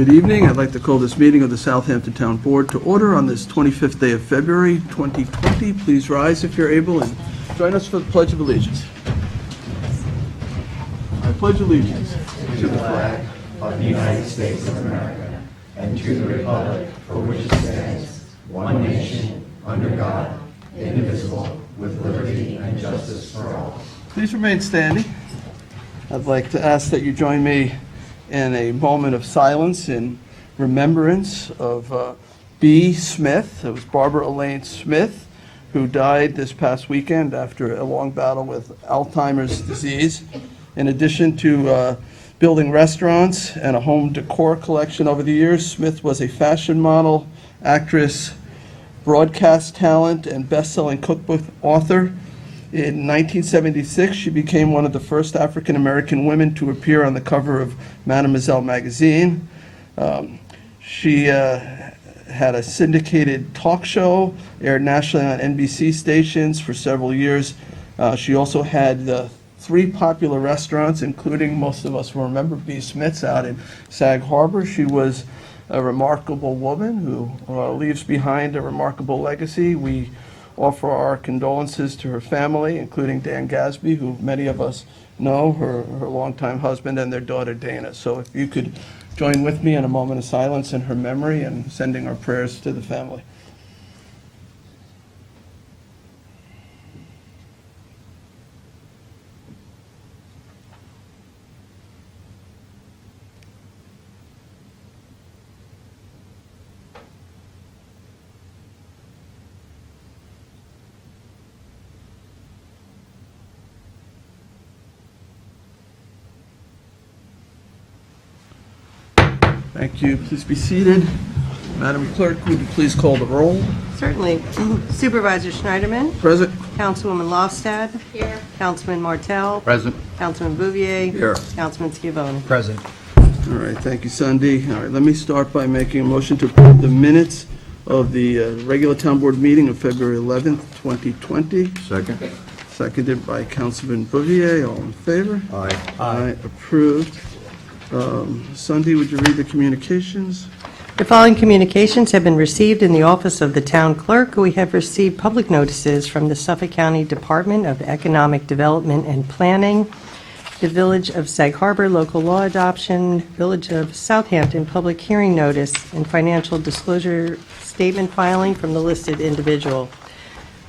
Good evening. I'd like to call this meeting of the Southampton Town Board to order on this 25th day of February, 2020. Please rise if you're able and join us for the Pledge of Allegiance. I pledge allegiance to the flag of the United States of America and to the republic for which it stands, one nation, under God, indivisible, with liberty and justice for all. Please remain standing. I'd like to ask that you join me in a moment of silence in remembrance of B. Smith. It was Barbara Elaine Smith, who died this past weekend after a long battle with Alzheimer's disease. In addition to building restaurants and a home decor collection over the years, Smith was a fashion model, actress, broadcast talent, and best-selling cookbook author. In 1976, she became one of the first African-American women to appear on the cover of Mademoiselle magazine. She had a syndicated talk show, aired nationally on NBC stations for several years. She also had 3 popular restaurants, including, most of us will remember, B. Smith's out in Sag Harbor. She was a remarkable woman who leaves behind a remarkable legacy. We offer our condolences to her family, including Dan Gasby, who many of us know, her longtime husband, and their daughter Dana. So if you could join with me in a moment of silence in her memory and sending our prayers to the family. Thank you. Please be seated. Madam Clerk, would you please call the roll? Certainly. Supervisor Schneiderman. Present. Councilwoman Lofstad. Here. Councilman Martell. Present. Councilman Bouvier. Here. Councilman Schiavone. Present. All right, thank you, Sandy. All right, let me start by making a motion to approve the minutes of the regular town board meeting of February 11th, 2020. Second. Seconded by Councilman Bouvier. All in favor? Aye. Aye. Approved. Sandy, would you read the communications? The following communications have been received in the office of the town clerk. We have received public notices from the Suffolk County Department of Economic Development and Planning, the Village of Sag Harbor local law adoption, Village of Southampton public hearing notice, and financial disclosure statement filing from the listed individual.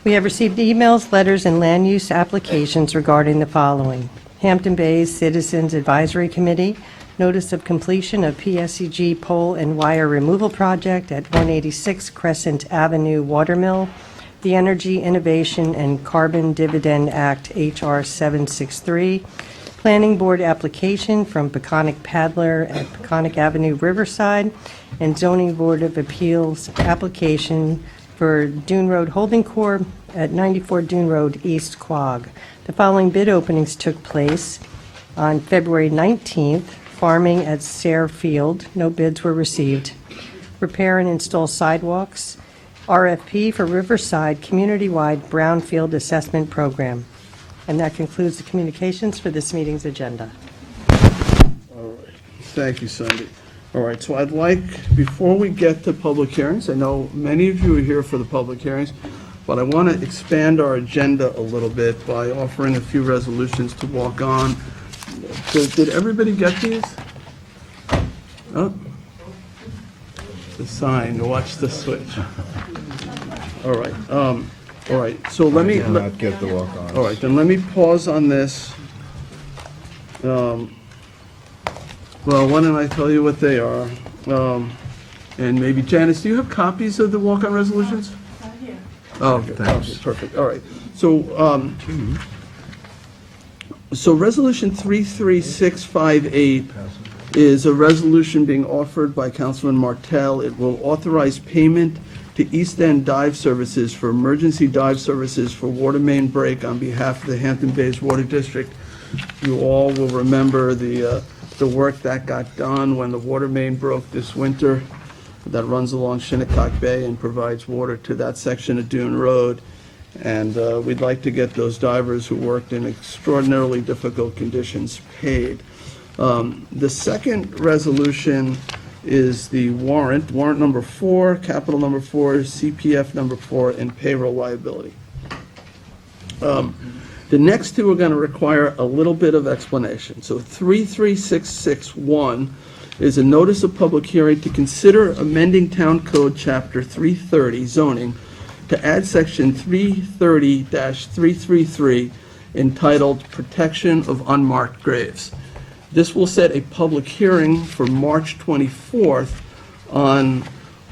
We have received emails, letters, and land use applications regarding the following: Hampton Bays Citizens Advisory Committee, notice of completion of PSEG pole and wire removal project at 186 Crescent Avenue, Watermill, the Energy Innovation and Carbon Dividend Act, H.R. 763, Planning Board application from Peconic Paddler at Peconic Avenue, Riverside, and Zoning Board of Appeals application for Dune Road Holding Corp. at 94 Dune Road, East Quogue. The following bid openings took place on February 19th. Farming at Sayre Field, no bids were received. Repair and install sidewalks. RFP for Riverside Community-Wide Brownfield Assessment Program. And that concludes the communications for this meeting's agenda. All right. Thank you, Sandy. All right, so I'd like, before we get to public hearings, I know many of you are here for the public hearings, but I want to expand our agenda a little bit by offering a few resolutions to walk on. Did everybody get these? Oh. The sign, watch the switch. All right, so let me... Not get the walk-ons. All right, then let me pause on this. Well, why don't I tell you what they are? And maybe, Janice, do you have copies of the walk-on resolutions? Yeah. Oh, Thanks. okay, perfect, all right. So Resolution 33658 is a resolution being offered by Councilman Martell. It will authorize payment to East End Dive Services for emergency dive services for water main break on behalf of the Hampton Bays Water District. You all will remember the work that got done when the water main broke this winter that runs along Shinnecock Bay and provides water to that section of Dune Road. And we'd like to get those divers who worked in extraordinarily difficult conditions paid. The second resolution is the warrant number 4, capital number 4, CPF number 4, and payroll liability. The next two are going to require a little bit of explanation. So 33661 is a notice of public hearing to consider amending Town Code Chapter 330 zoning to add Section 330-333 entitled Protection of Unmarked Graves. This will set a public hearing for March 24th on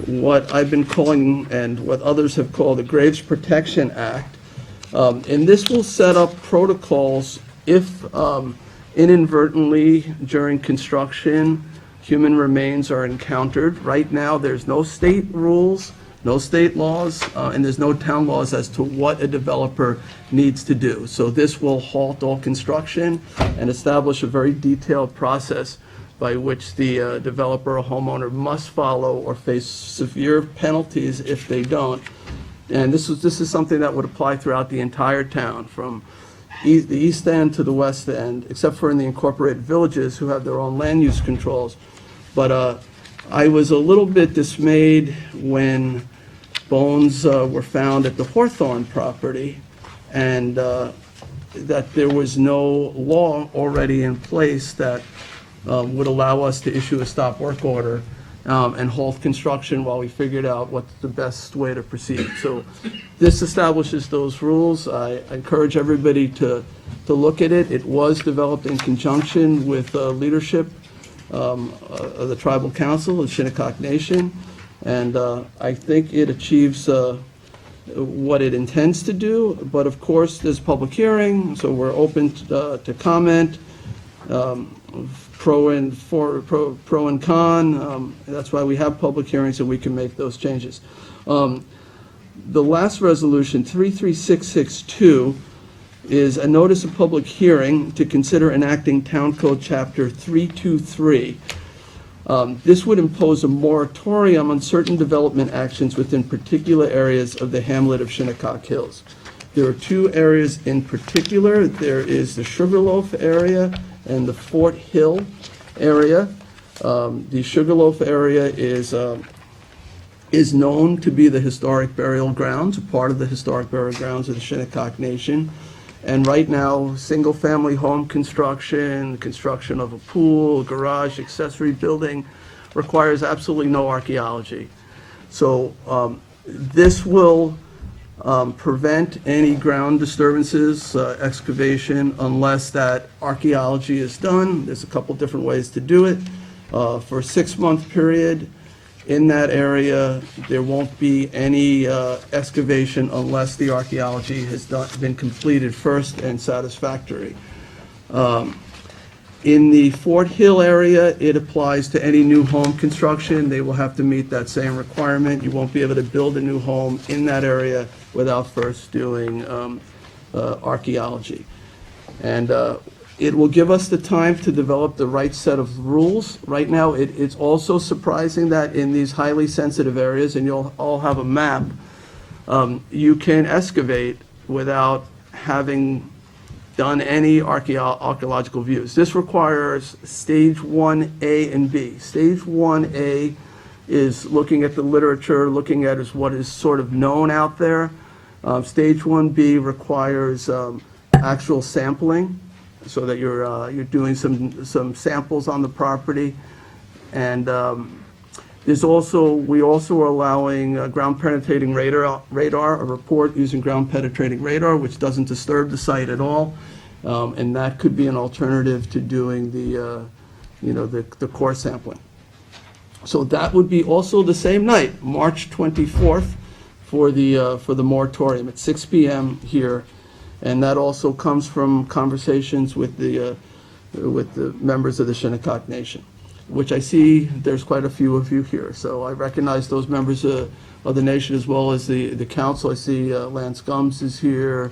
what I've been calling and what others have called the Graves Protection Act. And this will set up protocols if inadvertently during construction human remains are encountered. Right now, there's no state rules, no state laws, and there's no town laws as to what a developer needs to do. So this will halt all construction and establish a very detailed process by which the developer or homeowner must follow or face severe penalties if they don't. And this is something that would apply throughout the entire town, from the east end to the west end, except for in the incorporated villages who have their own land use controls. But I was a little bit dismayed when bones were found at the Hawthorne property, and that there was no law already in place that would allow us to issue a stop work order and halt construction while we figured out what's the best way to proceed. So this establishes those rules. I encourage everybody to look at it. It was developed in conjunction with leadership of the Tribal Council of Shinnecock Nation, and I think it achieves what it intends to do. But of course, there's public hearing, so we're open to comment. Pro and con. That's why we have public hearings, so we can make those changes. The last resolution, 33662, is a notice of public hearing to consider enacting Town Code Chapter 323. This would impose a moratorium on certain development actions within particular areas of the hamlet of Shinnecock Hills. There are two areas in particular. There is the Sugarloaf area and the Fort Hill area. The Sugarloaf area is known to be the historic burial grounds, a part of the historic burial grounds of the Shinnecock Nation. And right now, single-family home construction of a pool, garage, accessory building requires absolutely no archaeology. So this will prevent any ground disturbances, excavation, unless that archaeology is done. There's a couple different ways to do it. For a 6-month period in that area, there won't be any excavation unless the archaeology has been completed first and satisfactory. In the Fort Hill area, it applies to any new home construction. They will have to meet that same requirement. You won't be able to build a new home in that area without first doing archaeology. And it will give us the time to develop the right set of rules. Right now, it's also surprising that in these highly sensitive areas, and you'll all have a map, you can excavate without having done any archaeological views. This requires Stage 1A and B. Stage 1A is looking at the literature, looking at what is sort of known out there. Stage 1B requires actual sampling, so that you're doing some samples on the property. And we also are allowing ground penetrating radar, a report using ground penetrating radar, which doesn't disturb the site at all. And that could be an alternative to doing the core sampling. So that would be also the same night, March 24th, for the moratorium at 6 p.m. here. And that also comes from conversations with the members of the Shinnecock Nation, which I see there's quite a few of you here. So I recognize those members of the nation as well as the council. I see Lance Gums is here,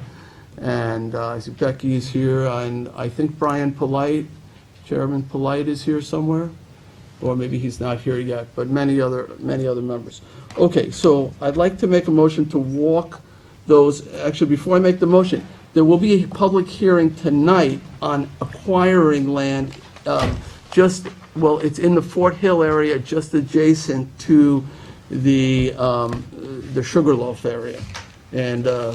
and I see Becky is here, and I think Brian Polite, Chairman Polite, is here somewhere, or maybe he's not here yet, but many other members. Okay, so I'd like to make a motion to walk those. Actually, before I make the motion, there will be a public hearing tonight on acquiring land, just well, it's in the Fort Hill area, just adjacent to the Sugarloaf area. And two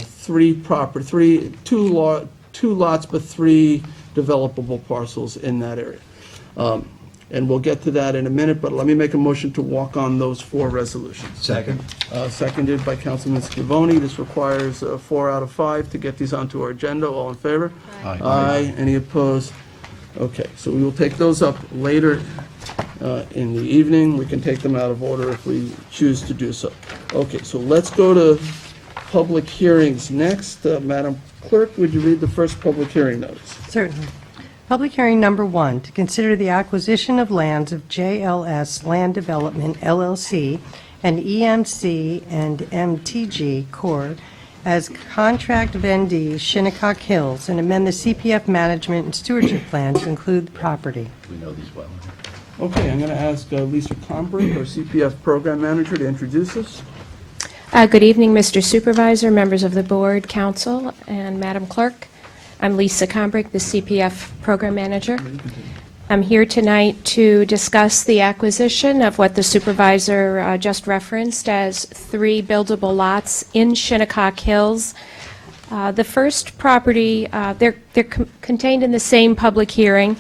lots, but 3 developable parcels in that area. And we'll get to that in a minute, but let me make a motion to walk on those 4 resolutions. Second. Seconded by Councilman Scavone. This requires 4 out of 5 to get these onto our agenda. All in favor? Aye. Any opposed? Okay, so we will take those up later in the evening. We can take them out of order if we choose to do so. Okay, so let's go to public hearings next. Madam Clerk, would you read the first public hearing notice? Certainly. Public hearing number 1, to consider the acquisition of lands of JLS Land Development LLC and EMC and MTG Corp. as contract vendee Shinnecock Hills and amend the CPF management and stewardship plan to include the property. We know these well. Okay, I'm going to ask Lisa Combrick, our CPF Program Manager, to introduce us. Good evening, Mr. Supervisor, members of the Board, Council, and Madam Clerk. I'm Lisa Combrick, the CPF Program Manager. I'm here tonight to discuss the acquisition of what the Supervisor just referenced as 3 buildable lots in Shinnecock Hills. The first property, they're contained in the same public hearing,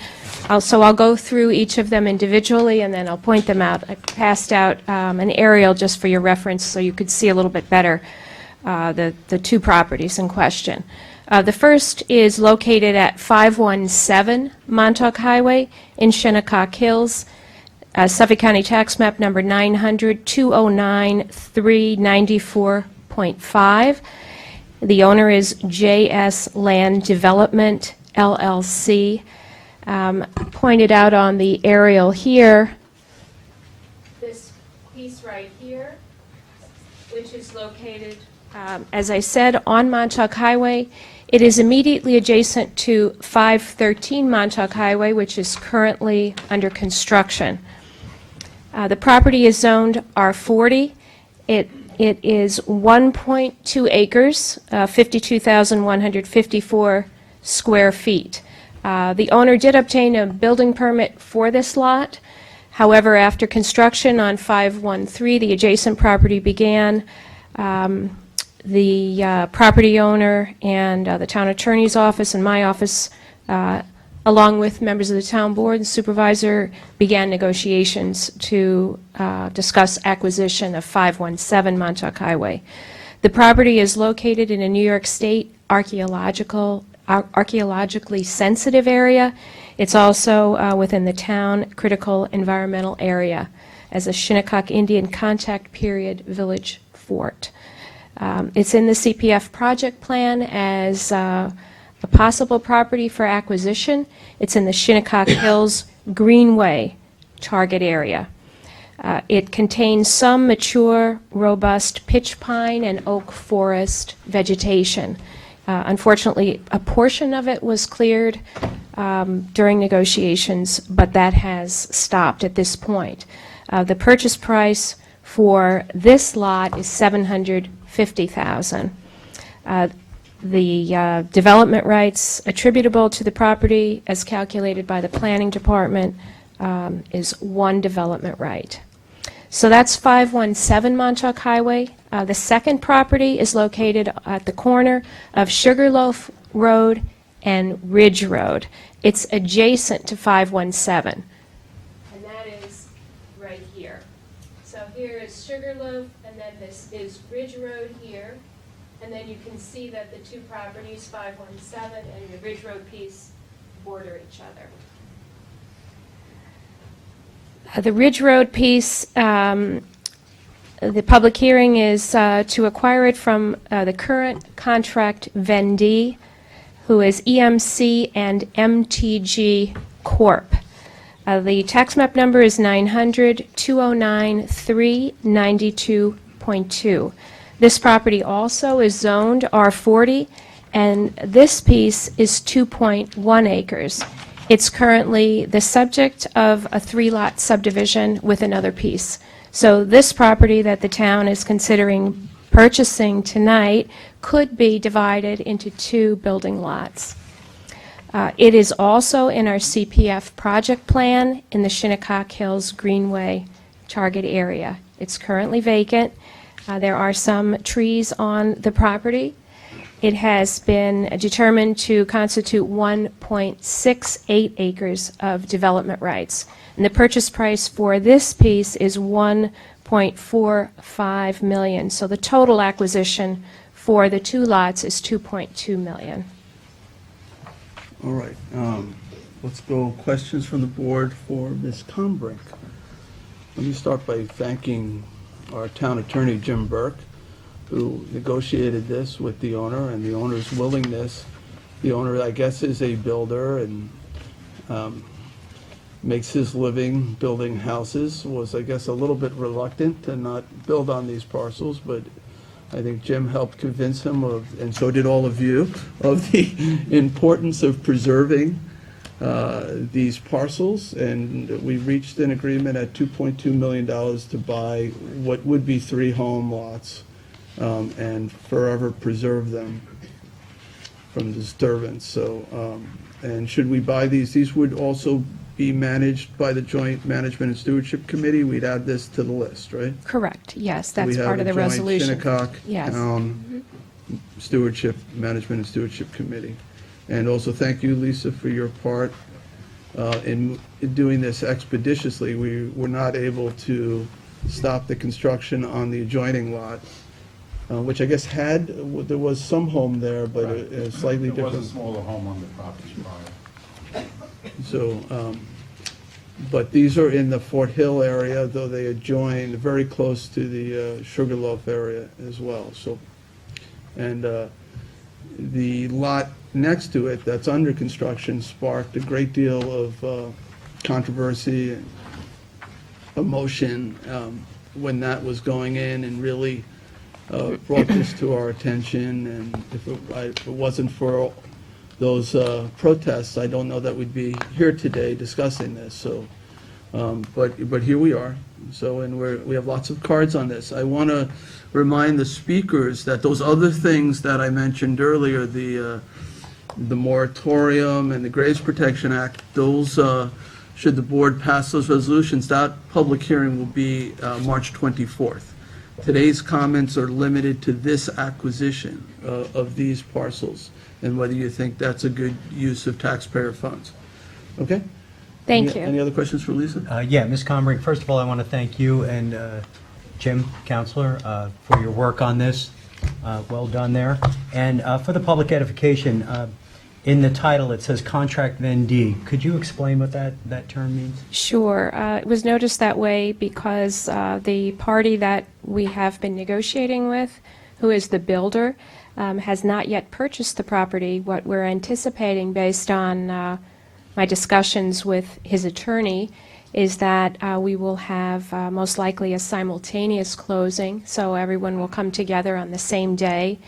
so I'll go through each of them individually and then I'll point them out. I passed out an aerial just for your reference so you could see a little bit better the 2 properties in question. The first is located at 517 Montauk Highway in Shinnecock Hills, Suffolk County Tax Map number 900-209-394.5. The owner is JS Land Development, LLC. Pointed out on the aerial here, this piece right here, which is located, as I said, on Montauk Highway. It is immediately adjacent to 513 Montauk Highway, which is currently under construction. The property is zoned R40. It is 1.2 acres, 52,154 square feet. The owner did obtain a building permit for this lot. However, after construction on 513, the adjacent property began. The property owner and the town attorney's office and my office, along with members of the town board and supervisor, began negotiations to discuss acquisition of 517 Montauk Highway. The property is located in a New York State archaeologically sensitive area. It's also within the town critical environmental area as a Shinnecock Indian Contact Period Village Fort. It's in the CPF project plan as a possible property for acquisition. It's in the Shinnecock Hills Greenway target area. It contains some mature, robust pitch pine and oak forest vegetation. Unfortunately, a portion of it was cleared during negotiations, but that has stopped at this point. The purchase price for this lot is $750,000. The development rights attributable to the property, as calculated by the planning department, is 1 development right. So that's 517 Montauk Highway. The second property is located at the corner of Sugarloaf Road and Ridge Road. It's adjacent to 517. And that is right here. So here is Sugarloaf, and then this is Ridge Road here. And then you can see that the 2 properties, 517 and the Ridge Road piece, border each other. The Ridge Road piece, the public hearing is to acquire it from the current contract vendee, who is EMC and MTG Corp. The tax map number is 900-209-392.2. This property also is zoned R40, and this piece is 2.1 acres. It's currently the subject of a 3-lot subdivision with another piece. So this property that the town is considering purchasing tonight could be divided into 2 building lots. It is also in our CPF project plan in the Shinnecock Hills Greenway target area. It's currently vacant. There are some trees on the property. It has been determined to constitute 1.68 acres of development rights. And the purchase price for this piece is $1.45 million. So the total acquisition for the two lots is $2.2 million. All right, let's go questions from the board for Ms. Combrink. Let me start by thanking our town attorney, Jim Burke, who negotiated this with the owner and the owner's willingness. The owner, I guess, is a builder and makes his living building houses, was, I guess, a little bit reluctant to not build on these parcels, but I think Jim helped convince him of, and so did all of you, of the importance of preserving these parcels, and we reached an agreement at $2.2 million to buy what would be 3 home lots and forever preserve them from disturbance. So, and should we buy these would also be managed by the Joint Management and Stewardship Committee. We'd add this to the list, right? Correct, yes, that's part of the resolution. We have a joint Shinnecock Yes. Town Stewardship, Management and Stewardship Committee. And also thank you, Lisa, for your part in doing this expeditiously. We were not able to stop the construction on the adjoining lot, which I guess there was some home there, but a slightly There was a different. smaller home on the property prior. So, but these are in the Fort Hill area, though they adjoin very close to the Sugarloaf area as well. So, and the lot next to it that's under construction sparked a great deal of controversy and emotion when that was going in, and really brought this to our attention. And if it wasn't for those protests, I don't know that we'd be here today discussing this. So, but here we are. So, and we have lots of cards on this. I want to remind the speakers that those other things that I mentioned earlier, the moratorium and the Graves Protection Act, those, should the board pass those resolutions, that public hearing will be March 24th. Today's comments are limited to this acquisition of these parcels, and whether you think that's a good use of taxpayer funds. Okay? Thank Any you. other questions for Lisa? Yeah, Ms. Combrink, first of all, I want to thank you and Jim, Counselor, for your work on this. Well done there. And for the public edification, in the title, it says contract vendee. Could you explain what that term means? Sure. It was noticed that way because the party that we have been negotiating with, who is the builder, has not yet purchased the property. What we're anticipating, based on my discussions with his attorney, is that we will have most likely a simultaneous closing, so everyone will come together on the same day.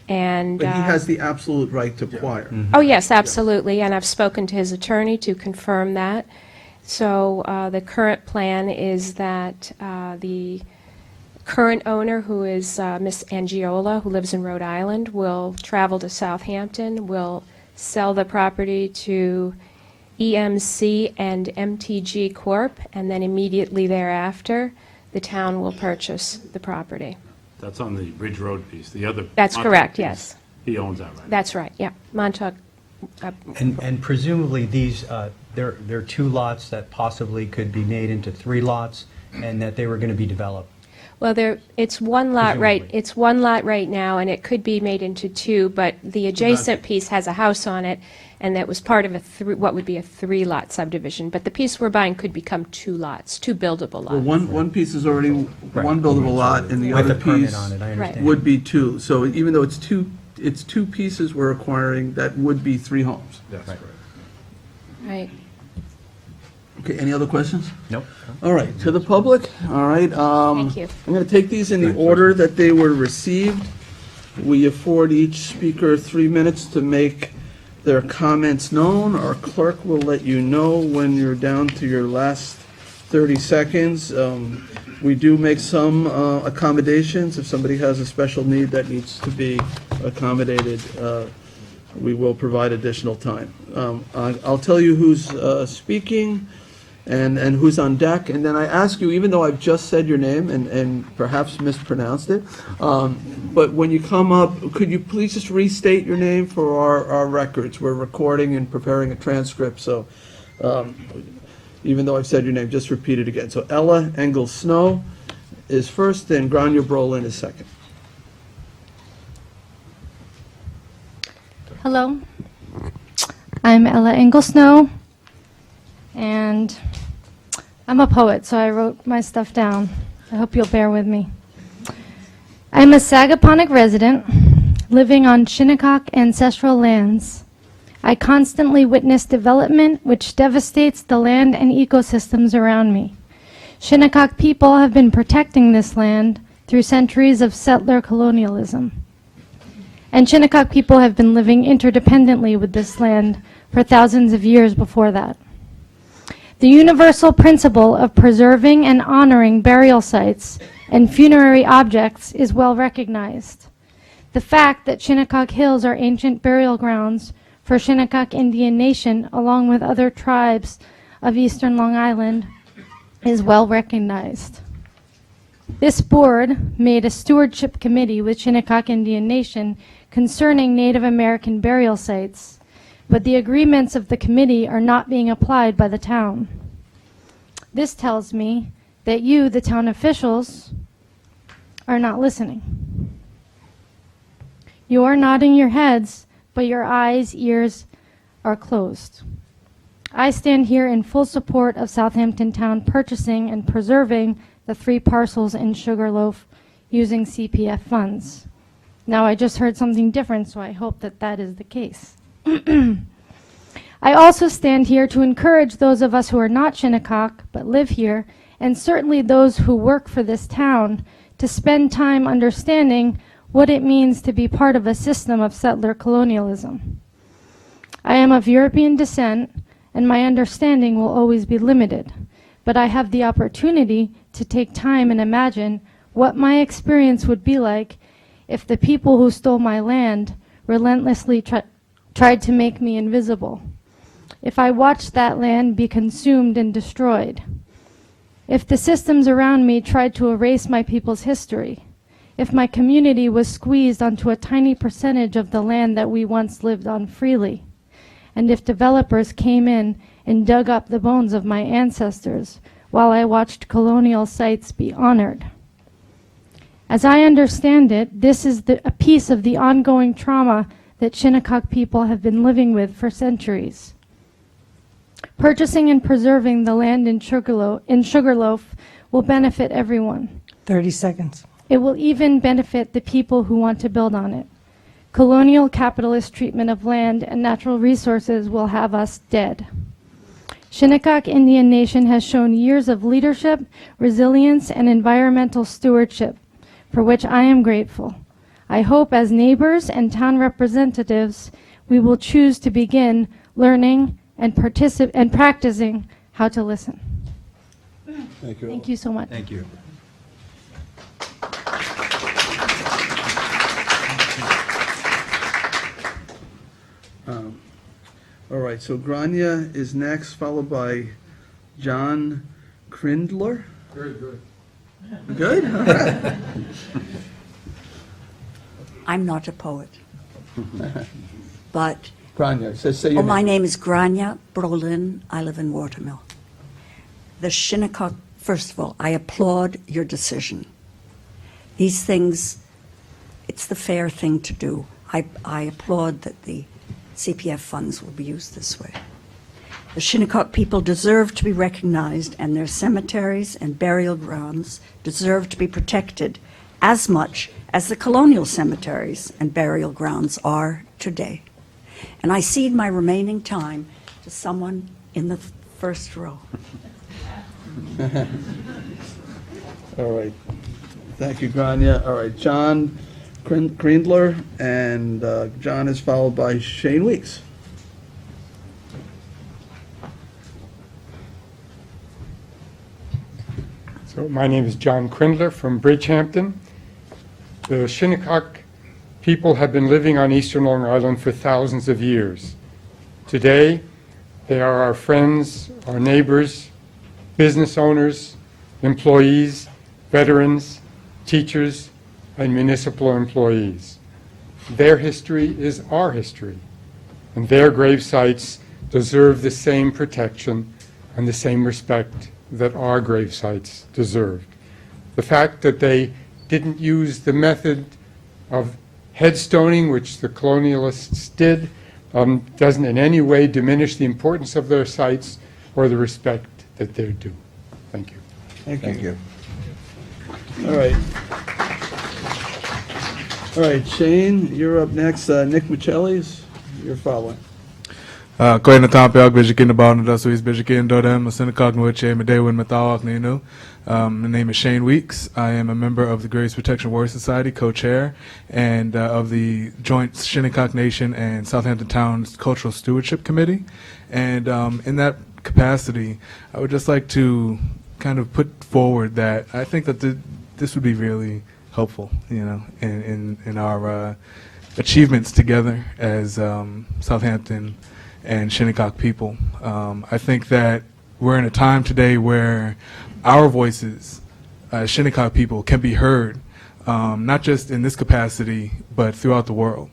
And But he has the absolute right to acquire. oh, yes, absolutely, and I've spoken to his attorney to confirm that. So the current plan is that the current owner, who is Miss Angiola, who lives in Rhode Island, will travel to Southampton, will sell the property to EMC and MTG Corp., and then immediately thereafter, the town will purchase the property. That's on the Ridge Road piece. The other. That's Montauk correct, piece, yes. He owns that, right? That's right, yeah. Montauk, And presumably, these, there are 2 lots that possibly could be made into 3 lots, and that they were going to be developed. well, it's one lot Presumably. it's one lot right now, and it could be made into 2, but the adjacent piece has a house on it, and that was part of what would be a 3-lot subdivision. But the piece we're buying could become 2 lots, 2 buildable Well, lots. one piece is already one buildable lot, and the With other a permit piece on it, I understand. would be 2. So even though it's two pieces we're acquiring, that would be 3 homes. That's correct. Right. Okay, any other questions? Nope. All right, to the public, all right. Thank you. I'm going to take these in the order that they were received. We afford each speaker 3 minutes to make their comments known. Our clerk will let you know when you're down to your last 30 seconds. We do make some accommodations if somebody has a special need that needs to be accommodated. we will provide additional time. I'll tell you who's speaking and who's on deck, and then I ask you, even though I've just said your name and perhaps mispronounced it, but when you come up, could you please just restate your name for our records? We're recording and preparing a transcript, so even though I've said your name, just repeat it again. So Ella Engel Snow is first, then Grania Brolin is second. Hello, I'm Ella Engelsnow, and I'm a poet, so I wrote my stuff down. I hope you'll bear with me. I'm a Sagaponack resident living on Shinnecock ancestral lands. I constantly witness development which devastates the land and ecosystems around me. Shinnecock people have been protecting this land through centuries of settler colonialism. And Shinnecock people have been living interdependently with this land for thousands of years before that. The universal principle of preserving and honoring burial sites and funerary objects is well recognized. The fact that Shinnecock Hills are ancient burial grounds for Shinnecock Indian Nation, along with other tribes of eastern Long Island, is well recognized. This board made a stewardship committee with Shinnecock Indian Nation concerning Native American burial sites, but the agreements of the committee are not being applied by the town. This tells me that you, the town officials, are not listening. You are nodding your heads, but your eyes, ears are closed. I stand here in full support of Southampton Town purchasing and preserving the 3 parcels in Sugarloaf using CPF funds. Now, I just heard something different, so I hope that that is the case. I also stand here to encourage those of us who are not Shinnecock but live here, and certainly those who work for this town, to spend time understanding what it means to be part of a system of settler colonialism. I am of European descent, and my understanding will always be limited, but I have the opportunity to take time and imagine what my experience would be like if the people who stole my land relentlessly tried to make me invisible. If I watched that land be consumed and destroyed. If the systems around me tried to erase my people's history. If my community was squeezed onto a tiny percentage of the land that we once lived on freely. And if developers came in and dug up the bones of my ancestors while I watched colonial sites be honored. As I understand it, this is a piece of the ongoing trauma that Shinnecock people have been living with for centuries. Purchasing and preserving the land in Sugarloaf will benefit everyone. 30 seconds. It will even benefit the people who want to build on it. Colonial capitalist treatment of land and natural resources will have us dead. Shinnecock Indian Nation has shown years of leadership, resilience, and environmental stewardship, for which I am grateful. I hope as neighbors and town representatives, we will choose to begin learning and practicing how to listen. Thank you. Thank you so much. Thank you. All right, so Grania is next, followed by John Crindler. Very good. Good? All right. I'm not a poet, but Grania, say your my name. name is Grania Brolin. I live in Watermill. The Shinnecock, first of all, I applaud your decision. These things, it's the fair thing to do. I applaud that the CPF funds will be used this way. The Shinnecock people deserve to be recognized, and their cemeteries and burial grounds deserve to be protected as much as the colonial cemeteries and burial grounds are today. And I cede my remaining time to someone in the first row. All right. Thank you, Grania. All right, John Crindler, and John is followed by Shane Weeks. So my name is John Crindler from Bridgehampton. The Shinnecock people have been living on eastern Long Island for thousands of years. Today, they are our friends, our neighbors, business owners, employees, veterans, teachers, and municipal employees. Their history is our history, and their grave sites deserve the same protection and the same respect that our grave sites deserved. The fact that they didn't use the method of headstoning, which the colonialists did, doesn't in any way diminish the importance of their sites or the respect that they're due. Thank you. Thank you. All right. All right, Shane, you're up next. Nick Michelli's, you're following. Ko na tampe ag bijikin na baon da Swiss bijikin do dem synagogue no che me dewin matawak ninu. My name is Shane Weeks. I am a member of the Graves Protection Warrior Society, co-chair, and of the Joint Shinnecock Nation and Southampton Town's Cultural Stewardship Committee. And in that capacity, I would just like to kind of put forward that I think that this would be really helpful, you know, in our achievements together as Southampton and Shinnecock people. I think that we're in a time today where our voices, Shinnecock people, can be heard, not just in this capacity, but throughout the world.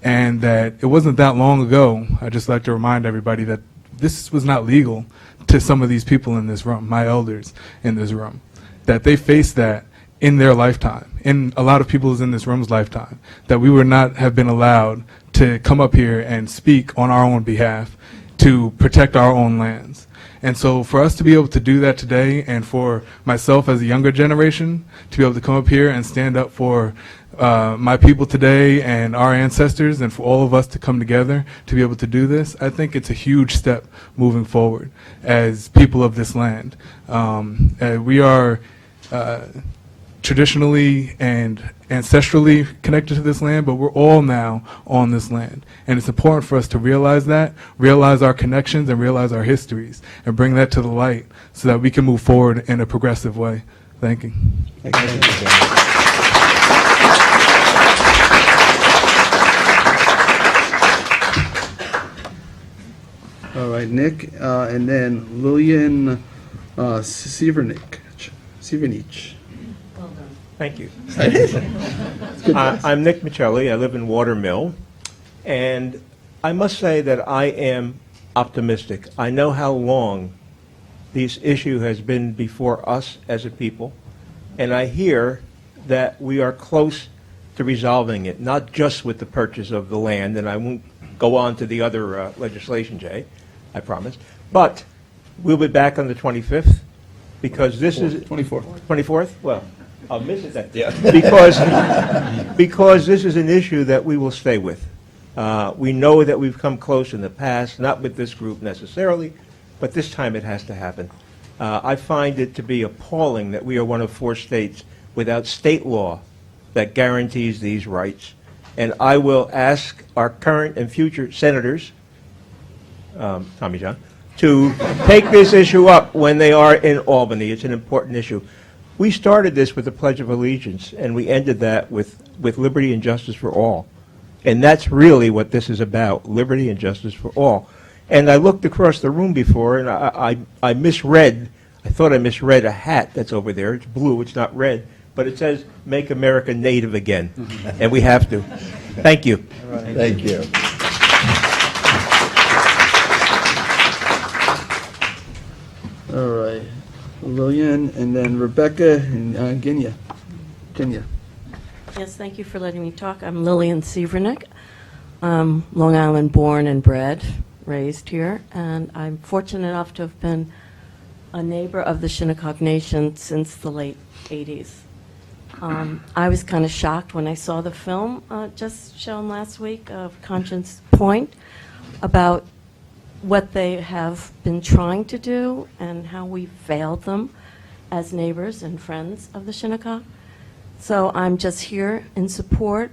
And that it wasn't that long ago, I'd just like to remind everybody that this was not legal to some of these people in this room, my elders in this room, that they faced that in their lifetime, in a lot of people's in this room's lifetime, that we would not have been allowed to come up here and speak on our own behalf to protect our own lands. And so for us to be able to do that today, and for myself as a younger generation to be able to come up here and stand up for my people today and our ancestors, and for all of us to come together to be able to do this, I think it's a huge step moving forward as people of this land. We are traditionally and ancestrally connected to this land, but we're all now on this land. And it's important for us to realize that, realize our connections and realize our histories, and bring that to the light so that we can move forward in a progressive way. Thank you. All right, Nick, and then Lillian Sivernich. Thank you. I'm Nick Michelli. I live in Watermill. And I must say that I am optimistic. I know how long this issue has been before us as a people. And I hear that we are close to resolving it, not just with the purchase of the land. And I won't go on to the other legislation, Jay, I promise. But we'll be back on the 25th because this is... 24th. 24th? Well... I'll miss it then. Yeah. Because this is an issue that we will stay with. We know that we've come close in the past, not with this group necessarily, but this time it has to happen. I find it to be appalling that we are one of 4 states without state law that guarantees these rights. And I will ask our current and future senators, Tommy John, to take this issue up when they are in Albany. It's an important issue. We started this with the Pledge of Allegiance, and we ended that with liberty and justice for all. And that's really what this is about, liberty and justice for all. And I looked across the room before, and I misread, I thought I misread a hat that's over there. It's blue, it's not red, but it says, Make America Native Again. And we have to. Thank you. Right. Thank you. All right. Lillian, and then Rebecca and Ginya. Yes, thank you for letting me talk. I'm Lillian Sievernick. Long Island born and bred, raised here, and I'm fortunate enough to have been a neighbor of the Shinnecock Nation since the late 80s. I was kind of shocked when I saw the film just shown last week of Conscience Point about what they have been trying to do and how we failed them as neighbors and friends of the Shinnecock. So I'm just here in support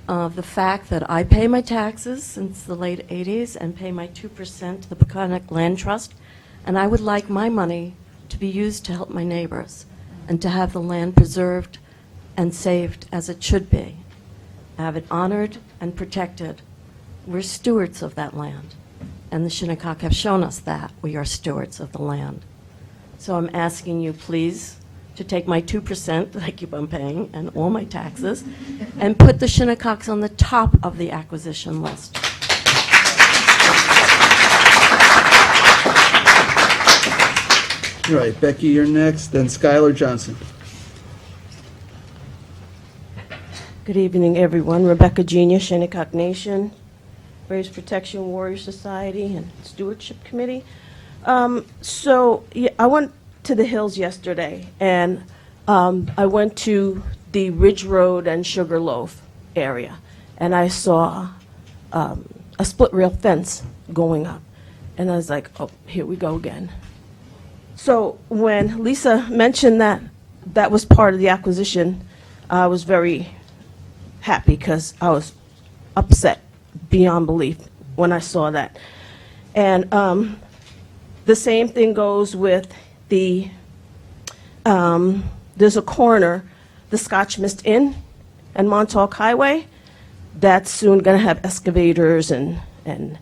of the fact that I pay my taxes since the late 80s and pay my 2% to the Peconic Land Trust, and I would like my money to be used to help my neighbors and to have the land preserved and saved as it should be. have it honored and protected. We're stewards of that land, and the Shinnecock have shown us that we are stewards of the land. So I'm asking you, please, to take my 2% that I keep on paying and all my taxes and put the Shinnecocks on the top of the acquisition list. All right, Becky, you're next, then Skylar Johnson. Good evening, everyone. Rebecca Genia, Shinnecock Nation, Braves Protection Warrior Society, and Stewardship Committee. I went to the hills yesterday, and I went to the Ridge Road and Sugarloaf area, and I saw a split rail fence going up, and I was like, oh, here we go again. So when Lisa mentioned that that was part of the acquisition, I was very happy because I was upset beyond belief when I saw that. And the same thing goes with the, there's a corner, the Scotch Mist Inn and Montauk Highway, that's soon going to have excavators and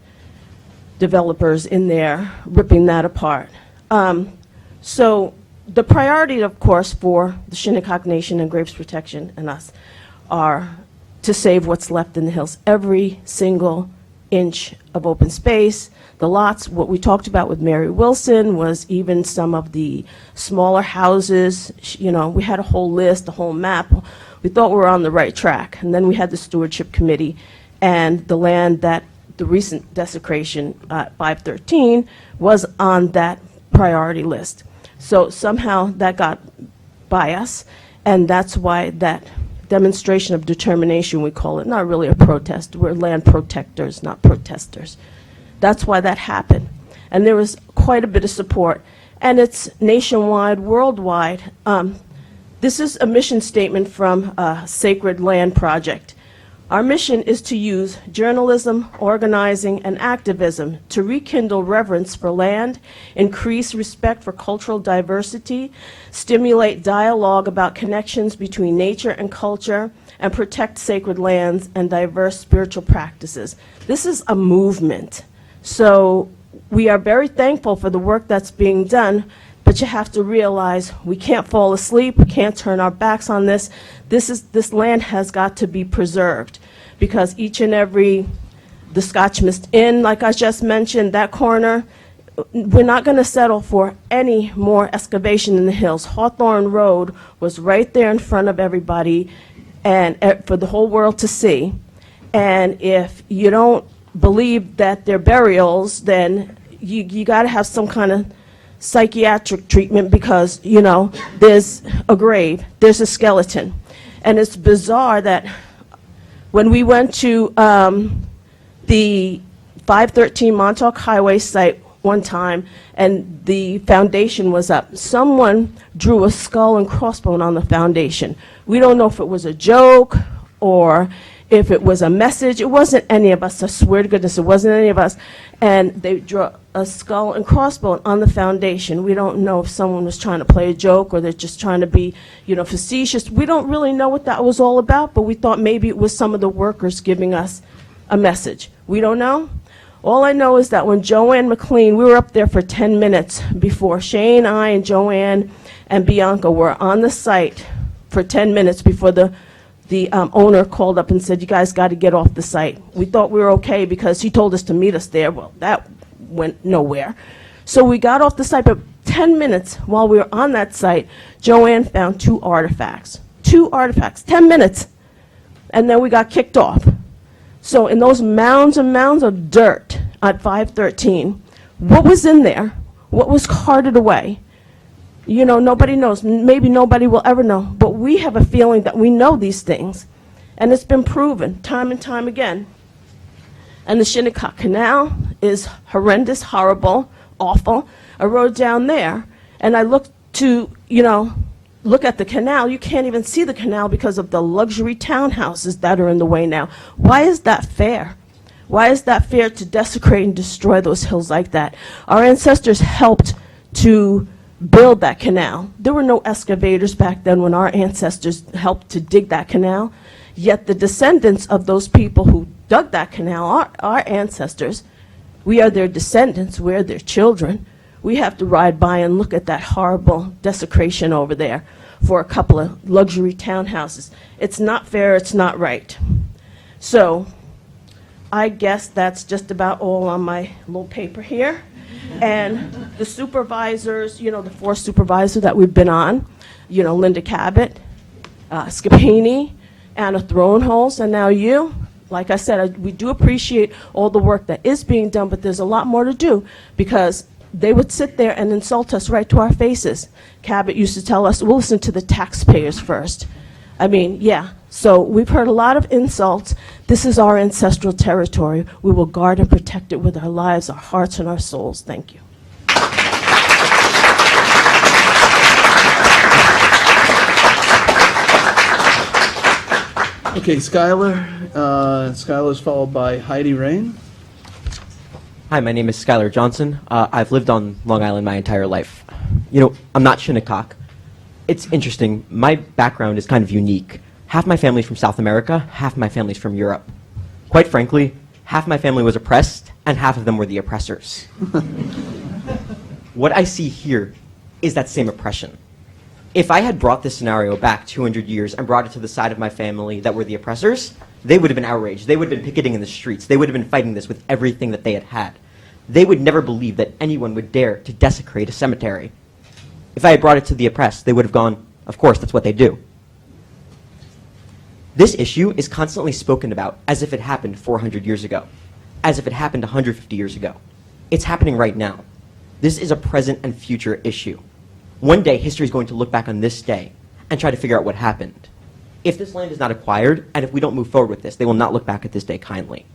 developers in there ripping that apart. So the priority, of course, for the Shinnecock Nation and Graves Protection and us are to save what's left in the hills. Every single inch of open space, the lots, what we talked about with Mary Wilson was even some of the smaller houses. You know, we had a whole list, a whole map. We thought we were on the right track. And then we had the Stewardship Committee and the land that the recent desecration at 513 was on that priority list. So somehow that got by us, and that's why that demonstration of determination, we call it, not really a protest. We're land protectors, not protesters. That's why that happened. And there was quite a bit of support. And it's nationwide, worldwide. This is a mission statement from Sacred Land Project. Our mission is to use journalism, organizing, and activism to rekindle reverence for land, increase respect for cultural diversity, stimulate dialogue about connections between nature and culture, and protect sacred lands and diverse spiritual practices. This is a movement. So we are very thankful for the work that's being done, but you have to realize we can't fall asleep, we can't turn our backs on this. This land has got to be preserved, because each and every, the Scotch Mist Inn, like I just mentioned, that corner, we're not going to settle for any more excavation in the hills. Hawthorne Road was right there in front of everybody and for the whole world to see. And if you don't believe that they're burials, then you got to have some kind of psychiatric treatment, because, you know, there's a grave, there's a skeleton. And it's bizarre that when we went to the 513 Montauk Highway site one time and the foundation was up, someone drew a skull and crossbone on the foundation. We don't know if it was a joke or if it was a message. It wasn't any of us, I swear to goodness, it wasn't any of us. And they drew a skull and crossbone on the foundation. We don't know if someone was trying to play a joke or they're just trying to be, you know, facetious. We don't really know what that was all about, but we thought maybe it was some of the workers giving us a message. We don't know. All I know is that when Joanne McLean, we were up there for 10 minutes before Shane, I, and Joanne and Bianca were on the site for 10 minutes before the owner called up and said, you guys got to get off the site. We thought we were okay because he told us to meet us there. Well, that went nowhere. So we got off the site, but 10 minutes while we were on that site, Joanne found 2 artifacts. 2 artifacts, 10 minutes. And then we got kicked off. So in those mounds and mounds of dirt at 513, what was in there? What was carted away? You know, nobody knows. Maybe nobody will ever know. But we have a feeling that we know these things. And it's been proven time and time again. And the Shinnecock Canal is horrendous, horrible, awful. I rode down there, and I looked to, you know, look at the canal. You can't even see the canal because of the luxury townhouses that are in the way now. Why is that fair? Why is that fair to desecrate and destroy those hills like that? Our ancestors helped to build that canal. There were no excavators back then when our ancestors helped to dig that canal. Yet the descendants of those people who dug that canal, our ancestors, we are their descendants, we're their children. We have to ride by and look at that horrible desecration over there for a couple of luxury townhouses. It's not fair, it's not right. So I guess that's just about all on my little paper here. And the supervisors, you know, the 4 supervisors that we've been on, you know, Linda Cabot, Scapini, Anna Throneholes, and now you. Like I said, we do appreciate all the work that is being done, but there's a lot more to do, because they would sit there and insult us right to our faces. Cabot used to tell us, we'll listen to the taxpayers first. I mean, yeah. So we've heard a lot of insults. This is our ancestral territory. We will guard and protect it with our lives, our hearts, and our souls. Thank you. Okay, Skylar. Skylar's followed by Heidi Rain. Hi, my name is Skylar Johnson. I've lived on Long Island my entire life. You know, I'm not Shinnecock. It's interesting. My background is kind of unique. Half my family's from South America, half my family's from Europe. Quite frankly, half my family was oppressed, and half of them were the oppressors. What I see here is that same oppression. If I had brought this scenario back 200 years and brought it to the side of my family that were the oppressors, they would have been outraged. They would have been picketing in the streets. They would have been fighting this with everything that they had had. They would never believe that anyone would dare to desecrate a cemetery. If I had brought it to the oppressed, they would have gone, of course, that's what they do. This issue is constantly spoken about as if it happened 400 years ago, as if it happened 150 years ago. It's happening right now. This is a present and future issue. One day, history is going to look back on this day and try to figure out what happened. If this land is not acquired, and if we don't move forward with this, they will not look back at this day kindly.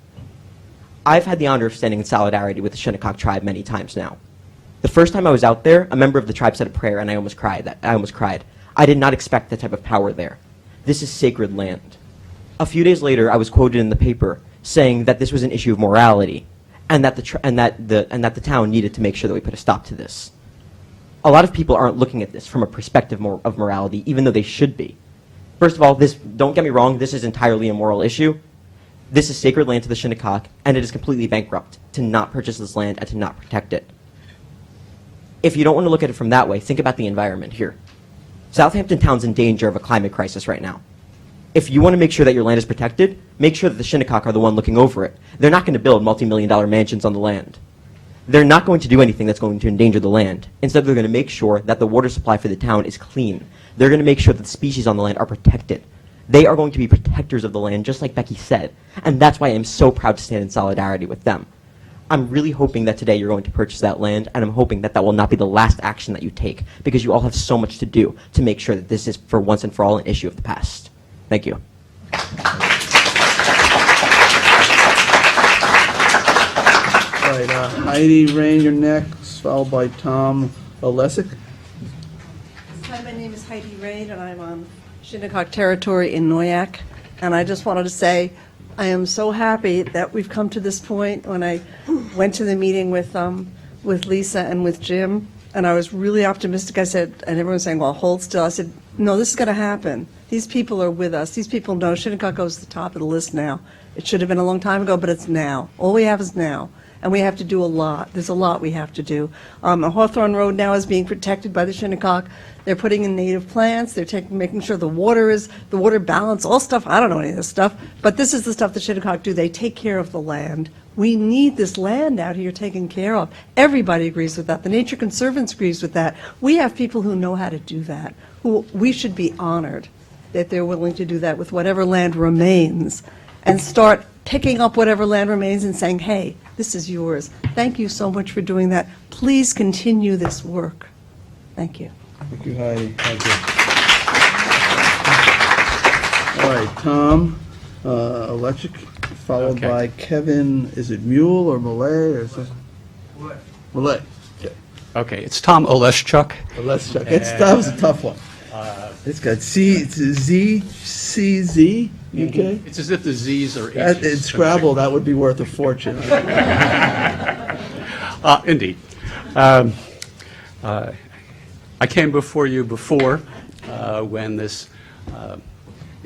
I've had the honor of standing in solidarity with the Shinnecock tribe many times now. The first time I was out there, a member of the tribe said a prayer, and I almost cried. I did not expect that type of power there. This is sacred land. A few days later, I was quoted in the paper saying that this was an issue of morality, and that the town needed to make sure that we put a stop to this. A lot of people aren't looking at this from a perspective of morality, even though they should be. First of all, don't get me wrong, this is entirely a moral issue. This is sacred land to the Shinnecock, and it is completely bankrupt to not purchase this land and to not protect it. If you don't want to look at it from that way, think about the environment here. Southampton town's in danger of a climate crisis right now. If you want to make sure that your land is protected, make sure that the Shinnecock are the one looking over it. They're not going to build multi-million-dollar mansions on the land. They're not going to do anything that's going to endanger the land. Instead, they're going to make sure that the water supply for the town is clean. They're going to make sure that the species on the land are protected. They are going to be protectors of the land, just like Becky said. And that's why I'm so proud to stand in solidarity with them. I'm really hoping that today you're going to purchase that land, and I'm hoping that that will not be the last action that you take, because you all have so much to do to make sure that this is, for once and for all, an issue of the past. Thank you. All right, Heidi Rain, you're next, followed by Tom Olesic. Hi, my name is Heidi Rain, and I'm on Shinnecock territory in Noyak. And I just wanted to say, I am so happy that we've come to this point. When I went to the meeting with Lisa and with Jim, and I was really optimistic. I said, and everyone was saying, well, hold still. I said, no, this is going to happen. These people are with us. These people know Shinnecock goes to the top of the list now. It should have been a long time ago, but it's now. All we have is now. And we have to do a lot. There's a lot we have to do. Hawthorne Road now is being protected by the Shinnecock. They're putting in native plants. They're making sure the water balance, all stuff. I don't know any of this stuff, but this is the stuff the Shinnecock do. They take care of the land. We need this land out here taken care of. Everybody agrees with that. The nature conservants agrees with that. We have people who know how to do that, who we should be honored that they're willing to do that with whatever land remains, and start picking up whatever land remains and saying, hey, this is yours. Thank you so much for doing that. Please continue this work. Thank you. Thank you, Heidi. Thank you. All right, Tom Olesic, followed by Kevin, is it Mule or Millay or something? Millay. Okay. Okay, it's Tom Oleschuk. Oleschuk. That was a tough one. It's got Z, UK? It's as if the Z's are H's. In Scrabble, that would be worth a fortune. Indeed. I came before you before when this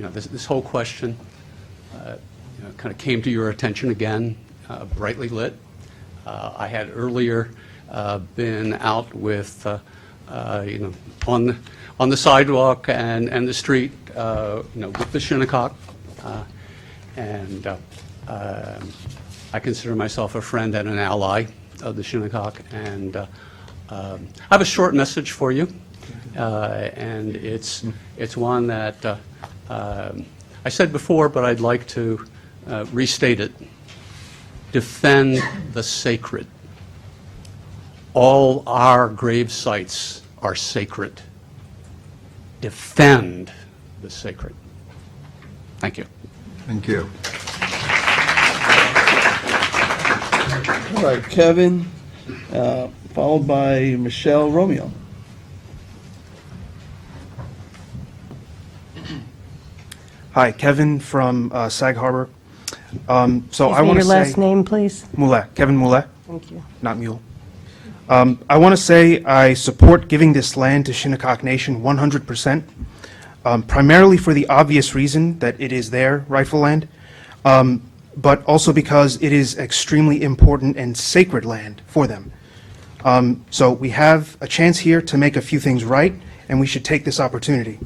this whole question kind of came to your attention again, brightly lit. I had earlier been out with, on the sidewalk and the street, with the Shinnecock, and I consider myself a friend and an ally of the Shinnecock, and I have a short message for you, and it's one that I said before, but I'd like to restate it. Defend the sacred. All our grave sites are sacred. Defend the sacred. Thank you. Thank you. All right, Kevin, followed by Michelle Romeo. Hi, Kevin from Sag Harbor. So I Give me want to your say last name, please. Moulet, Kevin Moulet, Thank you. not Mule. I want to say I support giving this land to Shinnecock Nation 100%, primarily for the obvious reason that it is their rightful land, but also because it is extremely important and sacred land for them. So we have a chance here to make a few things right, and we should take this opportunity.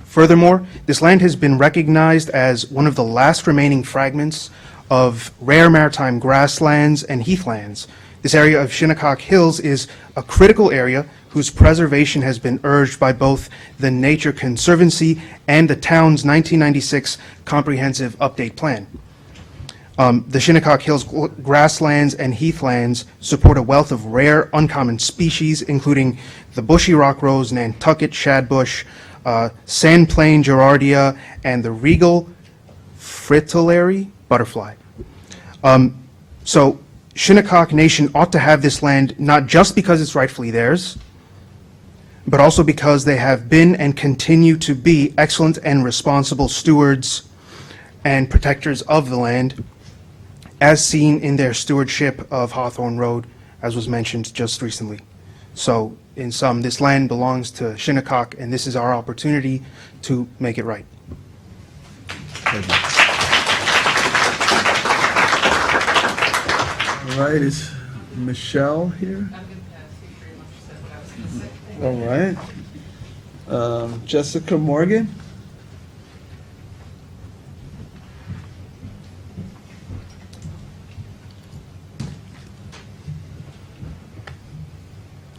Furthermore, this land has been recognized as one of the last remaining fragments of rare maritime grasslands and heathlands. This area of Shinnecock Hills is a critical area whose preservation has been urged by both the Nature Conservancy and the town's 1996 Comprehensive Update Plan. The Shinnecock Hills grasslands and heathlands support a wealth of rare, uncommon species, including the bushy rock rose, Nantucket shadbush, sandplain gerardia, and the regal fritillary butterfly. So Shinnecock Nation ought to have this land not just because it's rightfully theirs, but also because they have been and continue to be excellent and responsible stewards and protectors of the land, as seen in their stewardship of Hawthorne Road, as was mentioned just recently. So, in sum, this land belongs to Shinnecock, and this is our opportunity to make it right. All right, is Michelle here? All right. Jessica Morgan?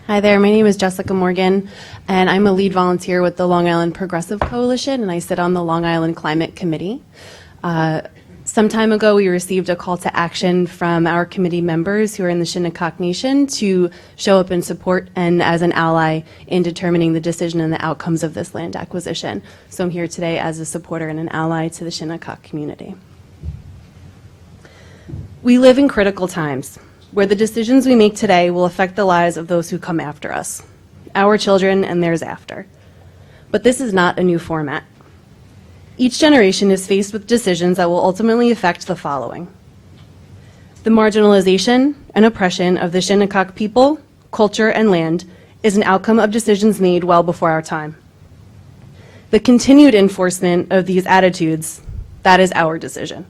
Hi there, my name is Jessica Morgan, and I'm a lead volunteer with the Long Island Progressive Coalition, and I sit on the Long Island Climate Committee. Some time ago, we received a call to action from our committee members who are in the Shinnecock Nation to show up in support and as an ally in determining the decision and the outcomes of this land acquisition. So I'm here today as a supporter and an ally to the Shinnecock community. We live in critical times, where the decisions we make today will affect the lives of those who come after us, our children and theirs after. But this is not a new format. Each generation is faced with decisions that will ultimately affect the following: the marginalization and oppression of the Shinnecock people, culture, and land is an outcome of decisions made well before our time. The continued enforcement of these attitudes, that is our decision.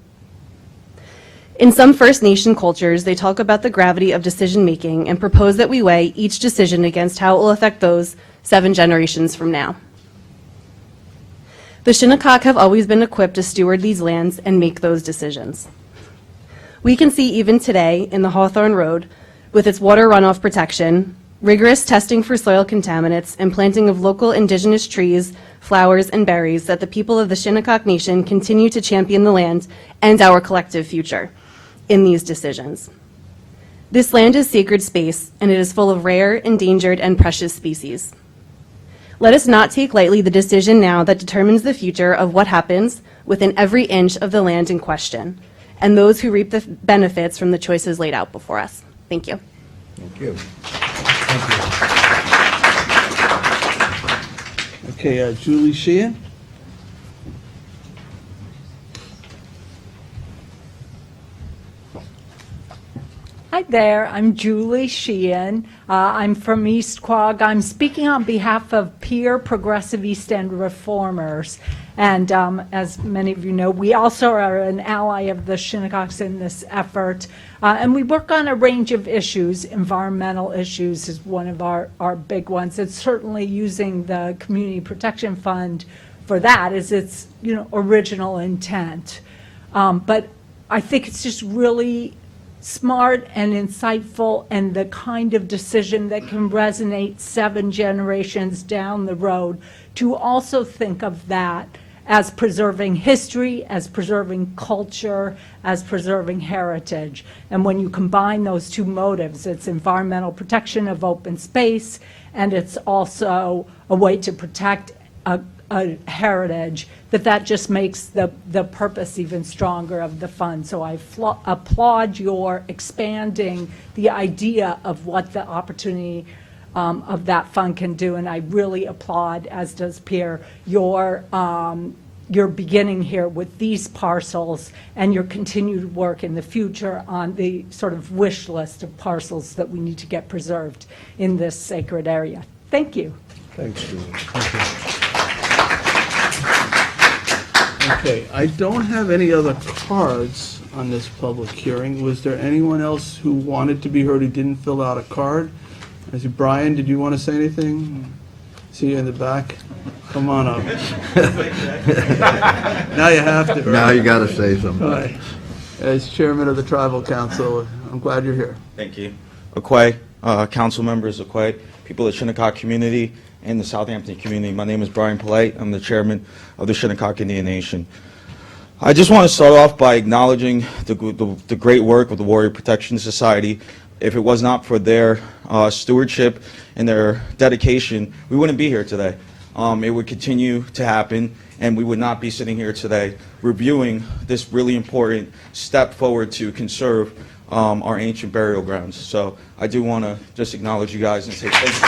In some First Nation cultures, they talk about the gravity of decision-making and propose that we weigh each decision against how it will affect those 7 generations from now. The Shinnecock have always been equipped to steward these lands and make those decisions. We can see even today in the Hawthorne Road, with its water runoff protection, rigorous testing for soil contaminants, and planting of local indigenous trees, flowers, and berries, that the people of the Shinnecock Nation continue to champion the land and our collective future in these decisions. This land is sacred space, and it is full of rare, endangered, and precious species. Let us not take lightly the decision now that determines the future of what happens within every inch of the land in question, and those who reap the benefits from the choices laid out before us. Thank you. Thank you. Okay, Julie Sheehan? Hi there, I'm Julie Sheehan. I'm from East Quogue. I'm speaking on behalf of Peer Progressive East End Reformers. And as many of you know, we also are an ally of the Shinnecock's in this effort. And we work on a range of issues. Environmental issues is one of our big ones. It's certainly using the Community Protection Fund for that is its original intent. But I think it's just really smart and insightful and the kind of decision that can resonate 7 generations down the road to also think of that as preserving history, as preserving culture, as preserving heritage. And when you combine those two motives, it's environmental protection of open space, and it's also a way to protect a heritage, that just makes the purpose even stronger of the fund. So I applaud your expanding the idea of what the opportunity of that fund can do, and I really applaud, as does Pierre, your beginning here with these parcels and your continued work in the future on the sort of wish list of parcels that we need to get preserved in this sacred area. Thank you. Thanks, Julie. Okay, I don't have any other cards on this public hearing. Was there anyone else who wanted to be heard who didn't fill out a card? I see Brian, did you want to say anything? See you in the back. Come on up. Now you have to. Now you got to say something. All right. As chairman of the tribal council, I'm glad you're here. Thank you. Aquay, council members, Aquay, people of the Shinnecock community and the Southampton community. My name is Brian Polite. I'm the chairman of the Shinnecock Indian Nation. I just want to start off by acknowledging the great work of the Warrior Protection Society. If it was not for their stewardship and their dedication, we wouldn't be here today. It would continue to happen, and we would not be sitting here today reviewing this really important step forward to conserve our ancient burial grounds. So I do want to just acknowledge you guys and say thank you.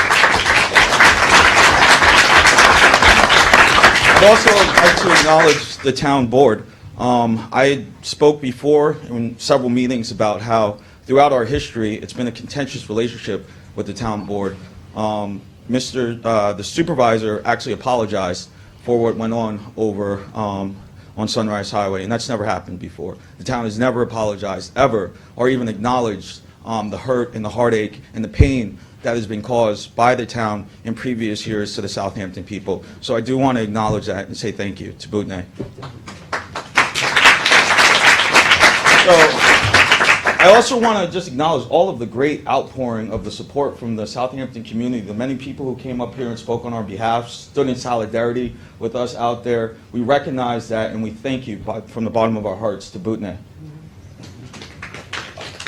I'd also like to acknowledge the town board. I spoke before in several meetings about how throughout our history it's been a contentious relationship with the town board. The supervisor actually apologized for what went on over on Sunrise Highway, and that's never happened before. The town has never apologized, ever, or even acknowledged the hurt and the heartache and the pain that has been caused by the town in previous years to the Southampton people. So I do want to acknowledge that and say thank you to Bootney. So I also want to just acknowledge all of the great outpouring of the support from the Southampton community, the many people who came up here and spoke on our behalf, stood in solidarity with us out there. We recognize that and we thank you from the bottom of our hearts to Bootney.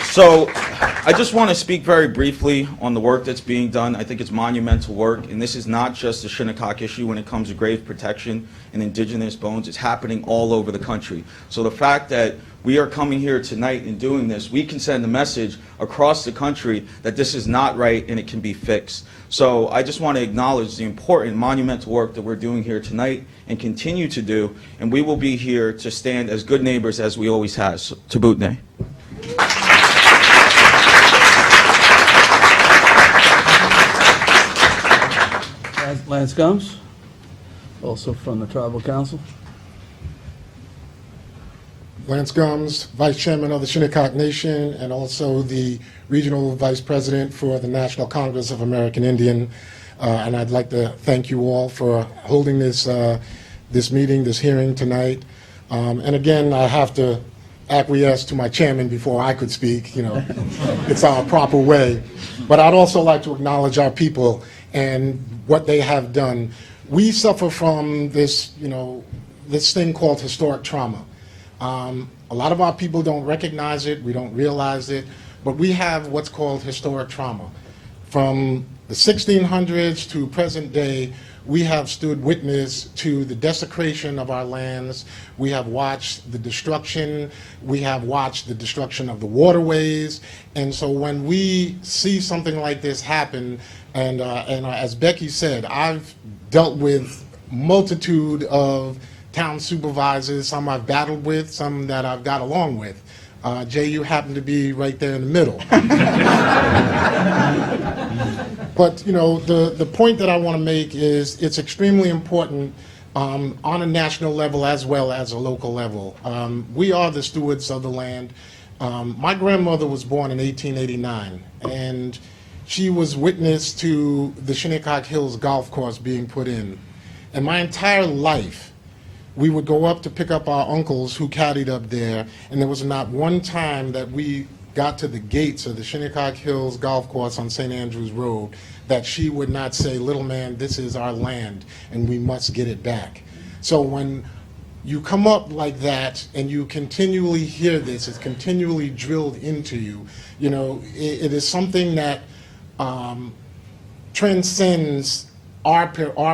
So I just want to speak very briefly on the work that's being done. I think it's monumental work, and this is not just a Shinnecock issue when it comes to grave protection and indigenous bones. It's happening all over the country. So the fact that we are coming here tonight and doing this, we can send a message across the country that this is not right and it can be fixed. So I just want to acknowledge the important monumental work that we're doing here tonight and continue to do, and we will be here to stand as good neighbors as we always have. So, to Bootney. Lance Gumbs, also from the Tribal Council. Lance Gumbs, Vice Chairman of the Shinnecock Nation and also the Regional Vice President for the National Congress of American Indian. And I'd like to thank you all for holding this meeting, this hearing tonight. And again, I have to acquiesce to my chairman before I could speak. It's our proper way. But I'd also like to acknowledge our people and what they have done. We suffer from this, this thing called historic trauma. A lot of our people don't recognize it, we don't realize it, but we have what's called historic trauma. From the 1600s to present day, we have stood witness to the desecration of our lands. We have watched the destruction. We have watched the destruction of the waterways. And so when we see something like this happen, and as Becky said, I've dealt with multitude of town supervisors, some I've battled with, some that I've got along with. Jay, you happen to be right there in the middle. But, the point that I want to make is it's extremely important on a national level as well as a local level. We are the stewards of the land. My grandmother was born in 1889, and she was witness to the Shinnecock Hills Golf Course being put in. And my entire life, we would go up to pick up our uncles who caddied up there, and there was not one time that we got to the gates of the Shinnecock Hills Golf Course on St. Andrews Road that she would not say, "Little man, this is our land, and we must get it back." So when you come up like that and you continually hear this, it's continually drilled into you, you know, it is something that transcends our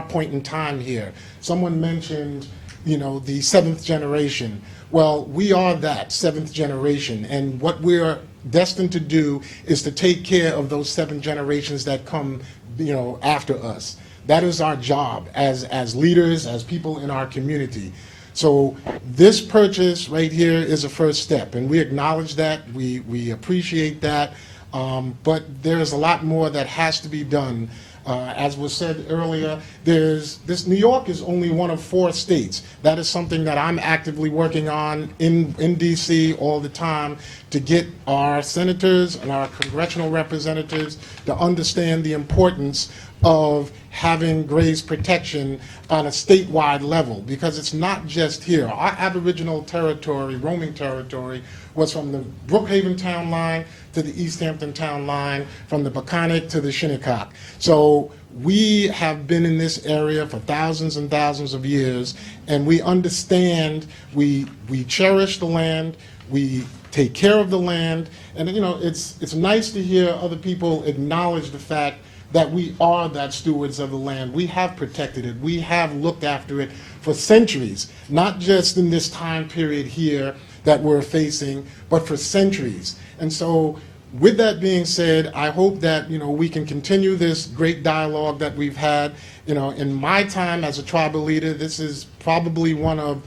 point in time here. Someone mentioned, you know, the seventh generation. Well, we are that seventh generation, and what we're destined to do is to take care of those 7 generations that come, you know, after us. That is our job as leaders, as people in our community. So this purchase right here is a first step, and we acknowledge that, we appreciate that, but there's a lot more that has to be done. As was said earlier, New York is only one of 4 states. That is something that I'm actively working on in DC all the time, to get our senators and our congressional representatives to understand the importance of having graves protection on a statewide level, because it's not just here. Our Aboriginal territory, roaming territory, was from the Brookhaven town line to the East Hampton town line, from the Peconic to the Shinnecock. So we have been in this area for thousands and thousands of years, and we understand, we cherish the land, we take care of the land, and you know, it's nice to hear other people acknowledge the fact that we are that stewards of the land. We have protected it. We have looked after it for centuries, not just in this time period here that we're facing, but for centuries. And so with that being said, I hope that, you know, we can continue this great dialogue that we've had. You know, in my time as a tribal leader, this is probably one of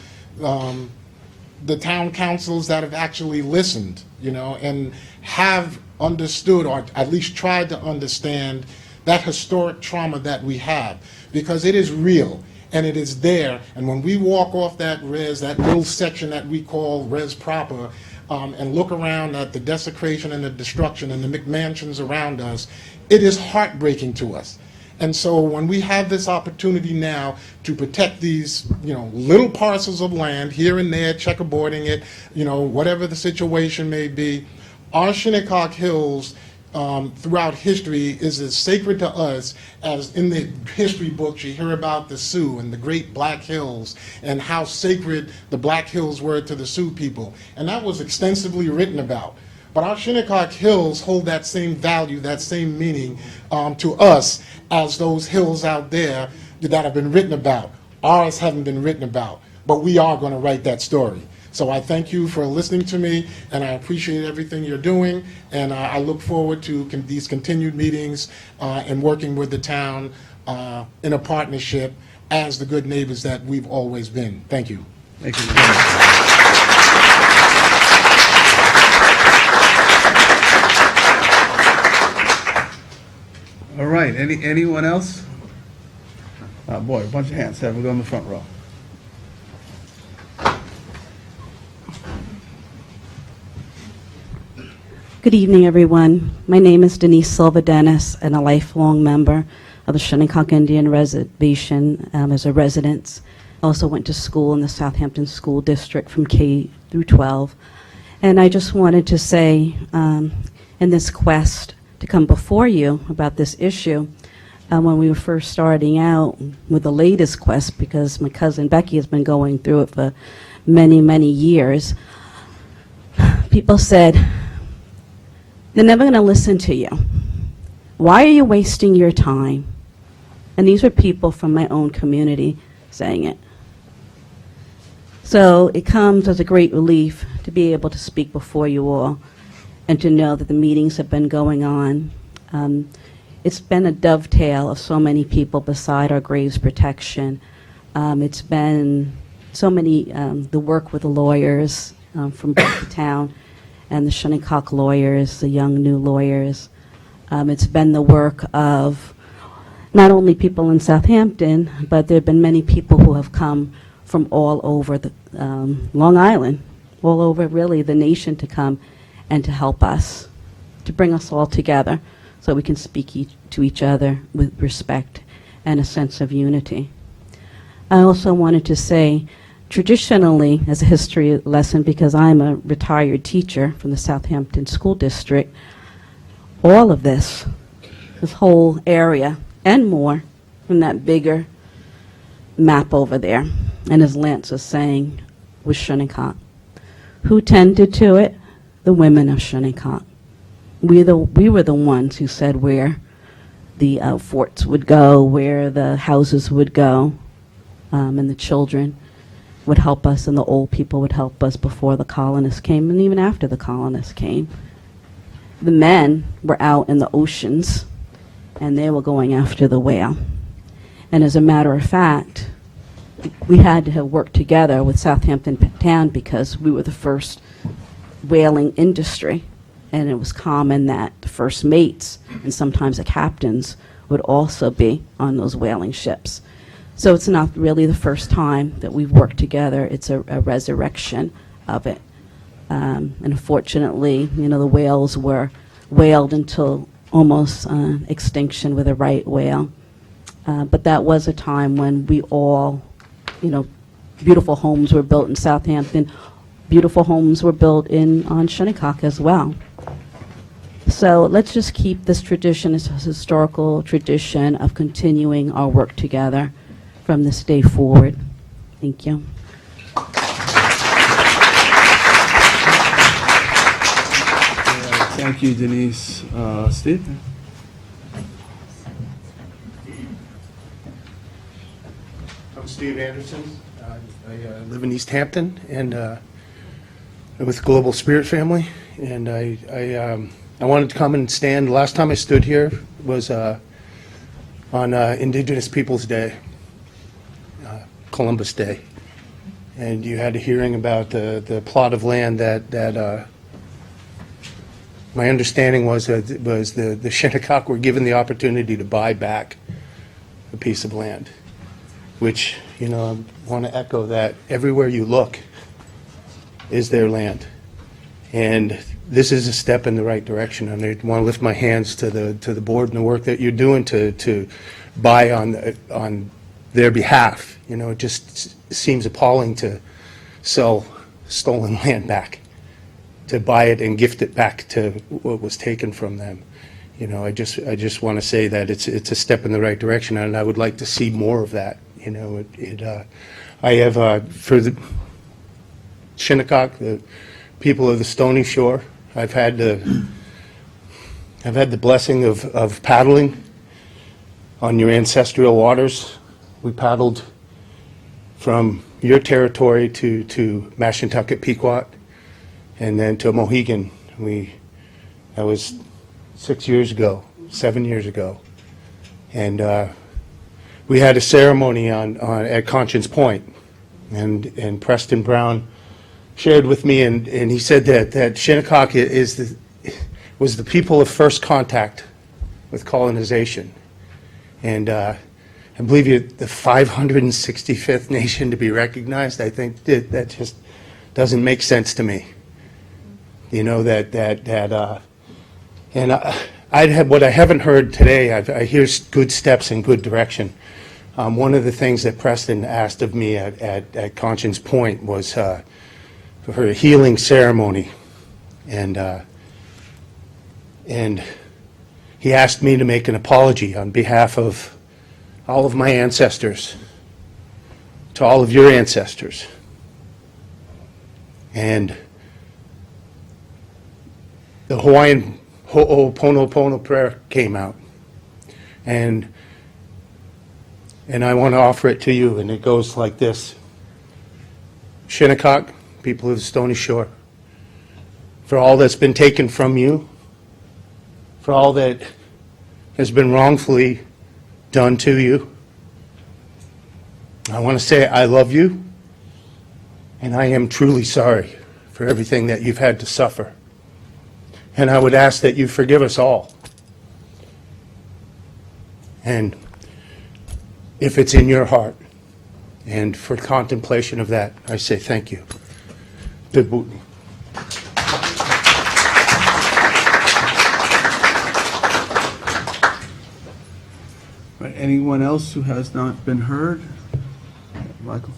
the town councils that have actually listened, you know, and have understood, or at least tried to understand, that historic trauma that we have, because it is real and it is there. And when we walk off that res, that little section that we call res proper, and look around at the desecration and the destruction and the McMansions around us, it is heartbreaking to us. And so when we have this opportunity now to protect these, you know, little parcels of land here and there, checkerboarding it, you know, whatever the situation may be, our Shinnecock Hills throughout history is as sacred to us as in the history books you hear about the Sioux and the Great Black Hills and how sacred the Black Hills were to the Sioux people. And that was extensively written about. But our Shinnecock Hills hold that same value, that same meaning to us as those hills out there that have been written about. Ours haven't been written about, but we are going to write that story. So I thank you for listening to me, and I appreciate everything you're doing, and I look forward to these continued meetings and working with the town in a partnership as the good neighbors that we've always been. Thank you. Thank you. All right, anyone else? Oh boy, a bunch of hands. We'll go in the front row. Good evening, everyone. My name is Denise Silva Dennis, and a lifelong member of the Shinnecock Indian Reservation as a resident. I also went to school in the Southampton School District from K through 12. And I just wanted to say, in this quest to come before you about this issue, when we were first starting out with the latest quest, because my cousin Becky has been going through it for many, many years, people said, they're never going to listen to you. Why are you wasting your time? And these were people from my own community saying it. So it comes as a great relief to be able to speak before you all and to know that the meetings have been going on. It's been a dovetail of so many people beside our graves protection. It's been so many, the work with the lawyers from both the town and the Shinnecock lawyers, the young new lawyers. It's been the work of not only people in Southampton, but there have been many people who have come from all over the Long Island, all over really the nation to come and to help us, to bring us all together so we can speak to each other with respect and a sense of unity. I also wanted to say, traditionally, as a history lesson, because I'm a retired teacher from the Southampton School District, all of this whole area and more from that bigger map over there, and as Lance was saying, was Shinnecock. Who tended to it? The women of Shinnecock. We were the ones who said where the forts would go, where the houses would go, and the children would help us, and the old people would help us before the colonists came, and even after the colonists came. The men were out in the oceans, and they were going after the whale. And as a matter of fact, we had to have worked together with Southampton Town because we were the first whaling industry, and it was common that the first mates and sometimes the captains would also be on those whaling ships. So it's not really the first time that we've worked together. It's a resurrection of it. And unfortunately, the whales were whaled until almost extinction with a right whale. But that was a time when we all, beautiful homes were built in Southampton. Beautiful homes were built on Shinnecock as well. So let's just keep this tradition, this historical tradition of continuing our work together from this day forward. Thank you. Thank you, Denise. Steve? I'm Steve Anderson. I live in East Hampton and with Global Spirit Family. And I wanted to come and stand. Last time I stood here was on Indigenous Peoples Day, Columbus Day. And you had a hearing about the plot of land that my understanding was the Shinnecock were given the opportunity to buy back a piece of land, which, I want to echo that everywhere you look is their land. And this is a step in the right direction. And I want to lift my hands to the board and the work that you're doing to buy on their behalf. It just seems appalling to sell stolen land back, to buy it and gift it back to what was taken from them. I just want to say that it's a step in the right direction, and I would like to see more of that. I have for the Shinnecock, the people of the Stony Shore, I've had the blessing of paddling on your ancestral waters. We paddled from your territory to Mashantucket, Pequot, and then to Mohegan. That was 7 years ago. And we had a ceremony at Conscience Point, and Preston Brown shared with me, and he said that Shinnecock was the people of first contact with colonization. And I believe you're the 565th nation to be recognized. I think that just doesn't make sense to me. And what I haven't heard today, I hear good steps in good direction. One of the things that Preston asked of me at Conscience Point was for a healing ceremony, and he asked me to make an apology on behalf of all of my ancestors, to all of your ancestors. And the Hawaiian Ho'oponopono prayer came out, and I want to offer it to you, and it goes like this. Shinnecock, people of the Stony Shore, for all that's been taken from you, for all that has been wrongfully done to you, I want to say I love you, and I am truly sorry for everything that you've had to suffer. And I would ask that you forgive us all. And if it's in your heart. And for contemplation of that, I say thank you. Debutni. Right, anyone else who has not been heard? Michael?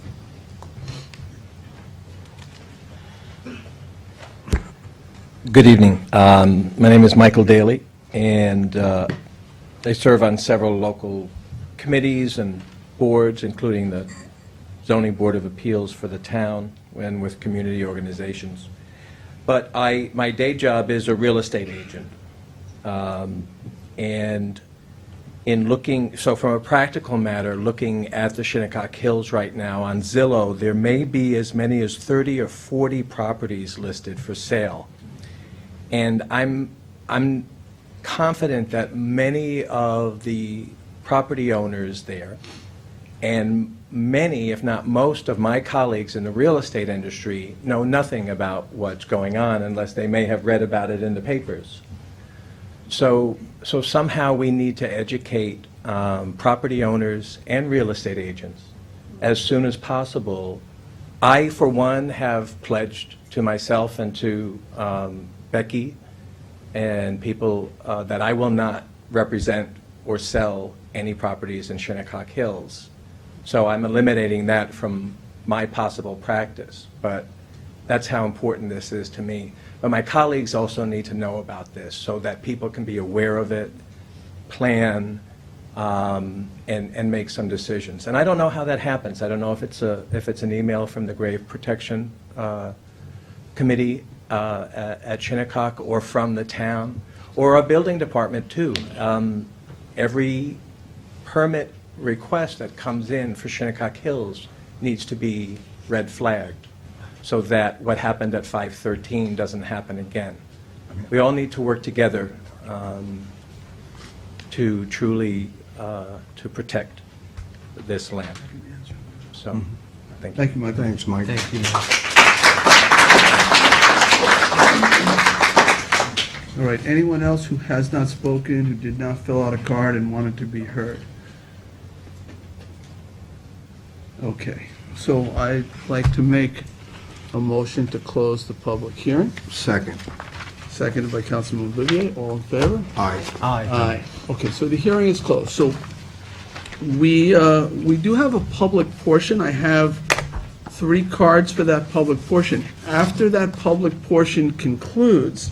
Good evening. My name is Michael Daly, and I serve on several local committees and boards, including the Zoning Board of Appeals for the town and with community organizations. But my day job is a real estate agent. And in looking, so from a practical matter, looking at the Shinnecock Hills right now on Zillow, there may be as many as 30 or 40 properties listed for sale. And I'm confident that many of the property owners there and many, if not most, of my colleagues in the real estate industry know nothing about what's going on unless they may have read about it in the papers. So somehow we need to educate property owners and real estate agents as soon as possible. I, for one, have pledged to myself and to Becky and people that I will not represent or sell any properties in Shinnecock Hills. So I'm eliminating that from my possible practice, but that's how important this is to me. But my colleagues also need to know about this so that people can be aware of it, plan, and make some decisions. And I don't know how that happens. I don't know if it's an email from the Grave Protection Committee at Shinnecock or from the town or a building department too. Every permit request that comes in for Shinnecock Hills needs to be red flagged so that what happened at 513 doesn't happen again. We all need to work together to truly to protect this land. So, thank you. Thank you, Mike. Thanks, Mike. Thank you. All right, anyone else who has not spoken, who did not fill out a card and wanted to be heard? Okay, so I'd like to make a motion to close the public hearing. Second. Seconded by Councilman Bouvier. All in favor? Aye. Aye. Okay, so the hearing is closed. So we do have a public portion. I have 3 cards for that public portion. After that public portion concludes,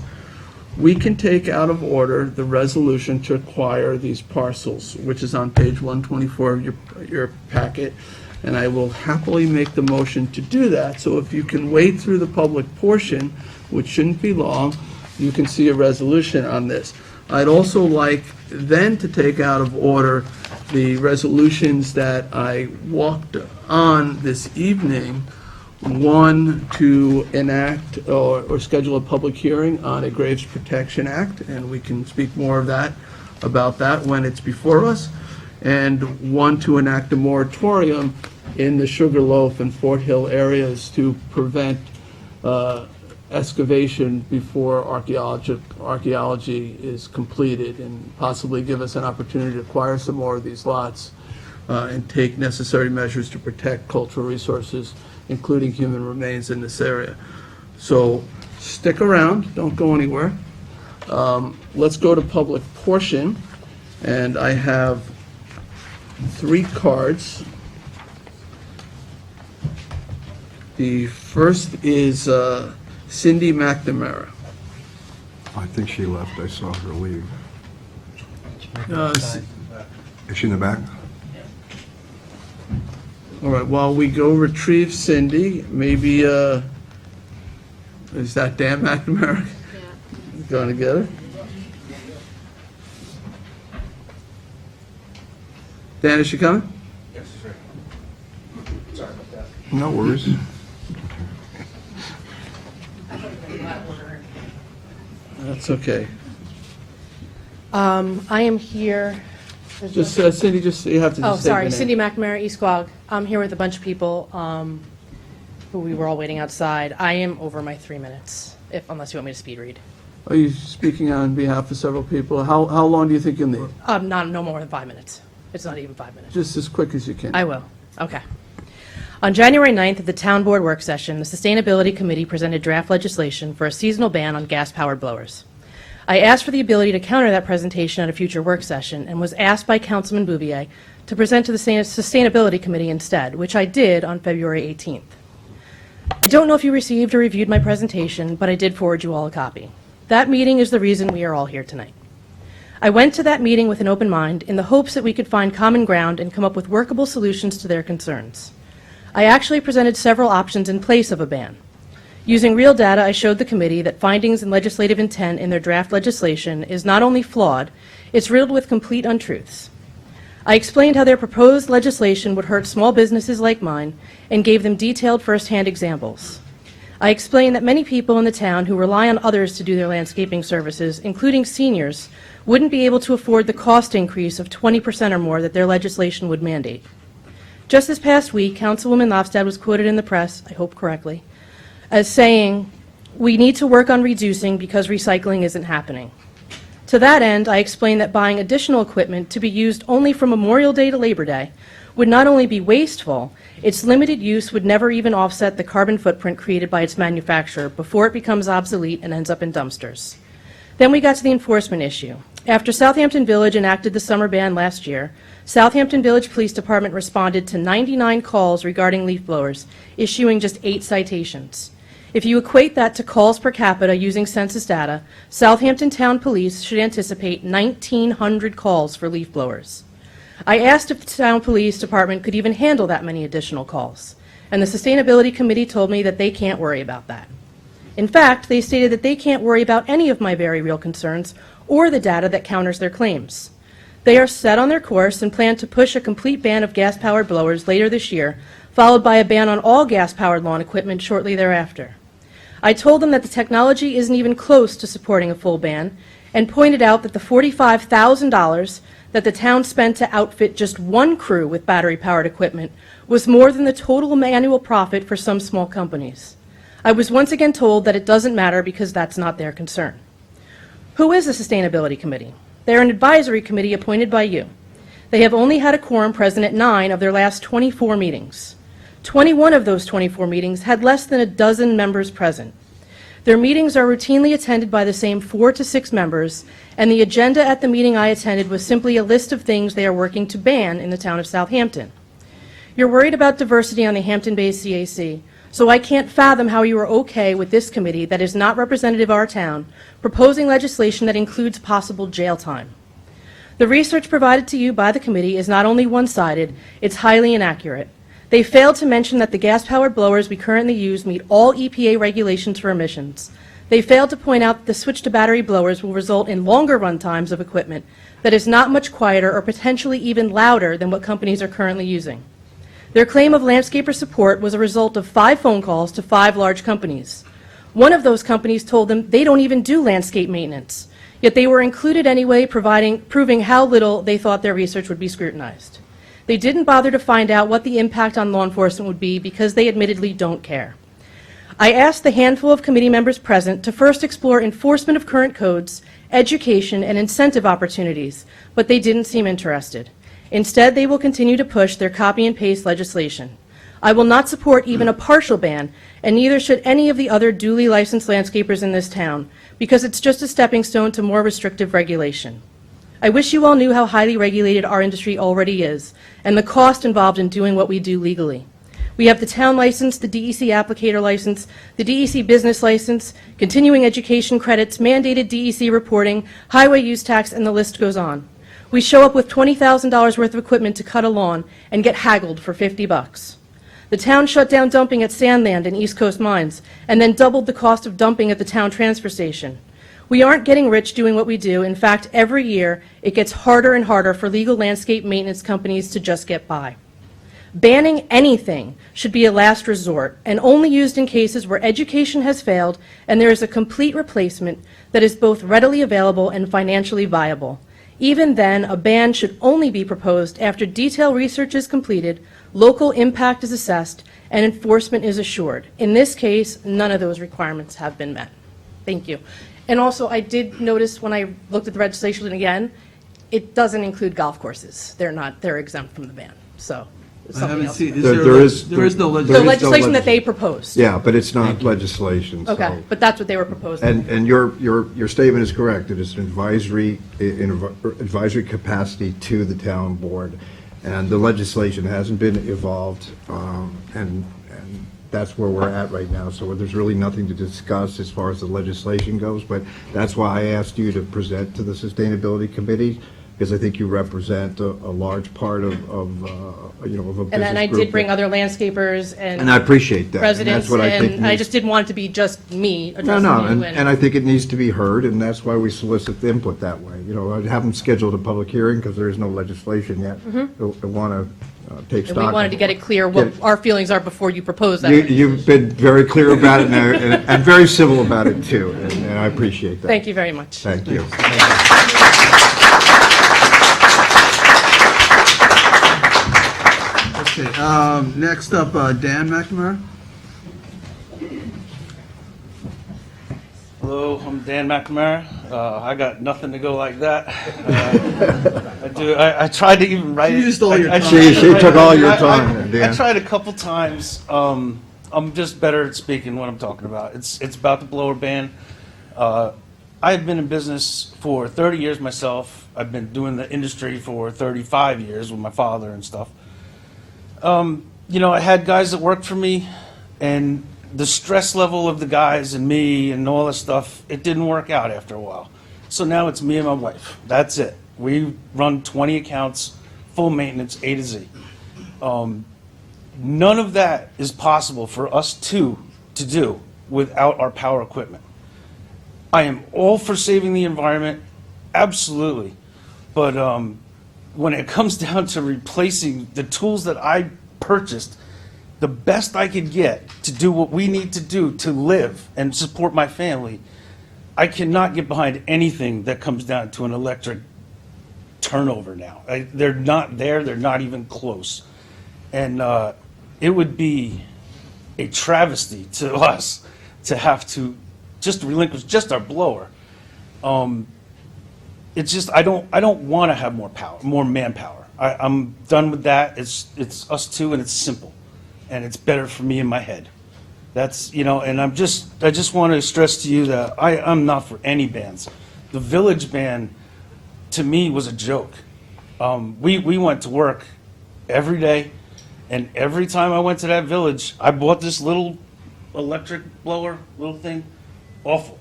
we can take out of order the resolution to acquire these parcels, which is on page 124 of your packet, and I will happily make the motion to do that. So if you can wait through the public portion, which shouldn't be long, you can see a resolution on this. I'd also like then to take out of order the resolutions that I walked on this evening. One, to enact or schedule a public hearing on a Graves Protection Act, and we can speak more of that, about that when it's before us. And one, to enact a moratorium in the Sugarloaf and Fort Hill areas to prevent excavation before archaeology is completed, and possibly give us an opportunity to acquire some more of these lots and take necessary measures to protect cultural resources, including human remains in this area. So stick around, don't go anywhere. Let's go to public portion, and I have 3 cards. The first is Cindy McNamara. I think she left. I saw her leave. Is Is she in the back? All right, while we go retrieve Cindy, maybe, is that Dan McNamara? Yeah. Going to get her? Dan, is she coming? Yes, sir. Sorry about that. No worries. That's okay. I am here. Just, Cindy, just, you have to just Oh, say sorry, your name. Cindy McNamara, East Quogue. I'm here with a bunch of people who we were all waiting outside. I am over my 3 minutes, unless you want me to speed read. Are you speaking on behalf of several people? How long do you think you'll need? No more than 5 minutes. It's not even 5 minutes. Just as quick as you can. I will. Okay. On January 9th at the Town Board work session, the Sustainability Committee presented draft legislation for a seasonal ban on gas-powered blowers. I asked for the ability to counter that presentation at a future work session and was asked by Councilman Bouvier to present to the Sustainability Committee instead, which I did on February 18th. I don't know if you received or reviewed my presentation, but I did forward you all a copy. That meeting is the reason we are all here tonight. I went to that meeting with an open mind in the hopes that we could find common ground and come up with workable solutions to their concerns. I actually presented several options in place of a ban. Using real data, I showed the committee that findings and legislative intent in their draft legislation is not only flawed, it's riddled with complete untruths. I explained how their proposed legislation would hurt small businesses like mine and gave them detailed first-hand examples. I explained that many people in the town who rely on others to do their landscaping services, including seniors, wouldn't be able to afford the cost increase of 20% or more that their legislation would mandate. Just this past week, Councilwoman Lofstad was quoted in the press, I hope correctly, as saying, "We need to work on reducing because recycling isn't happening." To that end, I explained that buying additional equipment to be used only from Memorial Day to Labor Day would not only be wasteful, its limited use would never even offset the carbon footprint created by its manufacturer before it becomes obsolete and ends up in dumpsters. Then we got to the enforcement issue. After Southampton Village enacted the summer ban last year, Southampton Village Police Department responded to 99 calls regarding leaf blowers, issuing just 8 citations. If you equate that to calls per capita using census data, Southampton Town Police should anticipate 1,900 calls for leaf blowers. I asked if the Town Police Department could even handle that many additional calls, and the Sustainability Committee told me that they can't worry about that. In fact, they stated that they can't worry about any of my very real concerns or the data that counters their claims. They are set on their course and plan to push a complete ban of gas-powered blowers later this year, followed by a ban on all gas-powered lawn equipment shortly thereafter. I told them that the technology isn't even close to supporting a full ban, and pointed out that the $45,000 that the town spent to outfit just one crew with battery-powered equipment was more than the total annual profit for some small companies. I was once again told that it doesn't matter because that's not their concern. Who is the Sustainability Committee? They're an advisory committee appointed by you. They have only had a quorum present at 9 of their last 24 meetings. 21 of those 24 meetings had less than a dozen members present. Their meetings are routinely attended by the same 4 to 6 members, and the agenda at the meeting I attended was simply a list of things they are working to ban in the town of Southampton. You're worried about diversity on the Hampton-based CAC, so I can't fathom how you are okay with this committee that is not representative of our town proposing legislation that includes possible jail time. The research provided to you by the committee is not only one-sided, it's highly inaccurate. They failed to mention that the gas-powered blowers we currently use meet all EPA regulations for emissions. They failed to point out that the switch to battery blowers will result in longer run times of equipment that is not much quieter or potentially even louder than what companies are currently using. Their claim of landscaper support was a result of 5 phone calls to 5 large companies. One of those companies told them they don't even do landscape maintenance, yet they were included anyway, proving how little they thought their research would be scrutinized. They didn't bother to find out what the impact on law enforcement would be because they admittedly don't care. I asked the handful of committee members present to first explore enforcement of current codes, education, and incentive opportunities, but they didn't seem interested. Instead, they will continue to push their copy and paste legislation. I will not support even a partial ban, and neither should any of the other duly licensed landscapers in this town, because it's just a stepping stone to more restrictive regulation. I wish you all knew how highly regulated our industry already is, and the cost involved in doing what we do legally. We have the town license, the DEC applicator license, the DEC business license, continuing education credits, mandated DEC reporting, highway use tax, and the list goes on. We show up with $20,000 worth of equipment to cut a lawn and get haggled for $50. The town shut down dumping at Sandland and East Coast Mines, and then doubled the cost of dumping at the town transfer station. We aren't getting rich doing what we do. In fact, every year, it gets harder and harder for legal landscape maintenance companies to just get by. Banning anything should be a last resort and only used in cases where education has failed and there is a complete replacement that is both readily available and financially viable. Even then, a ban should only be proposed after detailed research is completed, local impact is assessed, and enforcement is assured. In this case, none of those requirements have been met. Thank you. And also, I did notice when I looked at the legislation again, It doesn't include golf courses. They're exempt from the ban, so. it's I something haven't else. seen, There is no The legislation. legislation that they proposed. Yeah, but it's not legislation. so- Okay, but that's what they were proposing. And your statement is correct. It is an advisory capacity to the town board. And the legislation hasn't been evolved, and that's where we're at right now. So there's really nothing to discuss as far as the legislation goes. But that's why I asked you to present to the Sustainability Committee, because I think you represent a large part of a business And then I group did bring other landscapers and. And I appreciate that. And Residents, that's what I think and I needs- just didn't want it to be just me No, addressing no, you. and I think it needs to be heard, and that's why we solicit the input that way. I haven't scheduled a public hearing because there is no legislation yet. I want to take And stock. we wanted to get it clear what Yeah. our feelings are before you propose that. You've been very clear about it and very civil about it, too, and I appreciate that. Thank you very much. Thank you. Okay, next up, Dan McNamara. Hello, I'm Dan McNamara. I got nothing to go like that. I tried to even write it. She used all your I time. tried to She write took it. all your I time, Dan. tried a couple times. I'm just better at speaking what I'm talking about. It's about the blower ban. I've been in business for 30 years myself. I've been doing the industry for 35 years with my father and stuff. I had guys that worked for me, and the stress level of the guys and me and all this stuff, it didn't work out after a while. So now it's me and my wife. That's it. We run 20 accounts, full maintenance, A to Z. None of that is possible for us to do without our power equipment. I am all for saving the environment, absolutely. But when it comes down to replacing the tools that I purchased, the best I could get to do what we need to do to live and support my family, I cannot get behind anything that comes down to an electric turnover now. They're not there. They're not even close. And it would be a travesty to us to have to just relinquish just our blower. It's just I don't want to have more manpower. I'm done with that. It's us two, and it's simple, and it's better for me in my head. That's and I just want to stress to you that I'm not for any bans. The village ban to me was a joke. We went to work every day, and every time I went to that village, I bought this little electric blower, little thing. Awful,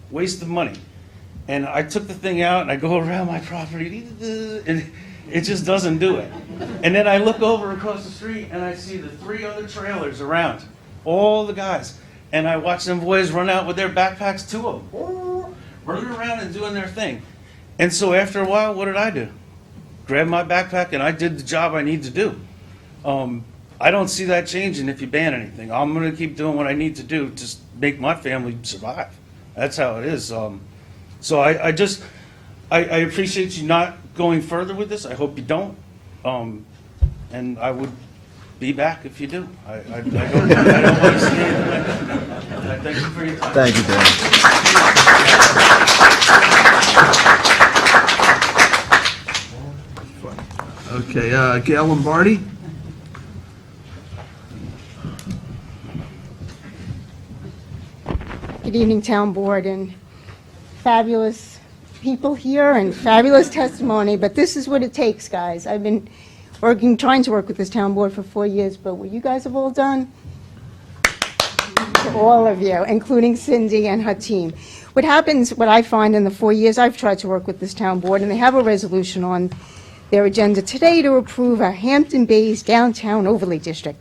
waste of money. And I took the thing out and I go around my property and it just doesn't do it. And then I look over across the street and I see the 3 other trailers around, all the guys. And I watch them boys run out with their backpacks, 2 of them, running around and doing their thing. And so after a while, what did I do? Grab my backpack and I did the job I need to do. I don't see that changing if you ban anything. I'm going to keep doing what I need to do to make my family survive. That's how it is. So I appreciate you not going further with this. I hope you don't. And I would be back if you do. I don't want to see anything like that. I thank you for your time. Thank you, Dan. Okay, Gail Lombardi. Good evening, Town Board, and fabulous people here and fabulous testimony, but this is what it takes, guys. I've been trying to work with this Town Board for 4 years, but what you guys have all done, to all of you, including Cindy and her team. What happens, what I find in the 4 years I've tried to work with this Town Board, and they have a resolution on their agenda today to approve a Hampton Bays Downtown Overlay District.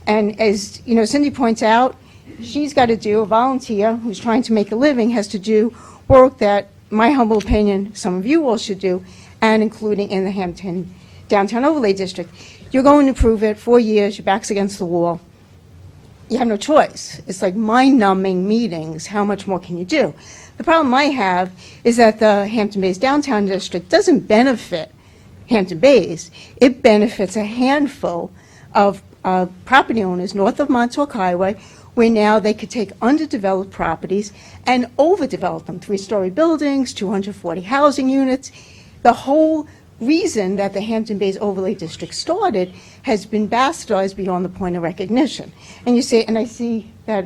And as you know, Cindy points out, she's got to do, a volunteer who's trying to make a living has to do work that, my humble opinion, some of you all should do, and including in the Hampton Downtown Overlay District. You're going to approve it, 4 years, your back's against the wall. You have no choice. It's like mind-numbing meetings. How much more can you do? The problem I have is that the Hampton Bays Downtown District doesn't benefit Hampton Bays. It benefits a handful of property owners north of Montauk Highway where now they could take underdeveloped properties and overdevelop them, 3-story buildings, 240 housing units. The whole reason that the Hampton Bays Overlay District started has been bastardized beyond the point of recognition. And you say, and I see that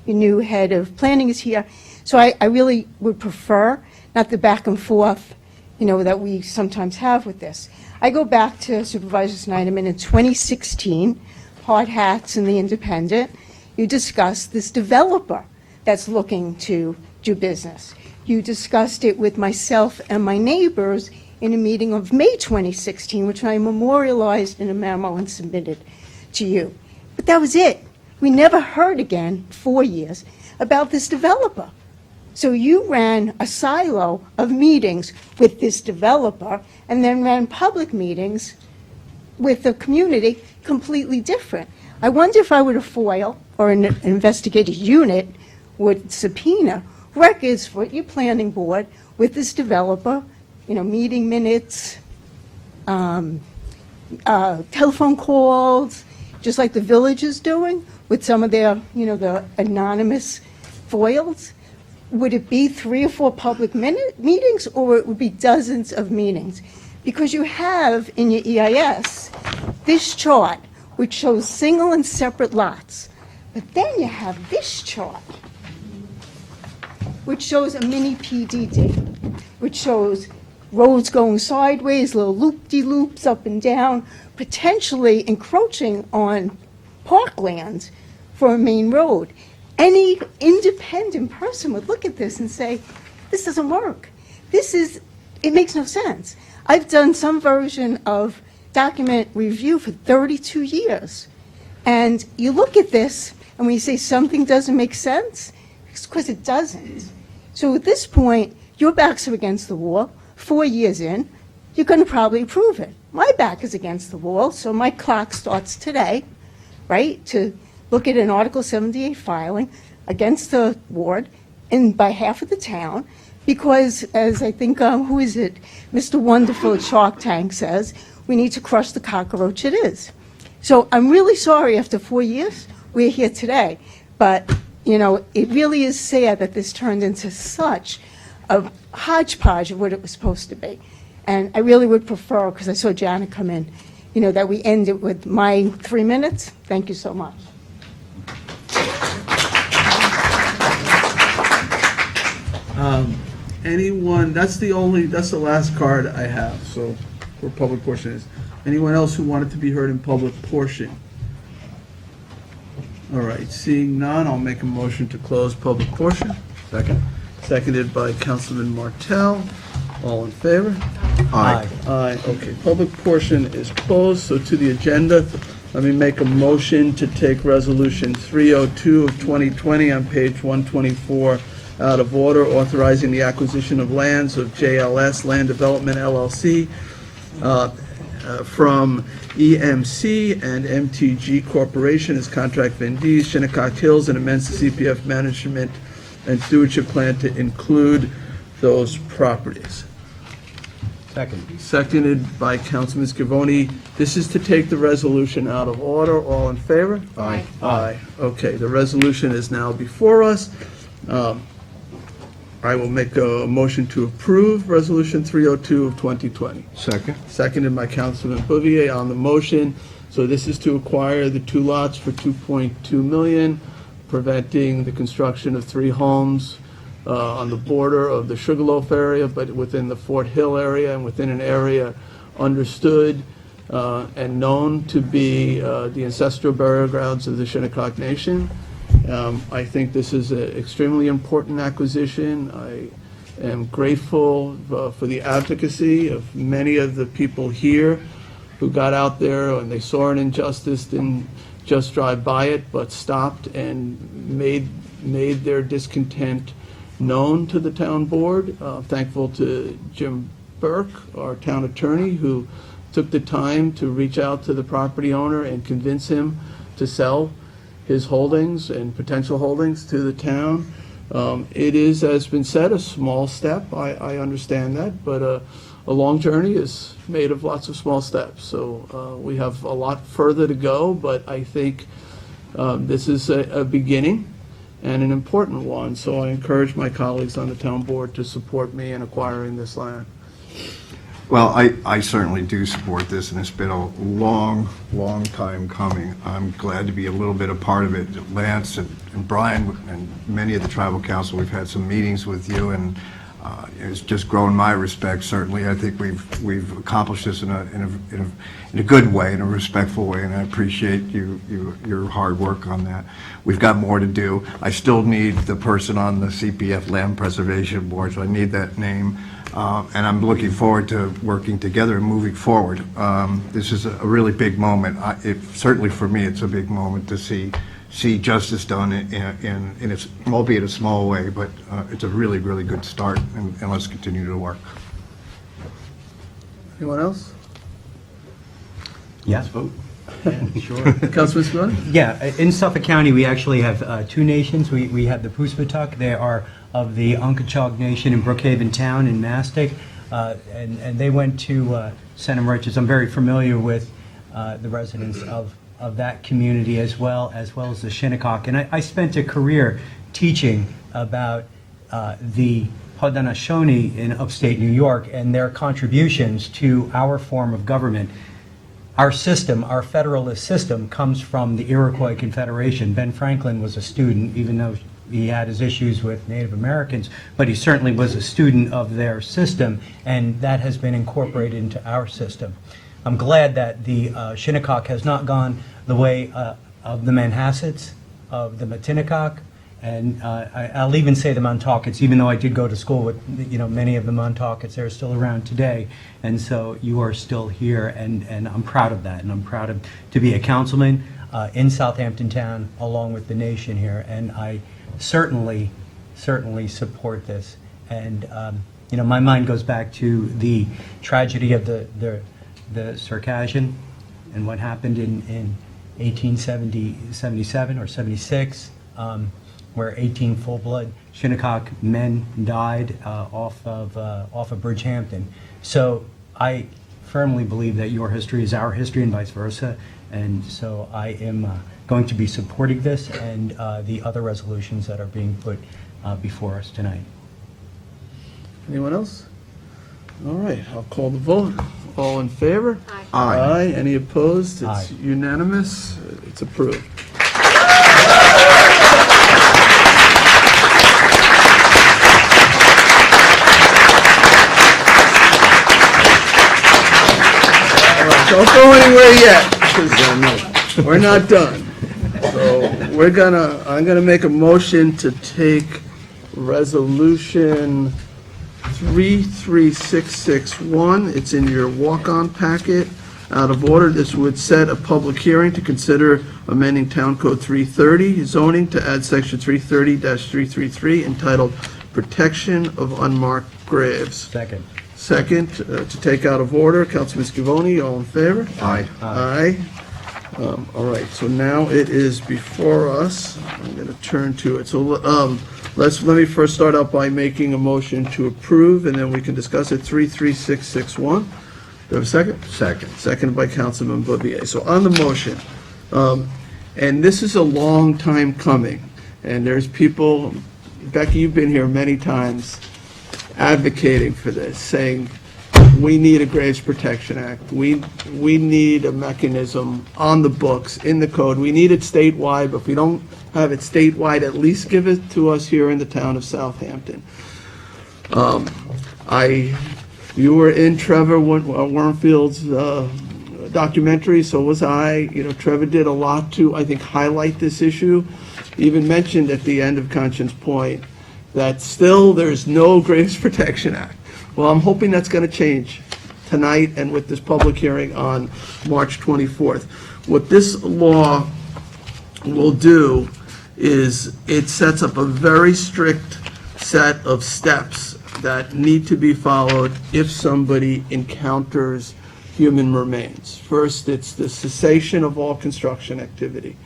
your new head of planning is here, so I really would prefer not the back and forth, that we sometimes have with this. I go back to Supervisor Snyderman in 2016, Hard Hats and the Independent. You discussed this developer that's looking to do business. You discussed it with myself and my neighbors in a meeting of May 2016, which I memorialized in a memo and submitted to you. But that was it. We never heard again, 4 years, about this developer. So you ran a silo of meetings with this developer and then ran public meetings with the community completely different. I wonder if I were to FOIL or an investigative unit would subpoena records for your planning board with this developer, meeting minutes, telephone calls, just like the village is doing with some of their, the anonymous FOILs. Would it be 3 or 4 public meetings, or it would be dozens of meetings? Because you have in your EIS this chart, which shows single and separate lots. But then you have this chart, which shows a mini PDD, which shows roads going sideways, little loop-de-loops up and down, potentially encroaching on parklands for a main road. Any independent person would look at this and say, this doesn't work. It makes no sense. I've done some version of document review for 32 years. And you look at this, and when you say something doesn't make sense, it's because it doesn't. So at this point, your backs are against the wall. 4 years in, you're going to probably approve it. My back is against the wall, so my clock starts today, right, to look at an Article 78 filing against the ward and by half of the town, because as I think, who is it, Mr. Wonderful at Shark Tank says, we need to crush the cockroach it is. So I'm really sorry after 4 years, we're here today. But, it really is sad that this turned into such a hodgepodge of what it was supposed to be. And I really would prefer, because I saw Janet come in, that we end it with my 3 minutes. Thank you so much. Anyone, that's the last card I have, so, for public portion is. Anyone else who wanted to be heard in public portion? All right, seeing none, I'll make a motion to close public portion. Second. Seconded by Councilman Martell. All in favor? Aye. Aye, okay. Public portion is closed, so to the agenda, let me make a motion to take Resolution 302 of 2020 on page 124 out of order, authorizing the acquisition of lands of JLS Land Development LLC from EMC and MTG Corporation as contract vendees, Shinnecock Hills, and amends the CPF management and stewardship plan to include those properties. Second. Seconded by Councilman Scavone. This is to take the resolution out of order. All in favor? Aye. Aye. Okay, the resolution is now before us. I will make a motion to approve Resolution 302 of 2020. Second. Seconded by Councilman Bouvier on the motion. So this is to acquire the 2 lots for $2.2 million, preventing the construction of 3 homes on the border of the Sugarloaf area, but within the Fort Hill area and within an area understood and known to be the ancestral burial grounds of the Shinnecock Nation. I think this is an extremely important acquisition. I am grateful for the advocacy of many of the people here who got out there and they saw an injustice, didn't just drive by it, but stopped and made their discontent known to the town board. Thankful to Jim Burke, our town attorney, who took the time to reach out to the property owner and convince him to sell his holdings and potential holdings to the town. It is, as been said, a small step. I understand that, but a long journey is made of lots of small steps. So we have a lot further to go, but I think This is a beginning and an important one, so I encourage my colleagues on the town board to support me in acquiring this land. Well, I certainly do support this, and it's been a long, long time coming. I'm glad to be a little bit a part of it. Lance and Brian and many of the tribal council, we've had some meetings with you, and it's just grown my respect. Certainly, I think we've accomplished this in a good way, in a respectful way, and I appreciate your hard work on that. We've got more to do. I still need the person on the CPF Land Preservation Board, so I need that name. And I'm looking forward to working together and moving forward. This is a really big moment. Certainly for me, it's a big moment to see justice done in its, albeit a small way, but it's a really, really good start, and let's continue to work. Anyone else? Yeah. Let's vote. Sure. Councilman Scott? Yeah, in Suffolk County, we actually have two nations. We have the Puspatuck. They are of the Unkachog Nation in Brookhaven Town in Mastic, and they went to Centum Riches. I'm very familiar with the residents of that community as well as the Shinnecock. And I spent a career teaching about the Haudenosaunee in upstate New York and their contributions to our form of government. Our system, our federalist system, comes from the Iroquois Confederation. Ben Franklin was a student, even though he had his issues with Native Americans, but he certainly was a student of their system, and that has been incorporated into our system. I'm glad that the Shinnecock has not gone the way of the Manhassets, of the Matinecock, and I'll even say the Montaukets, even though I did go to school with many of the Montaukets. They're still around today, and so you are still here, and I'm proud of that, and I'm proud to be a councilman in Southampton Town along with the nation here, and I certainly support this. And my mind goes back to the tragedy of the Circassian and what happened in 1877 or 76, where 18 full-blood Shinnecock men died off of Bridgehampton. So I firmly believe that your history is our history and vice versa, and so I am going to be supporting this and the other resolutions that are being put before us tonight. Anyone else? All right, I'll call the vote. All in favor? Aye. Aye. Any opposed? Aye. It's unanimous. It's approved. All right, don't go anywhere yet, because we're not done. So I'm gonna make a motion to take resolution 33661. It's in your walk-on packet. Out of order, this would set a public hearing to consider amending Town Code 330 zoning to add section 330-333 entitled Protection of Unmarked Graves. Second. Second, to take out of order, Councilman Scavone, all in favor? Aye. Aye. All right, so now it is before us. I'm going to turn to it. So let me first start out by making a motion to approve, and then we can discuss it. 33661. Do I have a second? Second. Seconded by Councilman Bouvier. So on the motion, and this is a long time coming, and there's people, Becky, you've been here many times advocating for this, saying we need a Graves Protection Act. We need a mechanism on the books, in the code. We need it statewide, but if we don't have it statewide, at least give it to us here in the town of Southampton. You were in Trevor Wormfield's documentary, so was I. Trevor did a lot to, I think, highlight this issue. He even mentioned at the end of Conscience Point that still there's no Graves Protection Act. Well, I'm hoping that's going to change tonight and with this public hearing on March 24th. What this law will do is it sets up a very strict set of steps that need to be followed if somebody encounters human remains. First, it's the cessation of all construction activity.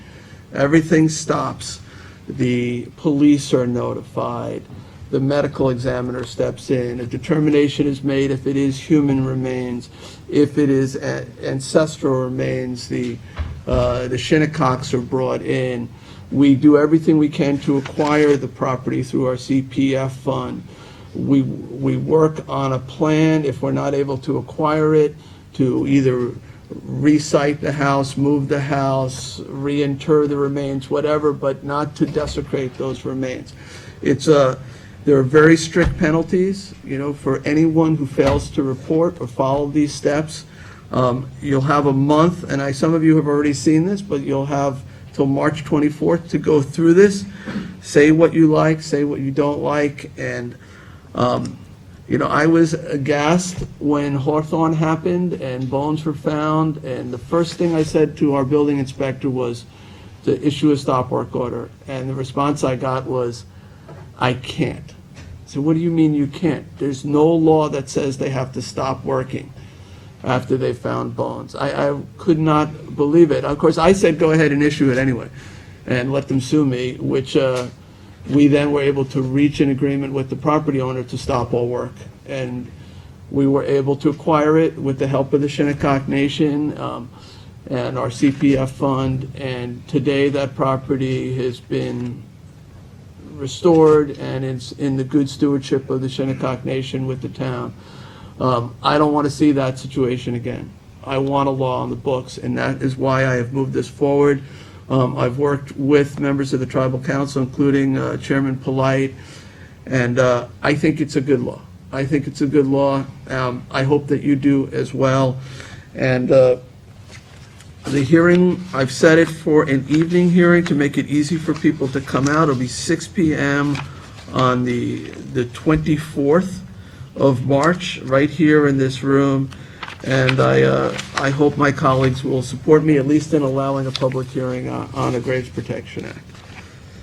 Everything stops. The police are notified. The medical examiner steps in. A determination is made if it is human remains. If it is ancestral remains, the the Shinnecocks are brought in. We do everything we can to acquire the property through our CPF fund. We work on a plan, if we're not able to acquire it, to either re-site the house, move the house, reinter the remains, whatever, but not to desecrate those remains. There are very strict penalties, for anyone who fails to report or follow these steps. You'll have a month, and some of you have already seen this, but you'll have till March 24th to go through this. Say what you like, say what you don't like, and I was aghast when Hawthorne happened and bones were found, and the first thing I said to our building inspector was to issue a stop work order, and the response I got was, I can't. So what do you mean you can't? There's no law that says they have to stop working after they found bones. I could not believe it. Of course, I said go ahead and issue it anyway and let them sue me, which we then were able to reach an agreement with the property owner to stop all work. And we were able to acquire it with the help of the Shinnecock Nation and our CPF fund. And today that property has been restored and it's in the good stewardship of the Shinnecock Nation with the town. I don't want to see that situation again. I want a law on the books, and that is why I have moved this forward. I've worked with members of the Tribal Council, including Chairman Polite, and I think it's a good law. I think it's a good law. I hope that you do as well. And the hearing, I've set it for an evening hearing to make it easy for people to come out. It'll be 6 p.m. on the 24th of March, right here in this room. And I hope my colleagues will support me, at least in allowing a public hearing on a Graves Protection Act.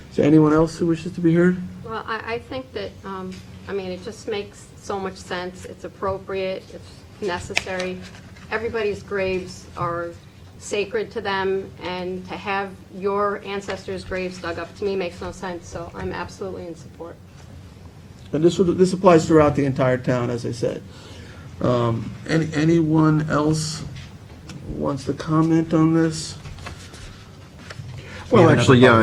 Is there anyone else who wishes to be heard? Well, I think that, it just makes so much sense. It's appropriate, it's necessary. Everybody's graves are sacred to them, and to have your ancestors' graves dug up, to me, makes no sense, so I'm absolutely in support. And this applies throughout the entire town, as I said. Anyone else wants to comment on this? Well, actually, yeah,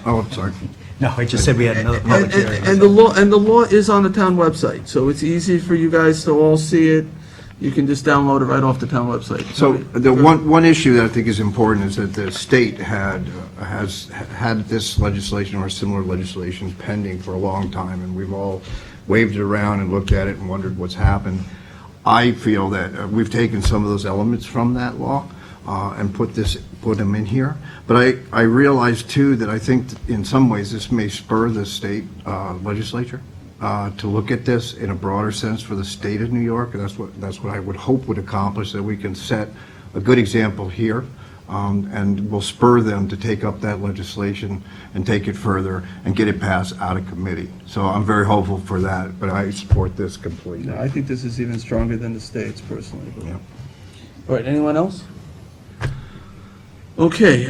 I'm sorry. No, I just said we had another public hearing. And the law is on the town website, so it's easy for you guys to all see it. You can just download it right off the town website. So the one issue that I think is important is that the state has had this legislation or similar legislation pending for a long time, and we've all waved it around and looked at it and wondered what's happened. I feel that we've taken some of those elements from that law and put them in here. But I realize too that I think in some ways this may spur the state legislature to look at this in a broader sense for the state of New York, and that's what I would hope would accomplish, that we can set a good example here, and will spur them to take up that legislation and take it further and get it passed out of committee. So I'm very hopeful for that, but I support this completely. I think this is even stronger than the state's, personally. Yeah. All right, anyone else? Okay,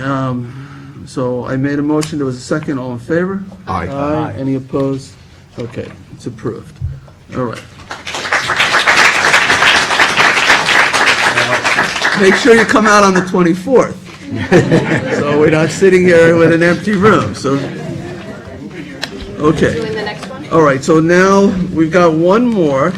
so I made a motion, there was a second, all in favor? Aye. Aye. Any opposed? Okay, it's approved. All right. Make sure you come out on the 24th. So we're not sitting here with an empty room, so. Okay. Doing the next one? All right, so now we've got one more,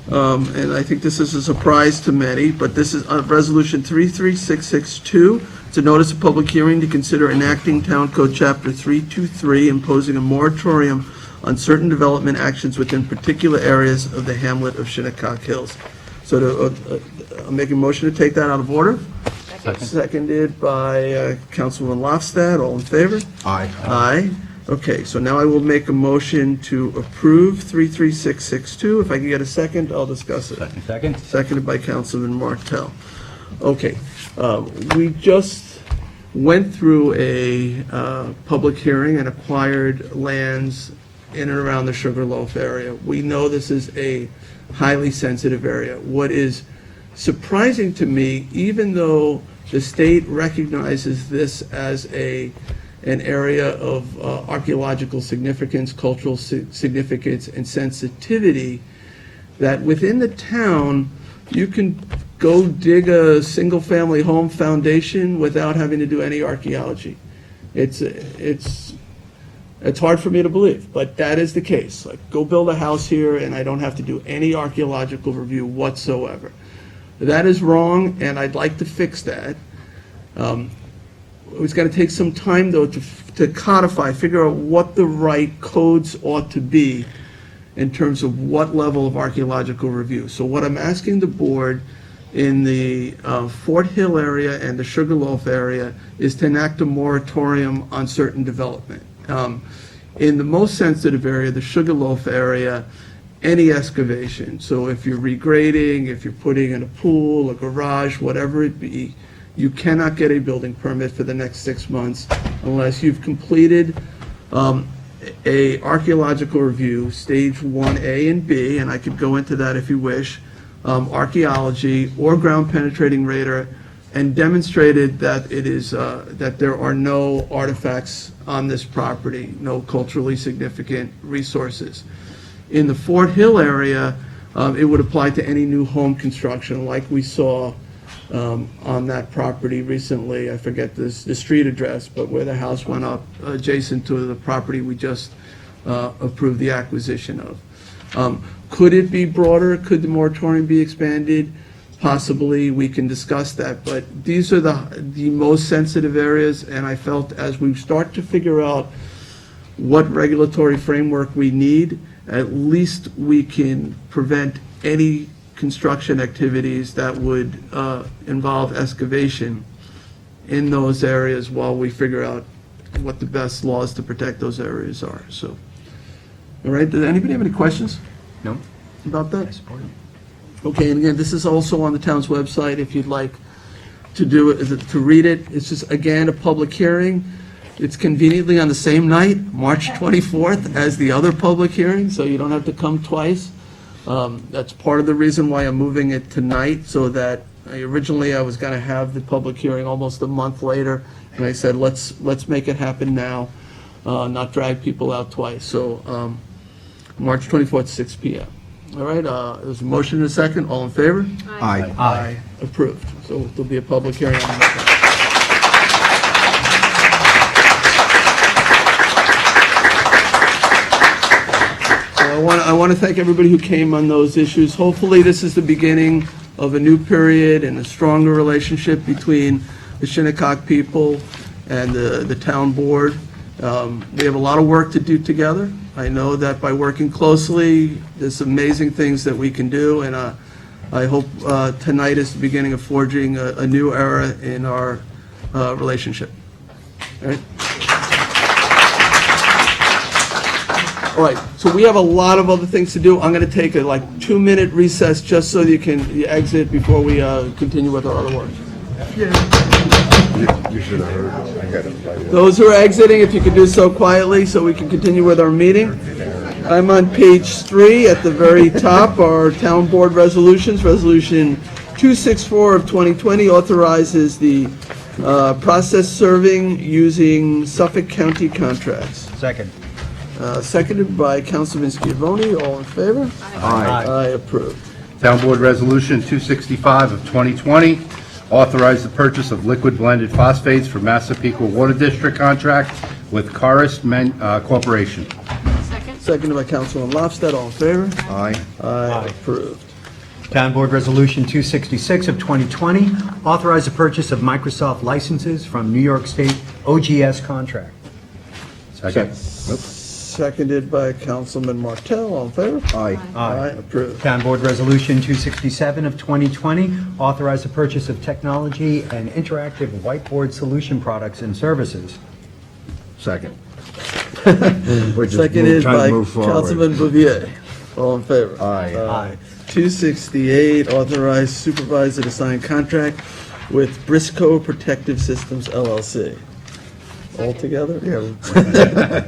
and I think this is a surprise to many, but this is Resolution 33662. It's a notice of public hearing to consider enacting Town Code Chapter 323, imposing a moratorium on certain development actions within particular areas of the hamlet of Shinnecock Hills. So I'm making a motion to take that out of order. Seconded by Councilman Lofstad. All in favor? Aye. Aye. Okay, so now I will make a motion to approve 33662. If I can get a second, I'll discuss it. Second. Seconded by Councilman Martell. Okay, we just went through a public hearing and acquired lands in and around the Sugarloaf area. We know this is a highly sensitive area. What is surprising to me, even though the state recognizes this as an area of archaeological significance, cultural significance, and sensitivity, that within the town, you can go dig a single-family home foundation without having to do any archaeology. It's hard for me to believe, but that is the case. Like, go build a house here, and I don't have to do any archaeological review whatsoever. That is wrong, and I'd like to fix that. It's going to take some time, though, to codify, figure out what the right codes ought to be in terms of what level of archaeological review. So what I'm asking the board in the Fort Hill area and the Sugarloaf area is to enact a moratorium on certain development. In the most sensitive area, the Sugarloaf area, any excavation, so if you're regrading, if you're putting in a pool, a garage, whatever it be, you cannot get a building permit for the next 6 months unless you've completed a archaeological review, stage 1A and B, and I could go into that if you wish, archaeology or ground penetrating radar, and demonstrated that it is that there are no artifacts on this property, no culturally significant resources. In the Fort Hill area, it would apply to any new home construction, like we saw on that property recently. I forget the street address, but where the house went up adjacent to the property we just approved the acquisition of. Could it be broader? Could the moratorium be expanded? Possibly. We can discuss that, but these are the most sensitive areas, and I felt as we start to figure out what regulatory framework we need, at least we can prevent any construction activities that would involve excavation in those areas while we figure out what the best laws to protect those areas are. So, all right, does anybody have any questions? No. About that? Okay, and again, this is also on the town's website if you'd like to do it, to read it. It's just, again, a public hearing. It's conveniently on the same night, March 24th, as the other public hearing, so you don't have to come twice. That's part of the reason why I'm moving it tonight, so that originally I was going to have the public hearing almost a month later, and I said, let's make it happen now, not drag people out twice. So March 24th, 6 p.m. All right, there's a motion and a second. All in favor? Aye. Aye. Approved. So there'll be a public hearing on that. I want to thank everybody who came on those issues. Hopefully, this is the beginning of a new period and a stronger relationship between the Shinnecock people and the town board. We have a lot of work to do together. I know that by working closely, there's amazing things that we can do, and I hope tonight is the beginning of forging a new era in our relationship. All right? All right, so we have a lot of other things to do. I'm going to take a 2-minute recess just so you exit before we continue with our other work. You should have heard. I got it. Those who are exiting, if you could do so quietly so we can continue with our meeting. I'm on page 3 at the very top, our town board resolutions. Resolution 264 of 2020 authorizes the process serving using Suffolk County contracts. Second. Seconded by Councilman Schiavone. All in favor? Aye. Aye, approved. Town Board Resolution 265 of 2020, authorize the purchase of liquid blended phosphates for Massapequa Water District contract with Chorus Corporation. Second? Seconded by Councilman Lofstad. All in favor? Aye. Aye, approved. Town Board Resolution 266 of 2020, authorize the purchase of Microsoft licenses from New York State OGS contract. Second. Seconded by Councilman Martell. All in favor? Aye. Aye, approved. Town Board Resolution 267 of 2020, authorize the purchase of technology and interactive whiteboard solution products and services. Second. Seconded by move forward. Councilman Bouvier. All in favor? Aye. 268, authorize supervisor to sign contract with Briscoe Protective Systems LLC. All together? Yeah.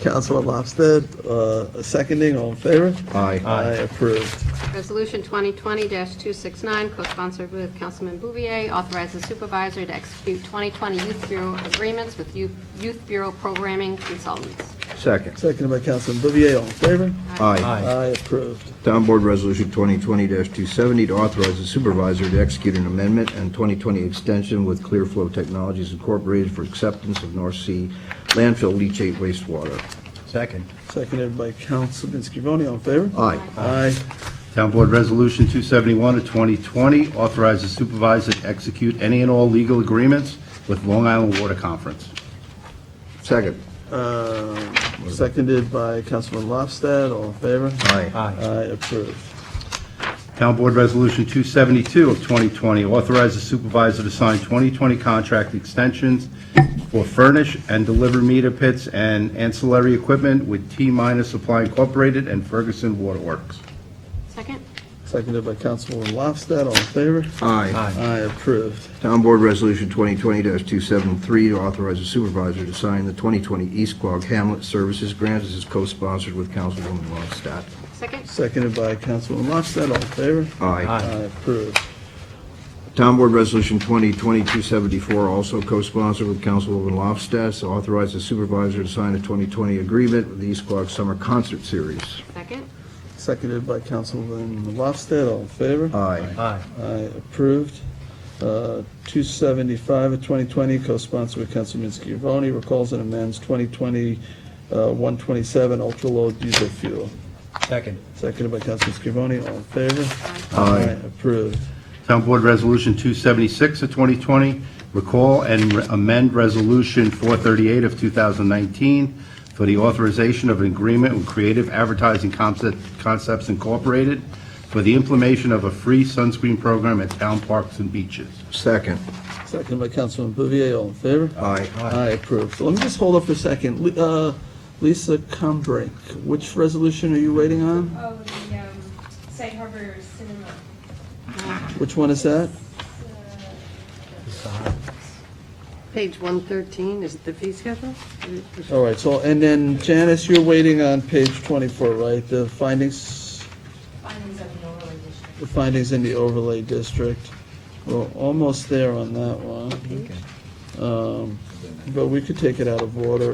Councilman Lofsted, seconding, all in favor? Aye. Aye, approved. Resolution 2020-269, co-sponsored with Councilman Bouvier, authorizes supervisor to execute 2020 Youth Bureau agreements with Youth Bureau programming consultants. Second. Seconded by Councilman Bouvier, all in favor? Aye. Aye, approved. Town Board Resolution 2020-270 to authorize the supervisor to execute an amendment and 2020 extension with Clearflow Technologies Incorporated for acceptance of North Sea landfill leachate wastewater. Second. Seconded by Councilman Scavone, all in favor? Aye. Aye. Town Board Resolution 271 of 2020 authorizes supervisor to execute any and all legal agreements with Long Island Water Conference. Second. Seconded by Councilman Lofstad, all in favor? Aye. Aye, approved. Town Board Resolution 272 of 2020 authorizes supervisor to sign 2020 contract extensions for furnish and deliver meter pits and ancillary equipment with T- Supply Incorporated and Ferguson Waterworks. Second? Seconded by Councilwoman Lofstad, all in favor? Aye. Aye, approved. Town Board Resolution 2020-273 to authorize the supervisor to sign the 2020 East Quogue Hamlet Services Grant. This is co-sponsored with Councilwoman Lofstad. Second? Seconded by Councilwoman Lofstad, all in favor? Aye. Aye, approved. Town Board Resolution 2020-274, also co-sponsored with Councilwoman Lofstad, to authorize the supervisor to sign a 2020 agreement with the East Quogue Summer Concert Series. Second? Seconded by Councilwoman Lofstad, all in favor? Aye. Aye. Aye, approved. 275 of 2020, co-sponsored with Councilman Scavone, recalls and amends 2020 127 ultra-low diesel fuel. Second. Seconded by Councilman Scavone, all in favor? Aye. Approved. Town Board Resolution 276 of 2020, recall and amend Resolution 438 of 2019 for the authorization of an agreement with Creative Advertising Concepts Incorporated for the implementation of a free sunscreen program at town parks and beaches. Second. Seconded by Councilman Bouvier, all in favor? Aye. Aye, approved. So let me just hold up for a second. Lisa Combrink, which resolution are you waiting on? Oh, the Sag Harbor Cinema. Which one is that? Page 113, is it the fee schedule? All right, so, and then Janice, you're waiting on page 24, right? The findings, Findings of the overlay district. the findings in the overlay district. We're almost there on that one. But we could take it out of order.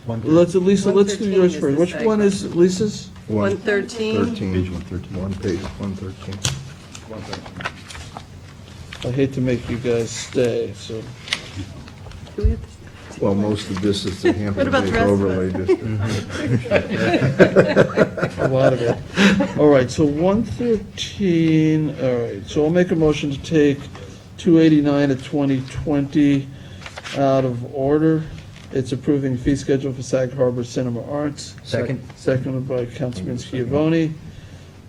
Lisa, let's do yours 113 is first. the Which second. one is Lisa's? 113. Page 113. One page, 113. I hate to make you guys stay, so. Do we have Well, most of this is the Hampton about the Bays rest of overlay district. A lot of it. All right, so 113, all right, so I'll make a motion to take 289 of 2020 out of order. It's approving fee schedule for Sag Harbor Cinema Arts. Second. Seconded by Councilman Scavone.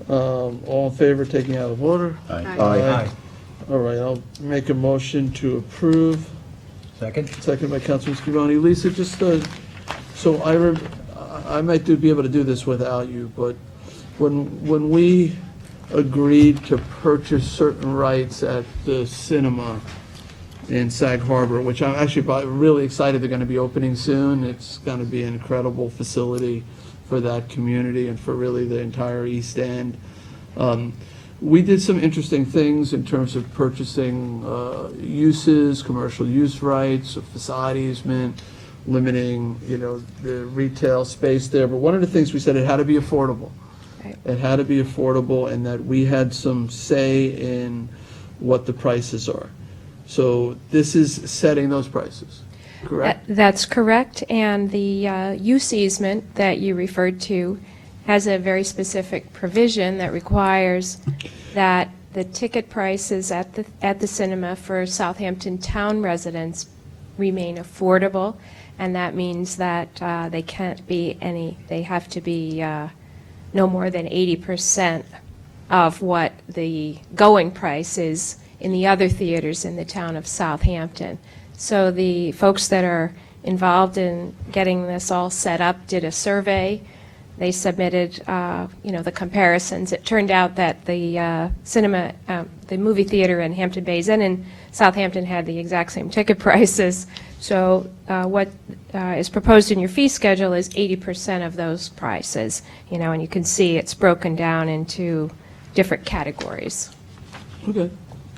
All in favor, of taking out of order? Aye. All right, I'll make a motion to approve. Second. Seconded by Councilman Scavone. Lisa, just, so I might be able to do this without you, but when we agreed to purchase certain rights at the cinema in Sag Harbor, which I'm actually really excited they're going to be opening soon. It's going to be an incredible facility for that community and for really the entire East End. We did some interesting things in terms of purchasing uses, commercial use rights, a facade easement, limiting, the retail space there. But one of the things we said, it had to be affordable. Right. It had to be affordable, and that we had some say in what the prices are. So this is setting those prices, correct? That's correct, and the use easement that you referred to has a very specific provision that requires that the ticket prices at the cinema for Southampton town residents remain affordable, and that means that they have to be no more than 80% of what the going price is in the other theaters in the town of Southampton. So the folks that are involved in getting this all set up did a survey they submitted, the comparisons. It turned out that the the movie theater in Hampton Bays and in Southampton had the exact same ticket prices. So what is proposed in your fee schedule is 80% of those prices, and you can see it's broken down into different categories. Okay.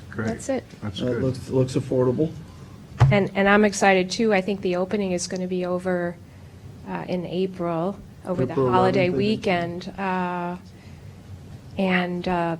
Great. That's it. That's That good. looks affordable. And I'm excited, too. I think the opening is going to be over in April, over April the holiday 11th, I think. weekend. And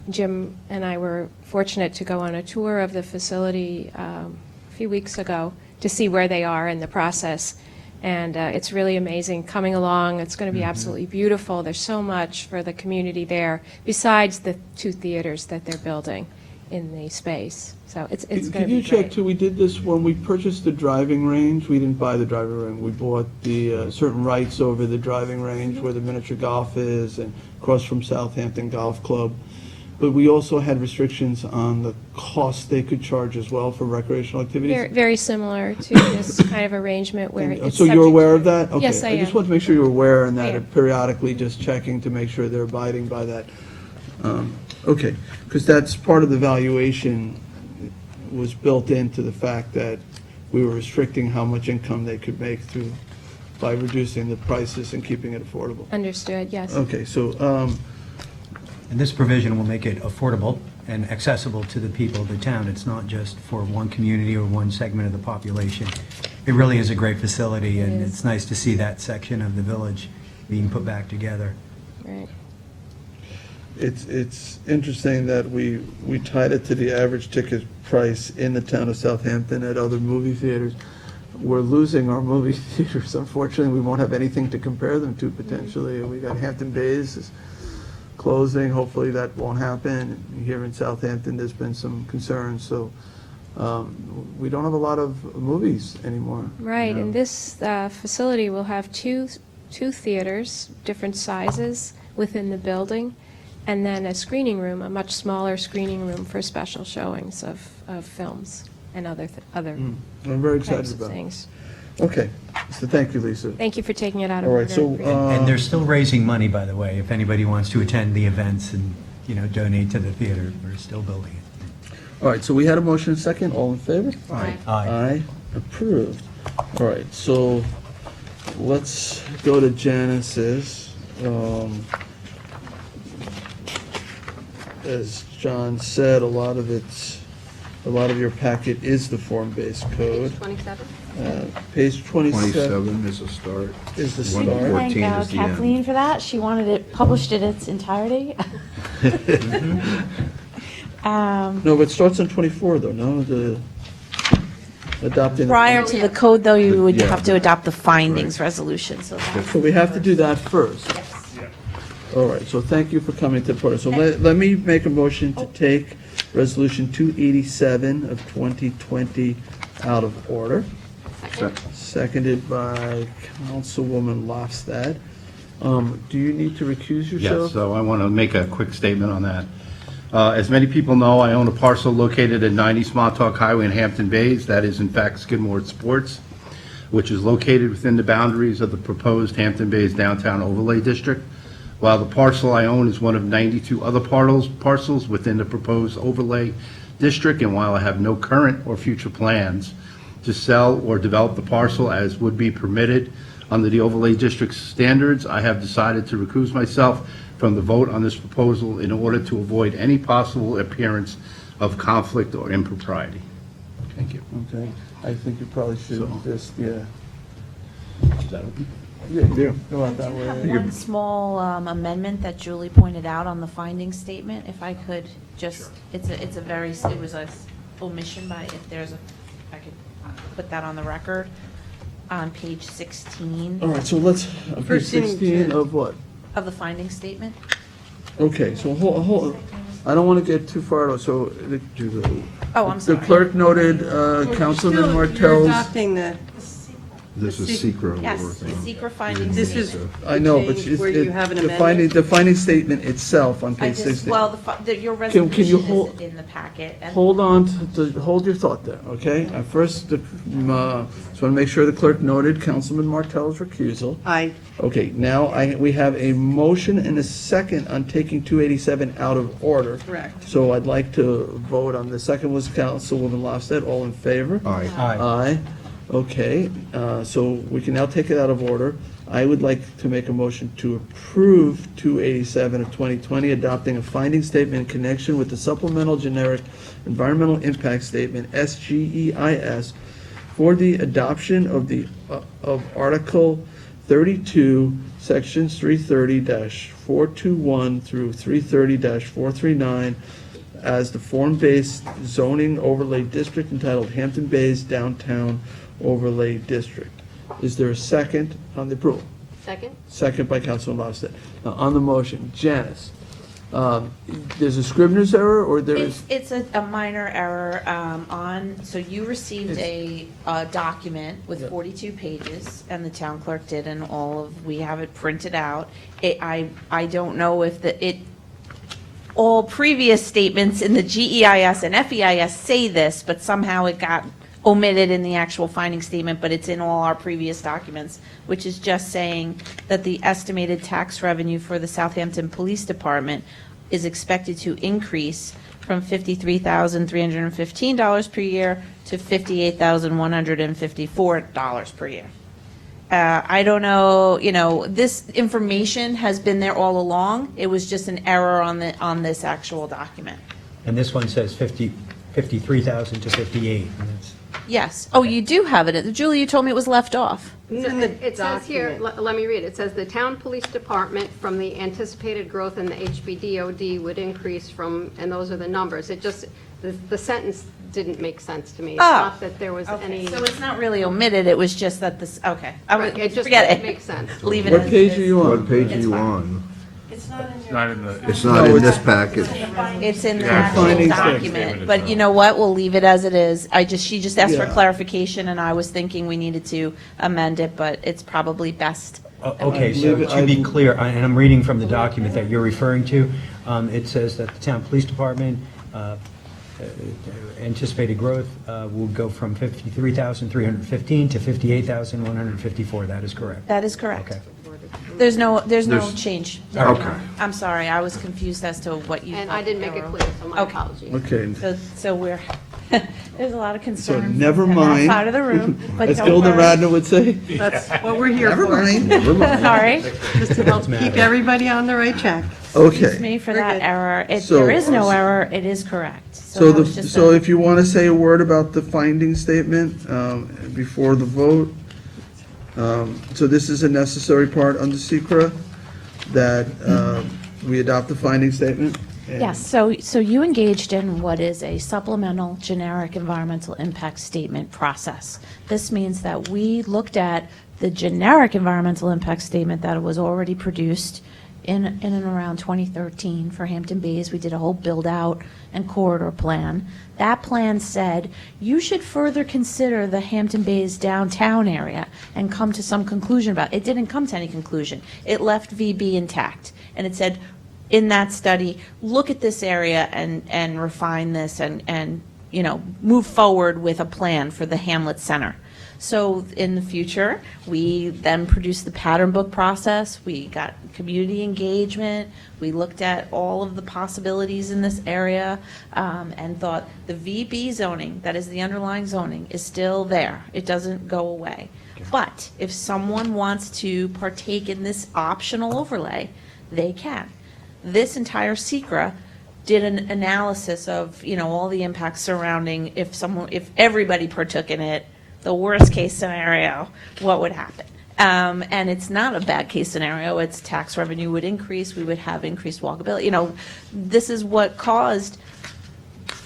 Jim and I were fortunate to go on a tour of the facility a few weeks ago to see where they are in the process. And it's really amazing coming along. It's going to be absolutely beautiful. There's so much for the community there, besides the 2 theaters that they're building in the space. So it's going to Can be you check great. too, we did this when we purchased the driving range, we didn't buy the driving range, we bought the certain rights over the driving range where the miniature golf is and across from Southampton Golf Club. But we also had restrictions on the cost they could charge as well for recreational activities. Very, very similar to this kind of arrangement where it's So you're subject aware to- of that? Okay. Yes, I I just am. want to make sure you're aware and I that am. periodically just checking to make sure they're abiding by that. Okay, because that's part of the valuation was built into the fact that we were restricting how much income they could make through, by reducing the prices and keeping it affordable. Understood, yes. Okay, so, And this provision will make it affordable and accessible to the people of the town. It's not just for one community or one segment of the population. It really is a great facility, and it's nice to see that section of the village being put back together. Right. it's interesting that we tied it to the average ticket price in the town of Southampton at other movie theaters. We're losing our movie theaters. Unfortunately, we won't have anything to compare them to potentially. We got Hampton Bays is closing. Hopefully that won't happen. Here in Southampton, there's been some concerns, so we don't have a lot of movies anymore. Right, and this facility will have two theaters, different sizes within the building, and then a screening room, a much smaller screening room for special showings of films and other I'm very excited types of about it. things. Okay, so thank you, Lisa. Thank you for taking it out of All order. right, so, Appreciate it. And they're still raising money, by the way, if anybody wants to attend the events and, donate to the theater. We're still building it. All right, so we had a motion second. All in favor? Aye. Aye, approved. All right, so let's go to Janice's. As John said, a lot of your packet is the form-based code. Page 27? Page 27 27 is a start. is the One start. to 14 Thank is the end. Kathleen for that. She wanted it published in its entirety. No, but it starts on 24, though, no? The adopting. Prior to the code, though, you would Yeah. have to adopt the findings resolution, so So we have to do that first. All right, so thank you for coming to the podium. So let me make a motion to take Resolution 287 of 2020 out of order. Seconded by Councilwoman Lofstad. Do you need to recuse yourself? Yes, so I want to make a quick statement on that. As many people know, I own a parcel located at 90 Montauk Highway in Hampton Bays. That is in fact Skidmore Sports, which is located within the boundaries of the proposed Hampton Bays Downtown Overlay District. While the parcel I own is one of 92 other parcels within the proposed overlay district, and while I have no current or future plans to sell or develop the parcel as would be permitted under the overlay district standards, I have decided to recuse myself from the vote on this proposal in order to avoid any possible appearance of conflict or impropriety. Thank you. Okay, I think you probably should just, yeah. Is that okay? Yeah, you do. Go out that I have way. one small amendment that Julie pointed out on the finding statement, if I could just, it was a omission, but if I could put that on the record, on page 16 All right, so let's, page First thing 16 to- of what? of the finding statement. Okay, so hold, I don't want to get too far, so. Oh, I'm sorry. The clerk noted Councilman You're Martell's. adopting the This is secret we're Yes, working the on. secret findings. This is I know, but change it's- where you have an the amendment? the finding statement itself on I page just, 16. well, your Can you resolution hold- is in the packet. and- Hold on, hold your thought there, okay? First, just want to make sure the clerk noted Councilman Martell's recusal. Aye. Okay, now we have a motion and a second on taking 287 out of order. Correct. So I'd like to vote on the second was Councilwoman Lofstad. All in favor? Aye. Aye. Okay, so we can now take it out of order. I would like to make a motion to approve 287 of 2020, adopting a finding statement in connection with the supplemental generic environmental impact statement, SGEIS, for the adoption of Article 32, Sections 330-421 through 330-439 as the form-based zoning overlay district entitled Hampton Bays Downtown Overlay District. Is there a second on the approval? Second? Second by Councilman Lofstad. Now, on the motion, Janice, there's a Scrivener's error, or there is? It's a minor error so you received a document with 42 pages, and the town clerk did, and we have it printed out. I don't know if all previous statements in the GEIS and FEIS say this, but somehow it got omitted in the actual finding statement, but it's in all our previous documents, which is just saying that the estimated tax revenue for the Southampton Police Department is expected to increase from $53,315 per year to $58,154 per year. I don't know, this information has been there all along. It was just an error on this actual document. And this one says 53,000 to 58. And that's- Yes. Oh, you do have it. Julie, you told me it was left off. It says here, let me read it. It says the town police department from the anticipated growth in the HBDOD would increase from, and those are the numbers. It just, the sentence didn't make sense to me. It's not that there was any. So it's not really omited, it was just that this, okay. Right, it just Forget didn't it. make sense. Leave it What as it page is. are you on? What page are It's you fine. on? It's not in your. It's not in this package. It's in the Yeah. actual Findings document, but you know what, we'll leave it as it is. She just asked for Yeah. clarification, and I was thinking we needed to amend it, but it's probably best. Okay, so to be clear, and I'm reading from the document that you're referring to, it says that the town police department anticipated growth will go from 53,315 to 58,154. That is correct. That is correct. Okay. There's no There's- change. Okay. I'm sorry, I was confused as to what you. And I didn't make it clear, so my Okay. apologies. Okay. So we're, there's a lot of So concern. never on mind. that side of the room, but As don't Gilda worry. Radner would say. That's what we're here Never for. mind. Sorry, Just to help keep everybody on the right track. Okay. me for We're that good. error. If So- there is no error, it is correct. So that was just so a- if you want to say a word about the finding statement before the vote, so this is a necessary part under SECRA, that we adopt the finding statement? and- Yes, so you engaged in what is a supplemental generic environmental impact statement process. This means that we looked at the generic environmental impact statement that was already produced in and around 2013 for Hampton Bays. We did a whole build-out and corridor plan. That plan said, you should further consider the Hampton Bays downtown area and come to some conclusion about it. It didn't come to any conclusion. It left VB intact. And it said, in that study, look at this area and refine this and move forward with a plan for the Hamlet Center. So in the future, we then produced the pattern book process, we got community engagement, we looked at all of the possibilities in this area, and thought the VB zoning, that is the underlying zoning, is still there. It doesn't go away. But if someone wants to partake in this optional overlay, they can. This entire SECRA did an analysis of, all the impacts surrounding if everybody partook in it, the worst case scenario, what would happen? And it's not a bad case scenario. It's tax revenue would increase. We would have increased walkability. This is what caused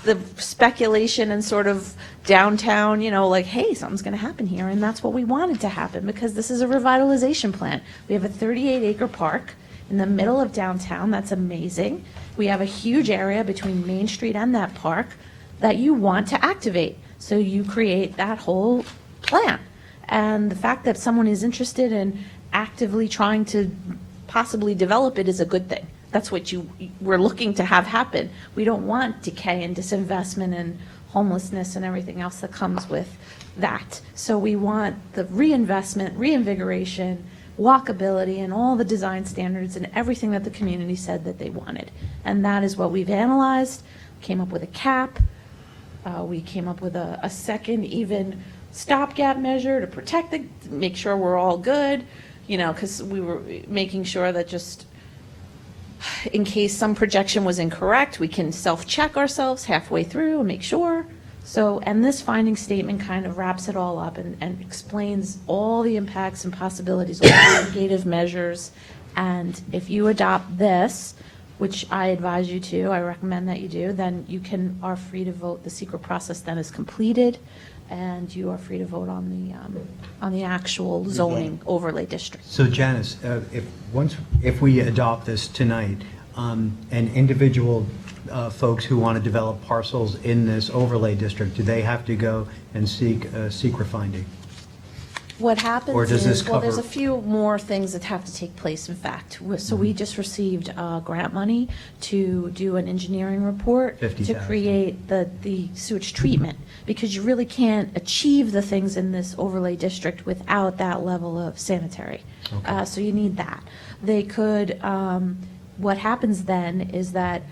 the speculation and sort of downtown, like, hey, something's going to happen here. And that's what we wanted to happen because this is a revitalization plan. We have a 38-acre park in the middle of downtown. That's amazing. We have a huge area between Main Street and that park that you want to activate. So you create that whole plan. And the fact that someone is interested in actively trying to possibly develop it is a good thing. That's what we're looking to have happen. We don't want decay and disinvestment and homelessness and everything else that comes with that. So we want the reinvestment, reinvigoration, walkability, and all the design standards and everything that the community said that they wanted. And that is what we've analyzed, came up with a cap. We came up with a second even stopgap measure to protect to make sure we're all good, because we were making sure that just in case some projection was incorrect, we can self-check ourselves halfway through and make sure. So, and this finding statement kind of wraps it all up and explains all the impacts and possibilities, all the mitigative measures. And if you adopt this, which I advise you to, I recommend that you do, then you are free to vote. The secret process then is completed, and you are free to vote on the actual zoning overlay district. So Janice, if we adopt this tonight, and individual folks who want to develop parcels in this overlay district, do they have to go and seek a secret finding? What happens Or does this is, well, there's a cover- few more things that have to take place, in fact. So we just received grant money to do an engineering report to 50,000. create the sewage treatment, because you really can't achieve the things in this overlay district without that level of sanitary. So you need that. They could, what happens then is that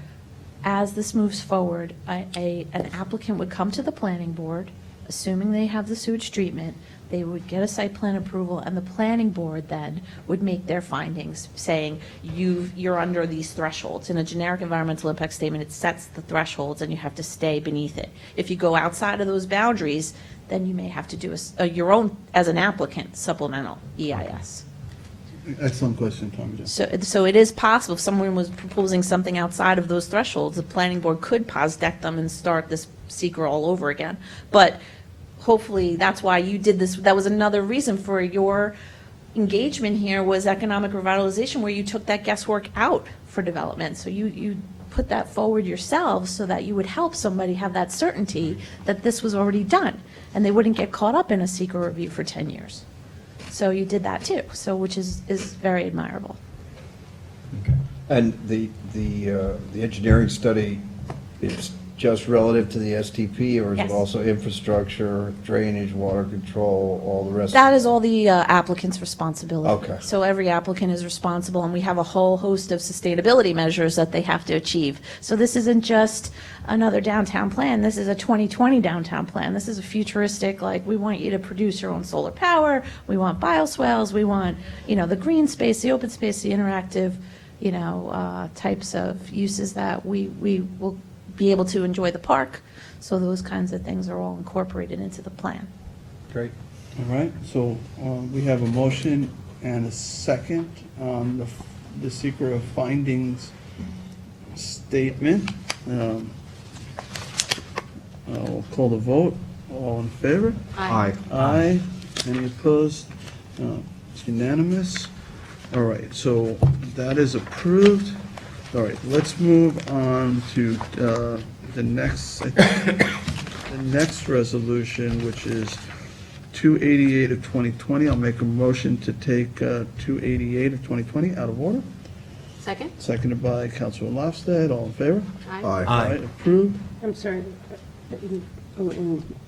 as this moves forward, an applicant would come to the planning board, assuming they have the sewage treatment. They would get a site plan approval, and the planning board then would make their findings, saying you're under these thresholds. In a generic environmental impact statement, it sets the thresholds, and you have to stay beneath it. If you go outside of those boundaries, then you may have to do your own, as an applicant, supplemental EIS. Excellent question, Tom. So it is possible if someone was proposing something outside of those thresholds, the planning board could pause deck them and start this seeker all over again. But hopefully, that's why you did this. That was another reason for your engagement here, was economic revitalization, where you took that guesswork out for development. So you put that forward yourselves so that you would help somebody have that certainty that this was already done, and they wouldn't get caught up in a seeker review for 10 years. So you did that too, which is very admirable. And the engineering study is just relative to the STP, or is Yes. it also infrastructure, drainage, water control, all the rest? That is all the applicant's responsibility. Okay. So every applicant is responsible, and we have a whole host of sustainability measures that they have to achieve. So this isn't just another downtown plan. This is a 2020 downtown plan. This is a futuristic, we want you to produce your own solar power. We want bioswales. We want, the green space, the open space, the interactive, types of uses that we will be able to enjoy the park. So those kinds of things are all incorporated into the plan. Great. All right, so we have a motion and a second on the secret of findings statement. I'll call the vote. All in favor? Aye. Aye. Any opposed? It's unanimous. All right, so that is approved. All right, let's move on to the next resolution, which is 288 of 2020. I'll make a motion to take 288 of 2020 out of order. Second? Seconded by Councilor Lofstad. All in favor? Aye. Aye. All right, approved. I'm sorry.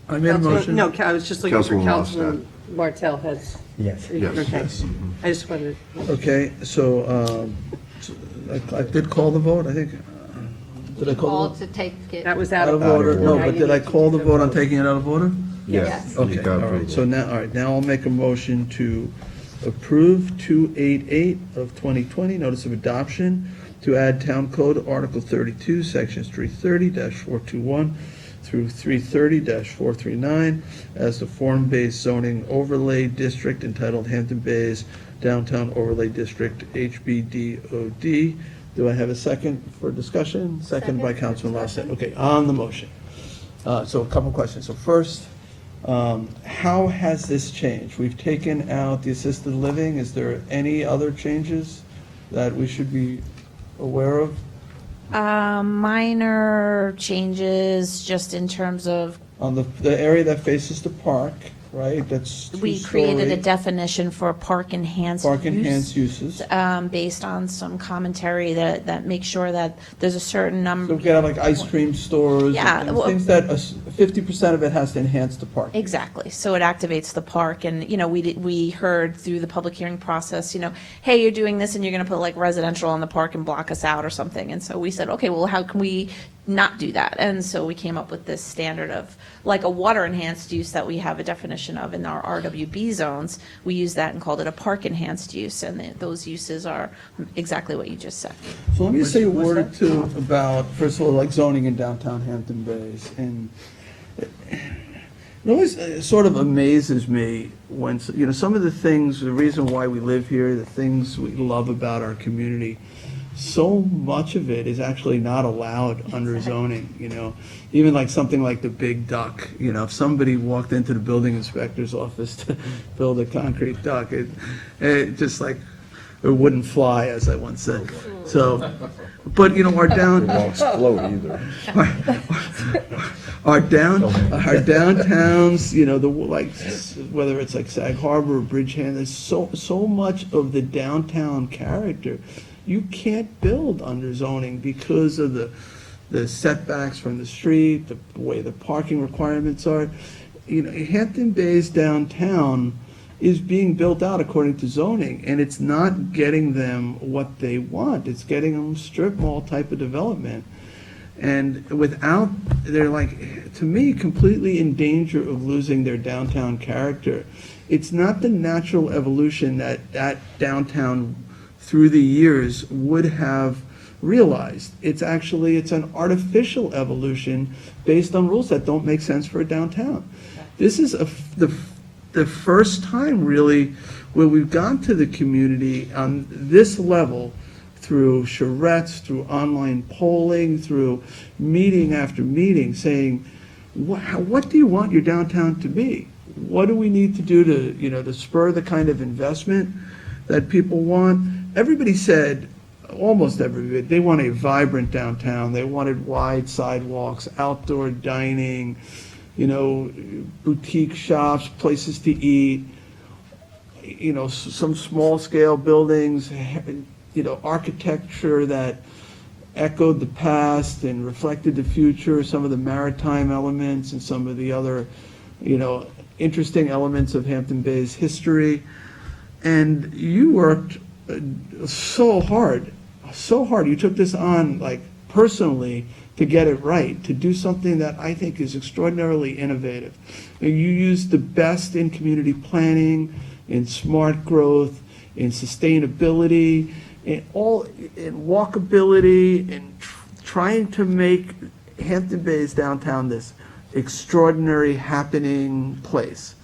I made a motion. No, I was just looking for Councilwoman Councilman Martell has. Yes. Yes. Okay. Yes. I just wanted. Okay, so I did call the vote, I think. Did I call All the vote? to take it. That was Out out of of order? No, Now but you did I need to call the do vote on taking it out of order? Yes. Okay, You got all right, approval. so now, all right, now I'll make a motion to approve 288 of 2020, notice of adoption, to add Town Code Article 32, Sections 330-421 through 330-439 as the form-based zoning overlay district entitled Hampton Bays Downtown Overlay District, HBDOD. Do I have a second for discussion? Second by Councilman Lawson. Okay, on the motion. So a couple questions. So first, how has this changed? We've taken out the assisted living. Is there any other changes that we should be aware of? Minor changes just in terms of, On the area that faces the park, right? That's We created a two-story. definition for park enhanced Park use, enhanced uses. based on some commentary that makes sure that there's a certain number. So we could have like ice cream stores. Yeah, and well- things that 50% of it has to enhance the park. Exactly. So it activates the park, and, we heard through the public hearing process, hey, you're doing this and you're going to put like residential on the park and block us out or something. And so we said, okay, well, how can we not do that? And so we came up with this standard of like a water enhanced use that we have a definition of in our RWB zones. We use that and called it a park enhanced use, and those uses are exactly what you just said. So let me say a word or two about, first of all, like zoning in downtown Hampton Bays. And it always sort of amazes me when, some of the things, the reason why we live here, the things we love about our community, so much of it is actually not allowed under zoning, Even like something like the Big Duck, if somebody walked into the building inspector's office to build a concrete duck, it just like, it wouldn't fly, as I once said. So, but, our It won't explode either. our downtowns, whether it's like Sag Harbor or Bridgehampton, there's so much of the downtown character. You can't build under zoning because of the setbacks from the street, the way the parking requirements are. Hampton Bays downtown is being built out according to zoning, and it's not getting them what they want. It's getting them strip mall type of development. And they're like, to me, completely in danger of losing their downtown character. It's not the natural evolution that downtown through the years would have realized. It's an artificial evolution based on rules that don't make sense for a downtown. This is the first time really where we've gone to the community on this level through charrettes, through online polling, through meeting after meeting, saying, what do you want your downtown to be? What do we need to do to spur the kind of investment that people want? Everybody said, almost everybody, they want a vibrant downtown. They wanted wide sidewalks, outdoor dining, boutique shops, places to eat, some small scale buildings, architecture that echoed the past and reflected the future, some of the maritime elements and some of the other, interesting elements of Hampton Bay's history. And you worked so hard. You took this on, like, personally, to get it right, to do something that I think is extraordinarily innovative. You used the best in community planning, in smart growth, in sustainability, in walkability, in trying to make Hampton Bays downtown this extraordinary happening place,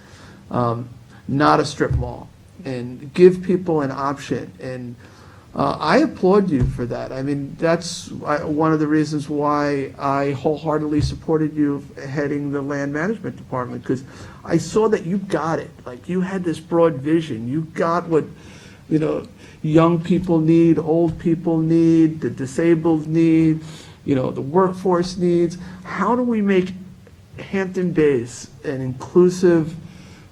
not a strip mall, and give people an option. And I applaud you for that. I mean, that's one of the reasons why I wholeheartedly supported you heading the land management department, because I saw that you got it. Like, you had this broad vision. You got what, young people need, old people need, the disabled need, the workforce needs. How do we make Hampton Bays an inclusive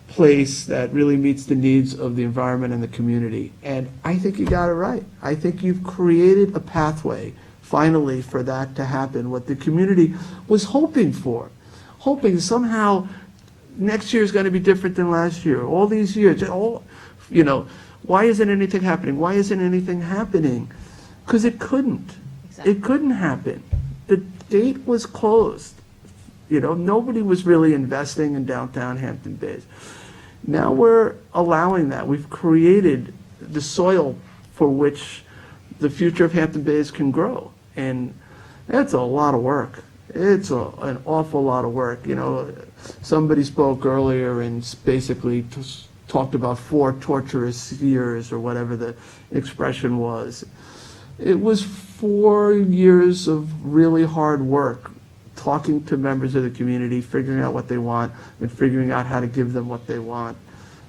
place that really meets the needs of the environment and the community? And I think you got it right. I think you've created a pathway, finally, for that to happen, what the community was hoping for, hoping somehow next year is going to be different than last year. All these years, why isn't anything happening? Why isn't anything happening? Because it couldn't. Exactly. It couldn't happen. The gate was closed. Nobody was really investing in downtown Hampton Bays. Now we're allowing that. We've created the soil for which the future of Hampton Bays can grow. And that's a lot of work. It's an awful lot of work. Somebody spoke earlier and basically talked about 4 torturous years, or whatever the expression was. It was 4 years of really hard work, talking to members of the community, figuring out what they want, and figuring out how to give them what they want.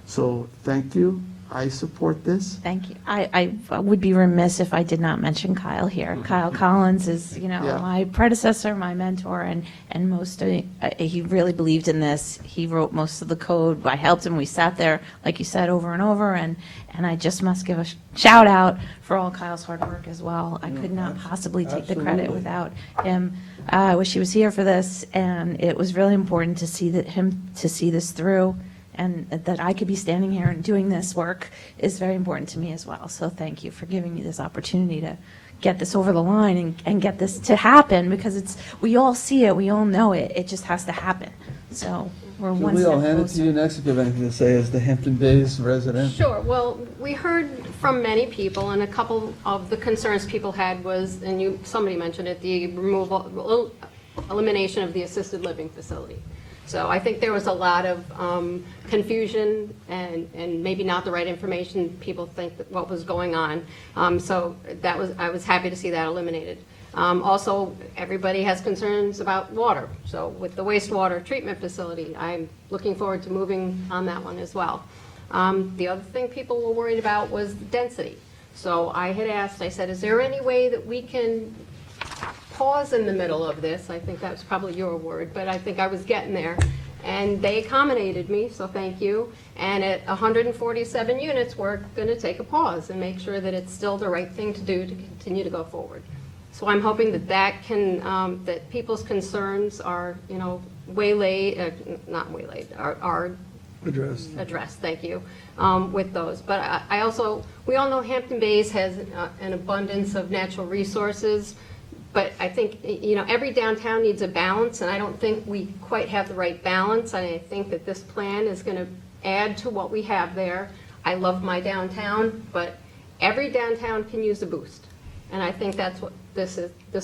So thank you. I support this. Thank you. I would be remiss if I did not mention Kyle here. Kyle Collins is, Yeah. my predecessor, my mentor, and most of, he really believed in this. He wrote most of the code. I helped him. We sat there, like you said, over and over, and I just must give a shout out for all Kyle's hard work as well. I could not possibly take the credit Absolutely. without him. I wish he was here for this, and it was really important to see this through. And that I could be standing here and doing this work is very important to me as well. So thank you for giving me this opportunity to get this over the line and get this to happen, because we all see it, we all know it, it just has to happen. So we're one Julie, step I'll hand it to closer. you next if you have anything to say as the Hampton Bays resident. Sure. Well, we heard from many people, and a couple of the concerns people had was, and somebody mentioned it, the elimination of the assisted living facility. So I think there was a lot of confusion and maybe not the right information. People think that what was going on. So I was happy to see that eliminated. Also, everybody has concerns about water. So with the wastewater treatment facility, I'm looking forward to moving on that one as well. The other thing people were worried about was density. So I had asked, I said, is there any way that we can pause in the middle of this? I think that was probably your word, but I think I was getting there. And they accommodated me, so thank you. And at 147 units, we're going to take a pause and make sure that it's still the right thing to do to continue to go forward. So I'm hoping that that people's concerns are, are addressed, thank you, with those. But we all know Hampton Bays has an abundance of natural resources. But I think, every downtown needs a balance, and I don't think we quite have the right balance. And I think that this plan is going to add to what we have there. I love my downtown, but every downtown can use a boost. And I think that's what this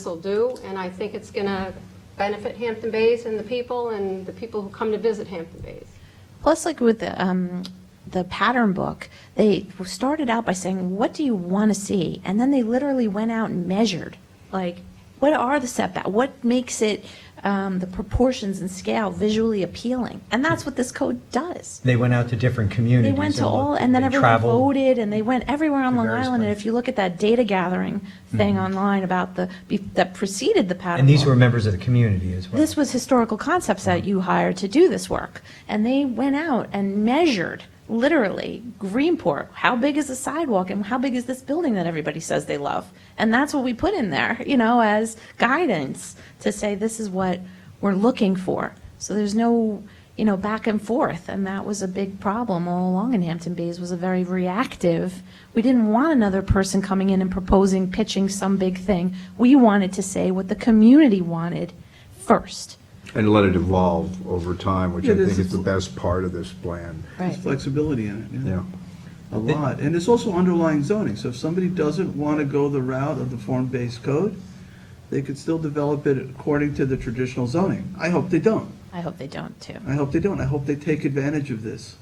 will do, and I think it's going to benefit Hampton Bays and the people who come to visit Hampton Bays. Plus, like with the pattern book, they started out by saying, what do you want to see? And then they literally went out and measured, like, what are the setbacks? What makes it, the proportions and scale visually appealing? And that's what this code does. They went out to different communities. They went to and all, looked, and then they everyone traveled. voted, and they went everywhere on to Long various Island. And places. if you look at that data gathering thing online about that preceded the pattern And these book, were members of the community as well. this was historical concepts that you hired to do this work. And they went out and measured, literally, Greenport, how big is the sidewalk and how big is this building that everybody says they love? And that's what we put in there, as guidance to say this is what we're looking for. So there's no, back and forth. And that was a big problem all along in Hampton Bays, was a very reactive. We didn't want another person coming in and proposing, pitching some big thing. We wanted to say what the community wanted first. And let it evolve over time, which Yeah, I think this is is- the best part of this plan. There's flexibility in it. Yeah. A lot. And it's also underlying zoning. So if somebody doesn't want to go the route of the form-based code, they could still develop it according to the traditional zoning. I hope they don't. I hope they don't, too. I hope they don't. I hope they take advantage of this.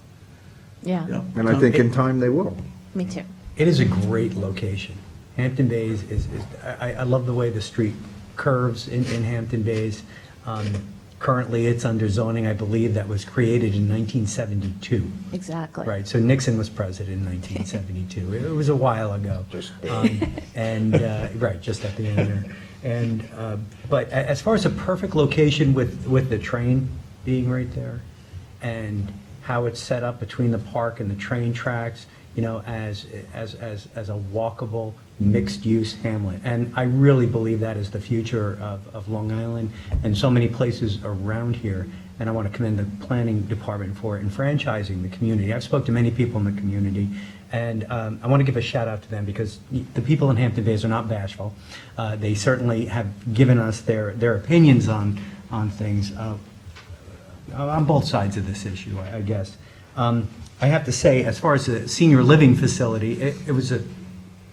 Yeah, And I think in time they will. me too. It is a great location. Hampton Bays I love the way the street curves in Hampton Bays. Currently, it's under zoning, I believe, that was created in 1972. Exactly. Right, so Nixon was president in 1972. It was a while ago. Right, just at the end there. And, but as far as a perfect location with the train being right there, and how it's set up between the park and the train tracks, as a walkable, mixed-use hamlet. And I really believe that is the future of Long Island and so many places around here. And I want to commend the planning department for enfranchising the community. I've spoke to many people in the community, and I want to give a shout out to them because the people in Hampton Bays are not bashful. They certainly have given us their opinions on things on both sides of this issue, I guess. I have to say, as far as the senior living facility, it was a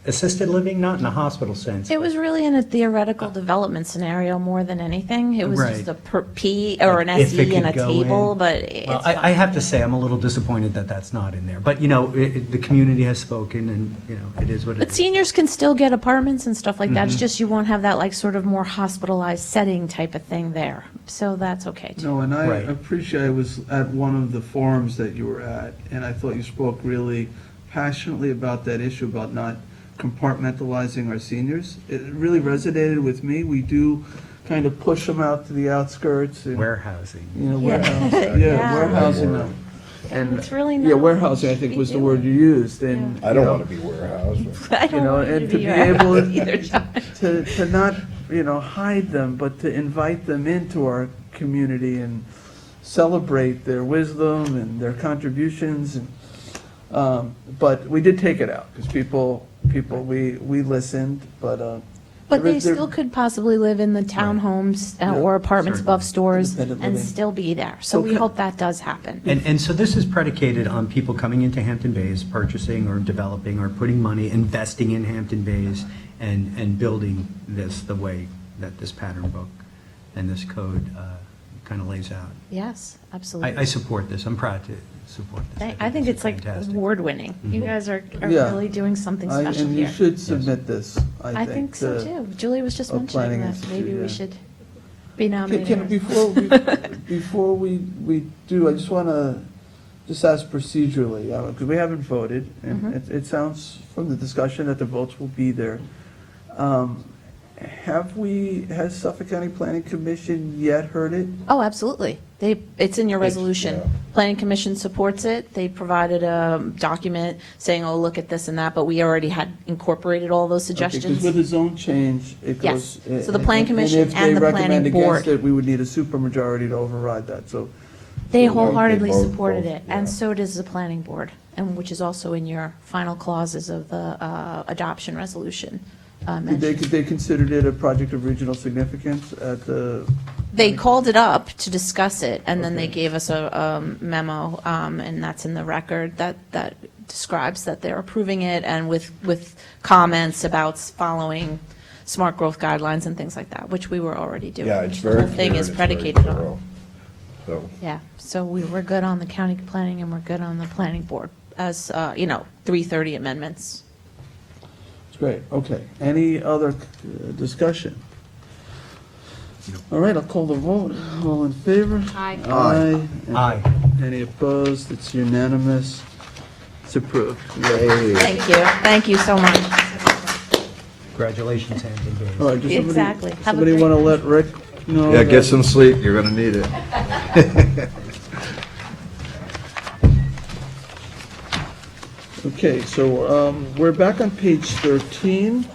assisted living, not in a hospital sense. It was really in a theoretical development scenario more than anything. It was just a P or an If it SE and a could go table, in. but it's Well, I have to say, I'm a little disappointed that that's not in there. But, the community has spoken, and, it is what it But is. seniors can still get apartments and stuff like that. It's Mhm. just you won't have that like sort of more hospitalized setting type of thing there. So that's okay too. No, and I Right. appreciate, I was at one of the forums that you were at, and I thought you spoke really passionately about that issue about not compartmentalizing our seniors. It really resonated with me. We do kind of push them out to the outskirts and, Warehousing. you know, Yeah. warehousing, Yeah. warehousing them. And It's really yeah, not warehousing, I what you think, should was be the word you used, and I don't want to be warehoused. I don't you know, want you and to to be be your able either, John. to not, you know, hide them, but to invite them into our community and celebrate their wisdom and their contributions. And but we did take it out because we listened, but. But they there- still could possibly live in the townhomes or apartments above stores Independent and living. still be there. So we Okay. hope that does happen. And so this is predicated on people coming into Hampton Bays, purchasing or developing or putting money, investing in Hampton Bays, and building this the way that this pattern book and this code kind of lays out. Yes, absolutely. I support this. I'm proud to support this. I think it's like fantastic. award-winning. You guys are Yeah. really doing something special And here. you should submit this, I think so to- too. Julie was just a planning mentioning that. Maybe institute, we yeah. should be nominated. Before we do, I just want to just ask procedurally, because we haven't voted, and it sounds from the discussion that the votes will be there. Has Suffolk County Planning Commission yet heard it? Oh, absolutely. It's in your resolution. Planning Commission supports it. They provided a document saying, oh, look at this and that, but we already had incorporated all those Because suggestions. with a zone change, it Yes. goes. So the Planning Commission and the Planning if they recommend Board. against it, we would need a supermajority to override that, so. They so- wholeheartedly both- supported both, it, and so does the Planning Board, and which is also in your final clauses of the adoption resolution. They considered it a project of regional significance at the. They called it up to discuss it, and then they Okay. gave us a memo, and that's in the record, that describes that they're approving it, and with comments about following smart growth guidelines and things like that, which we were already doing. Yeah, it's very The whole thing clear is and it's very predicated thorough. on. So, Yeah, so we're good on the county planning, and we're good on the planning board, as, 330 amendments. Great, okay. Any other discussion? All right, I'll call the vote. All in favor? Aye. Aye. Aye. Any opposed? It's unanimous. It's approved. Thank you so much. Congratulations, Hampton Bays. All right, does Exactly. Have a somebody great want to night. let Rick know? yeah, that- get some sleep, you're going to need it. Okay, so we're back on page 13.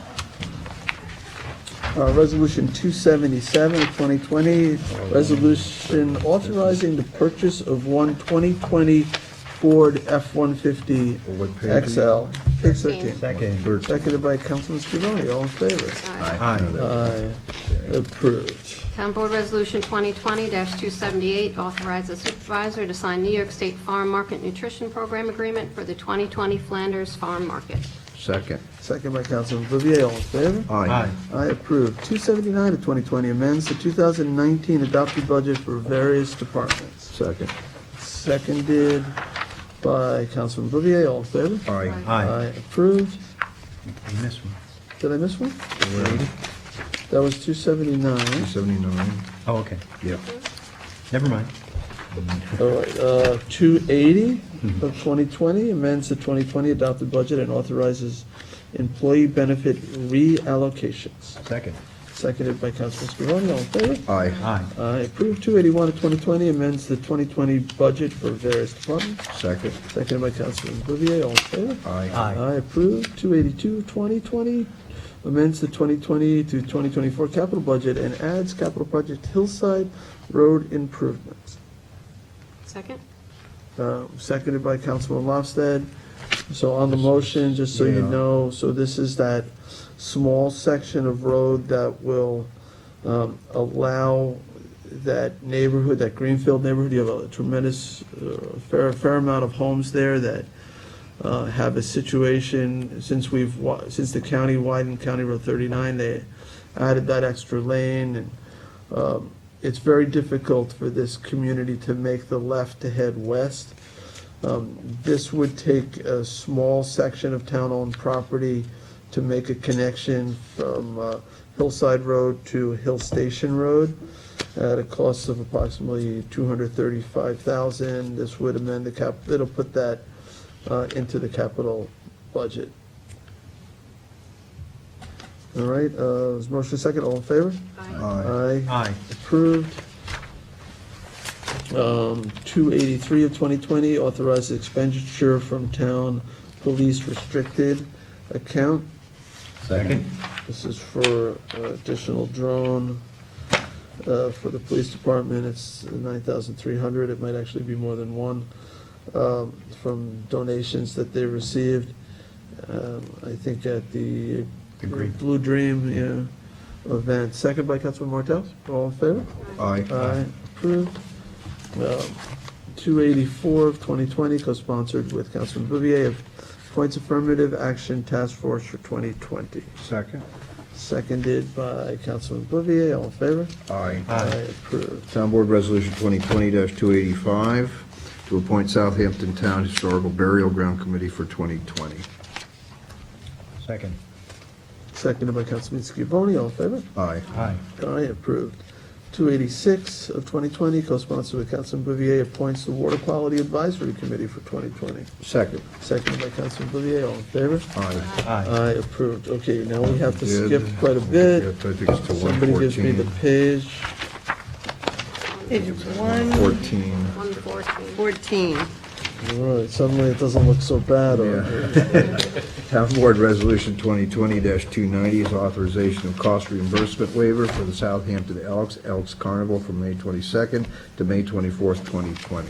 Resolution 277 of 2020, resolution authorizing the purchase of one 2020 Ford F-150 What page are you XL. Page 13. Second. Seconded by Councilman Scrivoni, all in favor? Aye. Aye. Approved. Town Board Resolution 2020-278 authorizes supervisor to sign New York State Farm Market Nutrition Program Agreement for the 2020 Flanders Farm Market. Second. Second by Councilman Bouvier, all in favor? Aye. Aye, approved. 279 of 2020 amends the 2019 adopted budget for various departments. Second. Seconded by Councilman Bouvier, all in favor? Aye. Aye. Approved. You missed one. Did I miss one? That was 279. 279. Oh, okay. Yep. Never mind. All right, 280 of 2020 amends the 2020 adopted budget and authorizes employee benefit reallocations. Second. Seconded by Councilman Scrivoni, all in favor? Aye. Aye. Aye, approved. 281 of 2020 amends the 2020 budget for various departments. Second. Seconded by Councilman Bouvier, all in favor? Aye. Aye. Aye, approved. 282 of 2020 amends the 2020 to 2024 capital budget and adds capital project Hillside Road improvements. Second? Seconded by Councilman Lofstad. So on the motion, just so you Yeah. know, so this is that small section of road that will allow that neighborhood, that Greenfield neighborhood, you have a tremendous, fair amount of homes there that have a situation, since the county widened County Road 39, they added that extra lane, and it's very difficult for this community to make the left to head west. This would take a small section of town-owned property to make a connection from Hillside Road to Hill Station Road at a cost of approximately $235,000. This would amend it'll put that into the capital budget. All right, is motion second, all in favor? Aye. Aye. Approved. 283 of 2020, authorized expenditure from town police restricted account. Second. This is for additional drone for the police department. It's 9,300. It might actually be more than one, from donations that they received. I think at the Blue Dream event. Second by Councilman Martels. All in favor? Aye. Aye. Approved. 284 of 2020, co-sponsored with Councilman Bouvier, appoints affirmative action task force for 2020. Second. Seconded by Councilman Bouvier. All in favor? Aye. Aye. Approved. Town Board Resolution 2020-285 to appoint Southampton Town Historical Burial Ground Committee for 2020. Second. Seconded by Councilman Scavone. All in favor? Aye. Aye. Aye. Approved. 286 of 2020, co-sponsored with Councilman Bouvier, appoints the Water Quality Advisory Committee for 2020. Second. Seconded by Councilman Bouvier. All in favor? Aye. Aye. Aye. Approved. Okay, now we have to Good. skip quite a bit. Yeah, I think it's to Somebody gives me the 114. page. Page 14. 114. All right, suddenly it doesn't look so bad. Town Board Resolution 2020-290 is authorization of cost reimbursement waiver for the Southampton Elks Carnival from May 22nd to May 24th, 2020.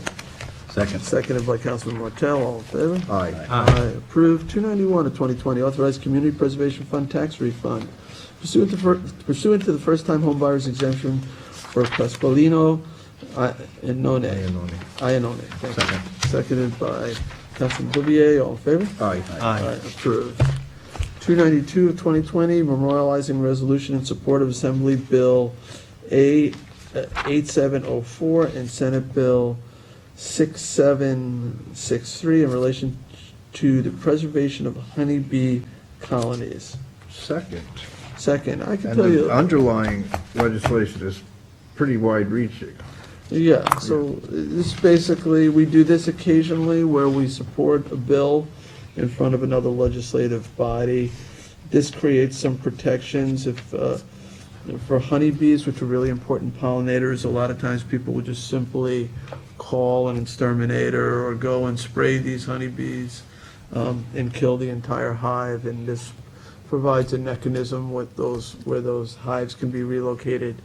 Second. Seconded by Councilman Martell. All in favor? Aye. Aye. Approved. 291 of 2020, authorized Community Preservation Fund tax refund pursuant to the first-time home buyer's exemption for Pasqualino Iannone. Thank you. Seconded by Councilman Bouvier. All in favor? Aye. Aye. Approved. 292 of 2020, memorializing resolution in support of Assembly Bill A8704 and Senate Bill 6763 in relation to the preservation of honeybee colonies. Second. Second, I can And tell you. the underlying legislation is pretty wide-reaching. Yeah, so this basically, we do this occasionally where we support a bill in front of another legislative body. This creates some protections if, for honeybees, which are really important pollinators. A lot of times people would just simply call an exterminator or go and spray these honeybees and kill the entire hive. And this provides a mechanism with those, where those hives can be relocated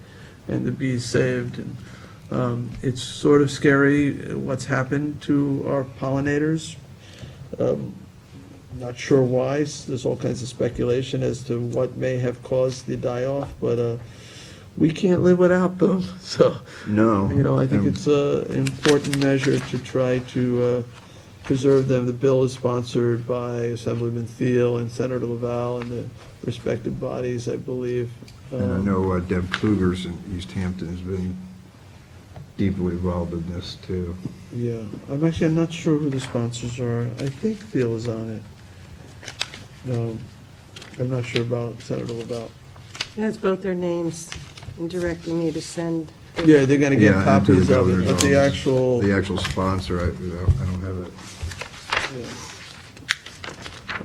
and the bees saved. And it's sort of scary what's happened to our pollinators. Not sure why. There's all kinds of speculation as to what may have caused the die-off, but we can't live without them. So, No. I think it's an important measure to try to preserve them. The bill is sponsored by Assemblyman Thiel and Senator Laval and the respective bodies, I believe. And I know Deb Klugers in East Hampton has been deeply involved in this, too. Yeah, I'm not sure who the sponsors are. I think Thiel is on it. No, I'm not sure about Senator Laval. It has both their names and directing me to send. Yeah, they're gonna get Yeah, and to the copies of it, governor's but the office. actual. The actual sponsor, I don't have it.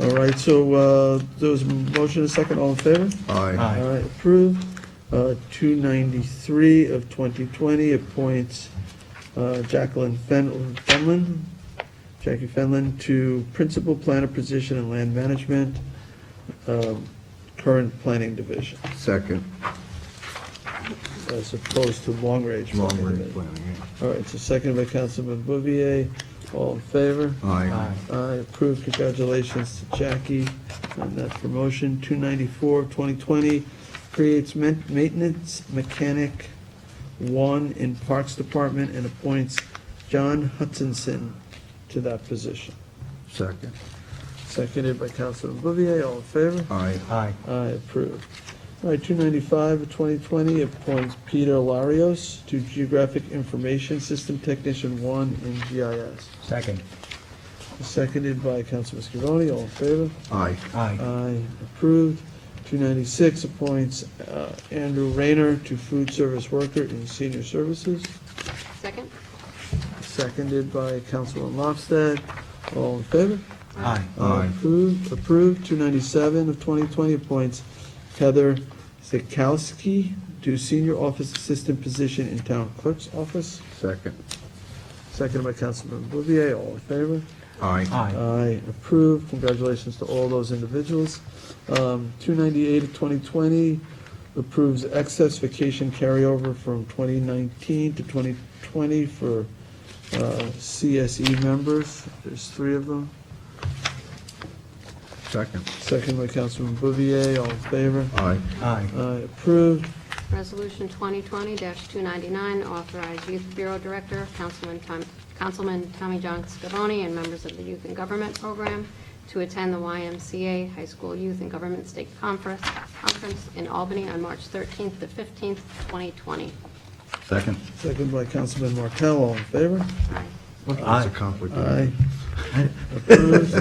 All right, so there was a motion and a second, all in favor? Aye. All right, approved. 293 of 2020 appoints Jackie Fenlon to Principal Planner position in Land Management, current Planning Division, Second. as opposed to Long Range Planning. Long-range planning, All right, so seconded by Councilman Bouvier. All in favor? Aye. Aye, approved. Congratulations to Jackie on that promotion. 294 of 2020 creates maintenance mechanic 1 in Parks Department and appoints John Hutchinson to that position. Second. Seconded by Councilman Bouvier. All in favor? Aye. Aye. Aye, approved. All right, 295 of 2020 appoints Peter Larios to Geographic Information System Technician 1 in GIS. Second. Seconded by Councilman Scavone. All in favor? Aye. Aye. Aye, approved. 296 appoints Andrew Rayner to Food Service Worker in Senior Services. Second? Seconded by Councilman Lofstad. All in favor? Aye. Approved. 297 of 2020 appoints Heather Sikowski to senior office assistant position in town clerk's office. Second. Seconded by Councilman Bouvier. All in favor? Aye. Aye, approved. Congratulations to all those individuals. 298 of 2020 approves excess vacation carryover from 2019 to 2020 for CSE members. There's 3 of them. Second. Second by Councilman Bouvier. All in favor? Aye. Aye. Aye, approved. Resolution 2020-299, authorize Youth Bureau Director, Councilman Tommy John Scavone, and members of the Youth and Government Program to attend the YMCA High School Youth and Government State Conference in Albany on March 13th to 15th, 2020. Second. Second by Councilman Martell. All in favor? Aye. That's a complicated. Aye. Approved.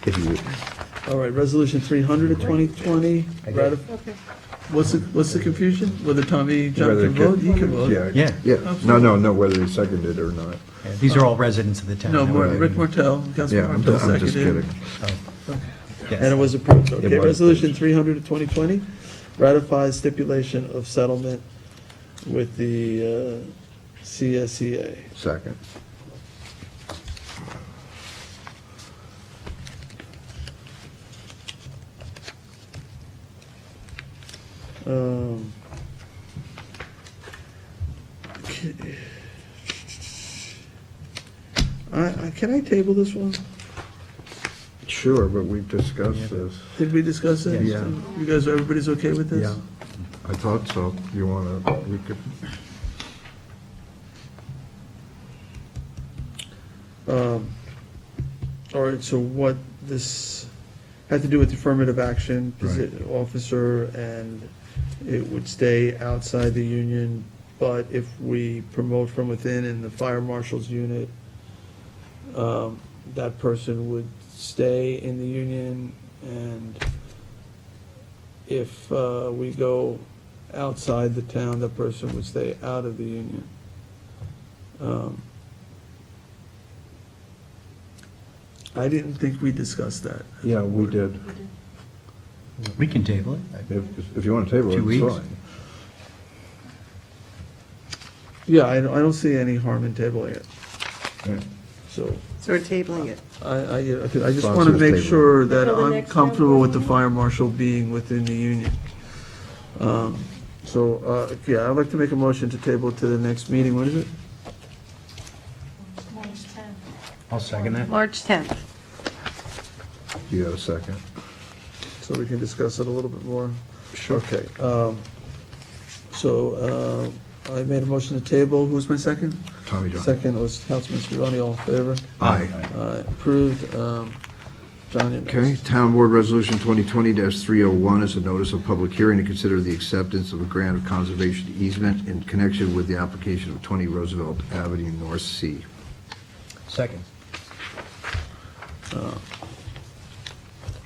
If you, All right, Resolution 300 of 2020. What's the confusion? Whether Tommy John whether can vote? He can vote. Yeah. No, whether he seconded or not. Yeah, these are all residents of the town. No, Right. Rick Martell, Yeah, Councilman I'm Martell I'm just seconded. kidding. Yes. And it was approved. It Okay, was Resolution 300 of 2020 ratifies stipulation of settlement with the CSEA. Second. Can I table this one? Sure, but we've discussed this. Did we discuss it? Yeah. You guys, everybody's okay with this? Yeah. I thought so. You want to, we could, All right, so what this had to do with affirmative action Right. officer, and it would stay outside the union, but if we promote from within in the fire marshal's unit, that person would stay in the union, and if we go outside the town, that person would stay out of the union. I didn't think we discussed that. yeah, we did. We can table it. If you want to table it, 2 it's weeks. fine. Yeah, I don't see any harm in tabling it. Yeah. So So we're tabling it. I just Sponsors want to make table. sure that Until the I'm next comfortable with the town fire marshal being within the union. Yeah, I'd like to make a motion to table it to the next meeting. When is it? I'll second that. March 10th. You got a second? So we can discuss it a little bit more. Sure. Okay. I made a motion to table. Who's my second? Tommy John. Second was Councilman Scrivani. All in favor? Aye. Approved. John, you're next. Okay, Town Board Resolution 2020-301 is a notice of public hearing to consider the acceptance of a grant of conservation easement in connection with the application of 20 Roosevelt Avenue, North Sea. Second.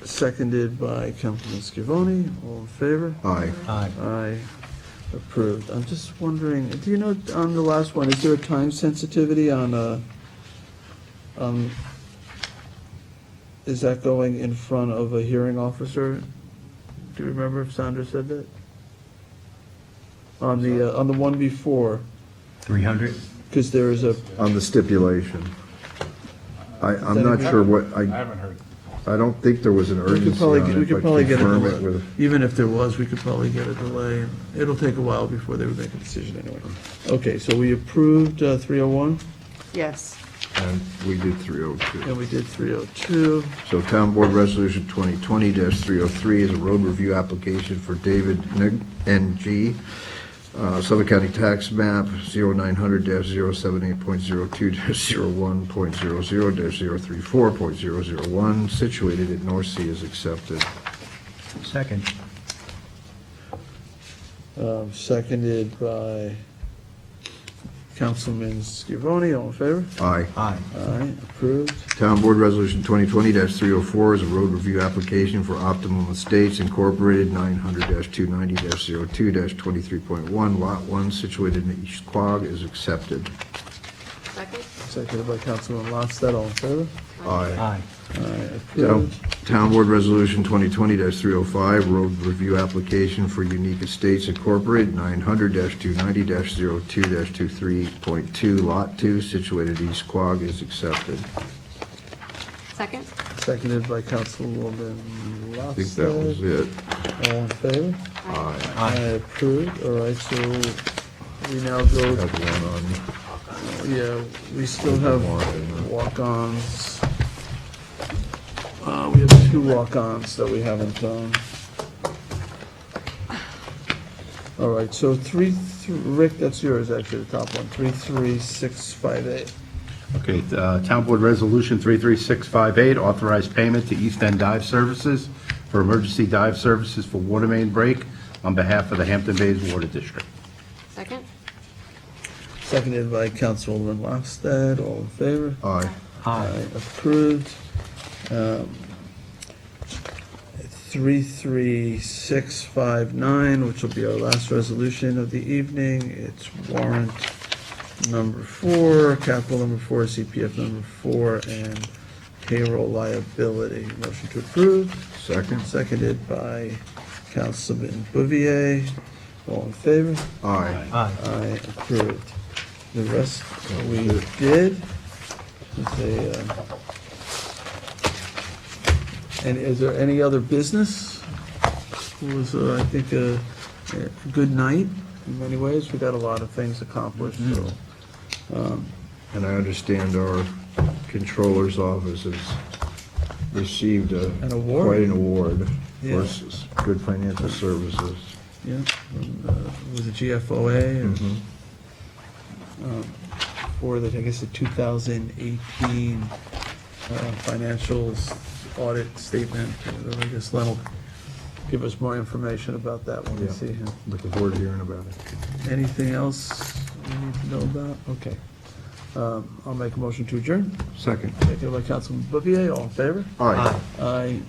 Seconded by Councilman Scrivani. All in favor? Aye. Aye. Aye. Approved. I'm just wondering, do you know, on the last one, is there a time sensitivity on, is that going in front of a hearing officer? Do you remember if Sandra said that? On the one before, 300? because there is a, On the stipulation. I'm not sure what, I haven't heard. I don't think there was an we could urgency probably, on we it, could but probably get a confirm it delay. with, Even if there was, we could probably get a delay. It'll take a while before they would make a decision anyway. Okay, so we approved 301, Yes. and we did 302. and we did 302. So Town Board Resolution 2020-303 is a road review application for David N.G., Suffolk County Tax Map 0900-078.02-01.00-034.001, situated at North Sea, is accepted. Second. Seconded by Councilman Scrivani. All in favor? Aye. Aye. Aye, approved. Town Board Resolution 2020-304 is a road review application for Optimum Estates Incorporated, 900-290-02-23.1, Lot 1, situated in East Quogue, is accepted. Second? Seconded by Councilman Lofstad, all in favor? Aye. Aye. Town Board Resolution 2020-305, road review application for Unique Estates Incorporated, 900-290-02-23.2, Lot 2, situated East Quogue, is accepted. Second? Seconded by Councilwoman Lofstad. I think that was it. All in favor? Aye. Approved. All right, so we now go, Have one on. yeah, we still have walk-ons. We have 2 walk-ons that we haven't done. All right, so Rick, that's yours, actually, the top one, 33658. Okay, Town Board Resolution 33658, authorized payment to East End Dive Services for emergency dive services for water main break on behalf of the Hampton Bays Water District. Second? Seconded by Councilwoman Lofstad, all in favor? Aye. Aye. Approved. 33659, which will be our last resolution of the evening. It's warrant number 4, capital number 4, CPF number 4, and payroll liability. Motion to approve. Second. Seconded by Councilman Bouvier. All in favor? Aye. Aye. Approved. The rest we did. And is there any other business? It was, I think, a good night in many ways. We got a lot of things accomplished, so. And I understand our Controller's Office has received An award. quite an award Yeah. for good financial services. Yeah, was it GFOA? and, For the, I guess, the 2018 financials audit statement. I guess Len will give us more information about that when we Yeah. see him. Looking forward to hearing about it. Anything else we need to know about? Okay. I'll make a motion to adjourn. Second. Seconded by Councilman Bouvier, all in favor? Aye. Aye.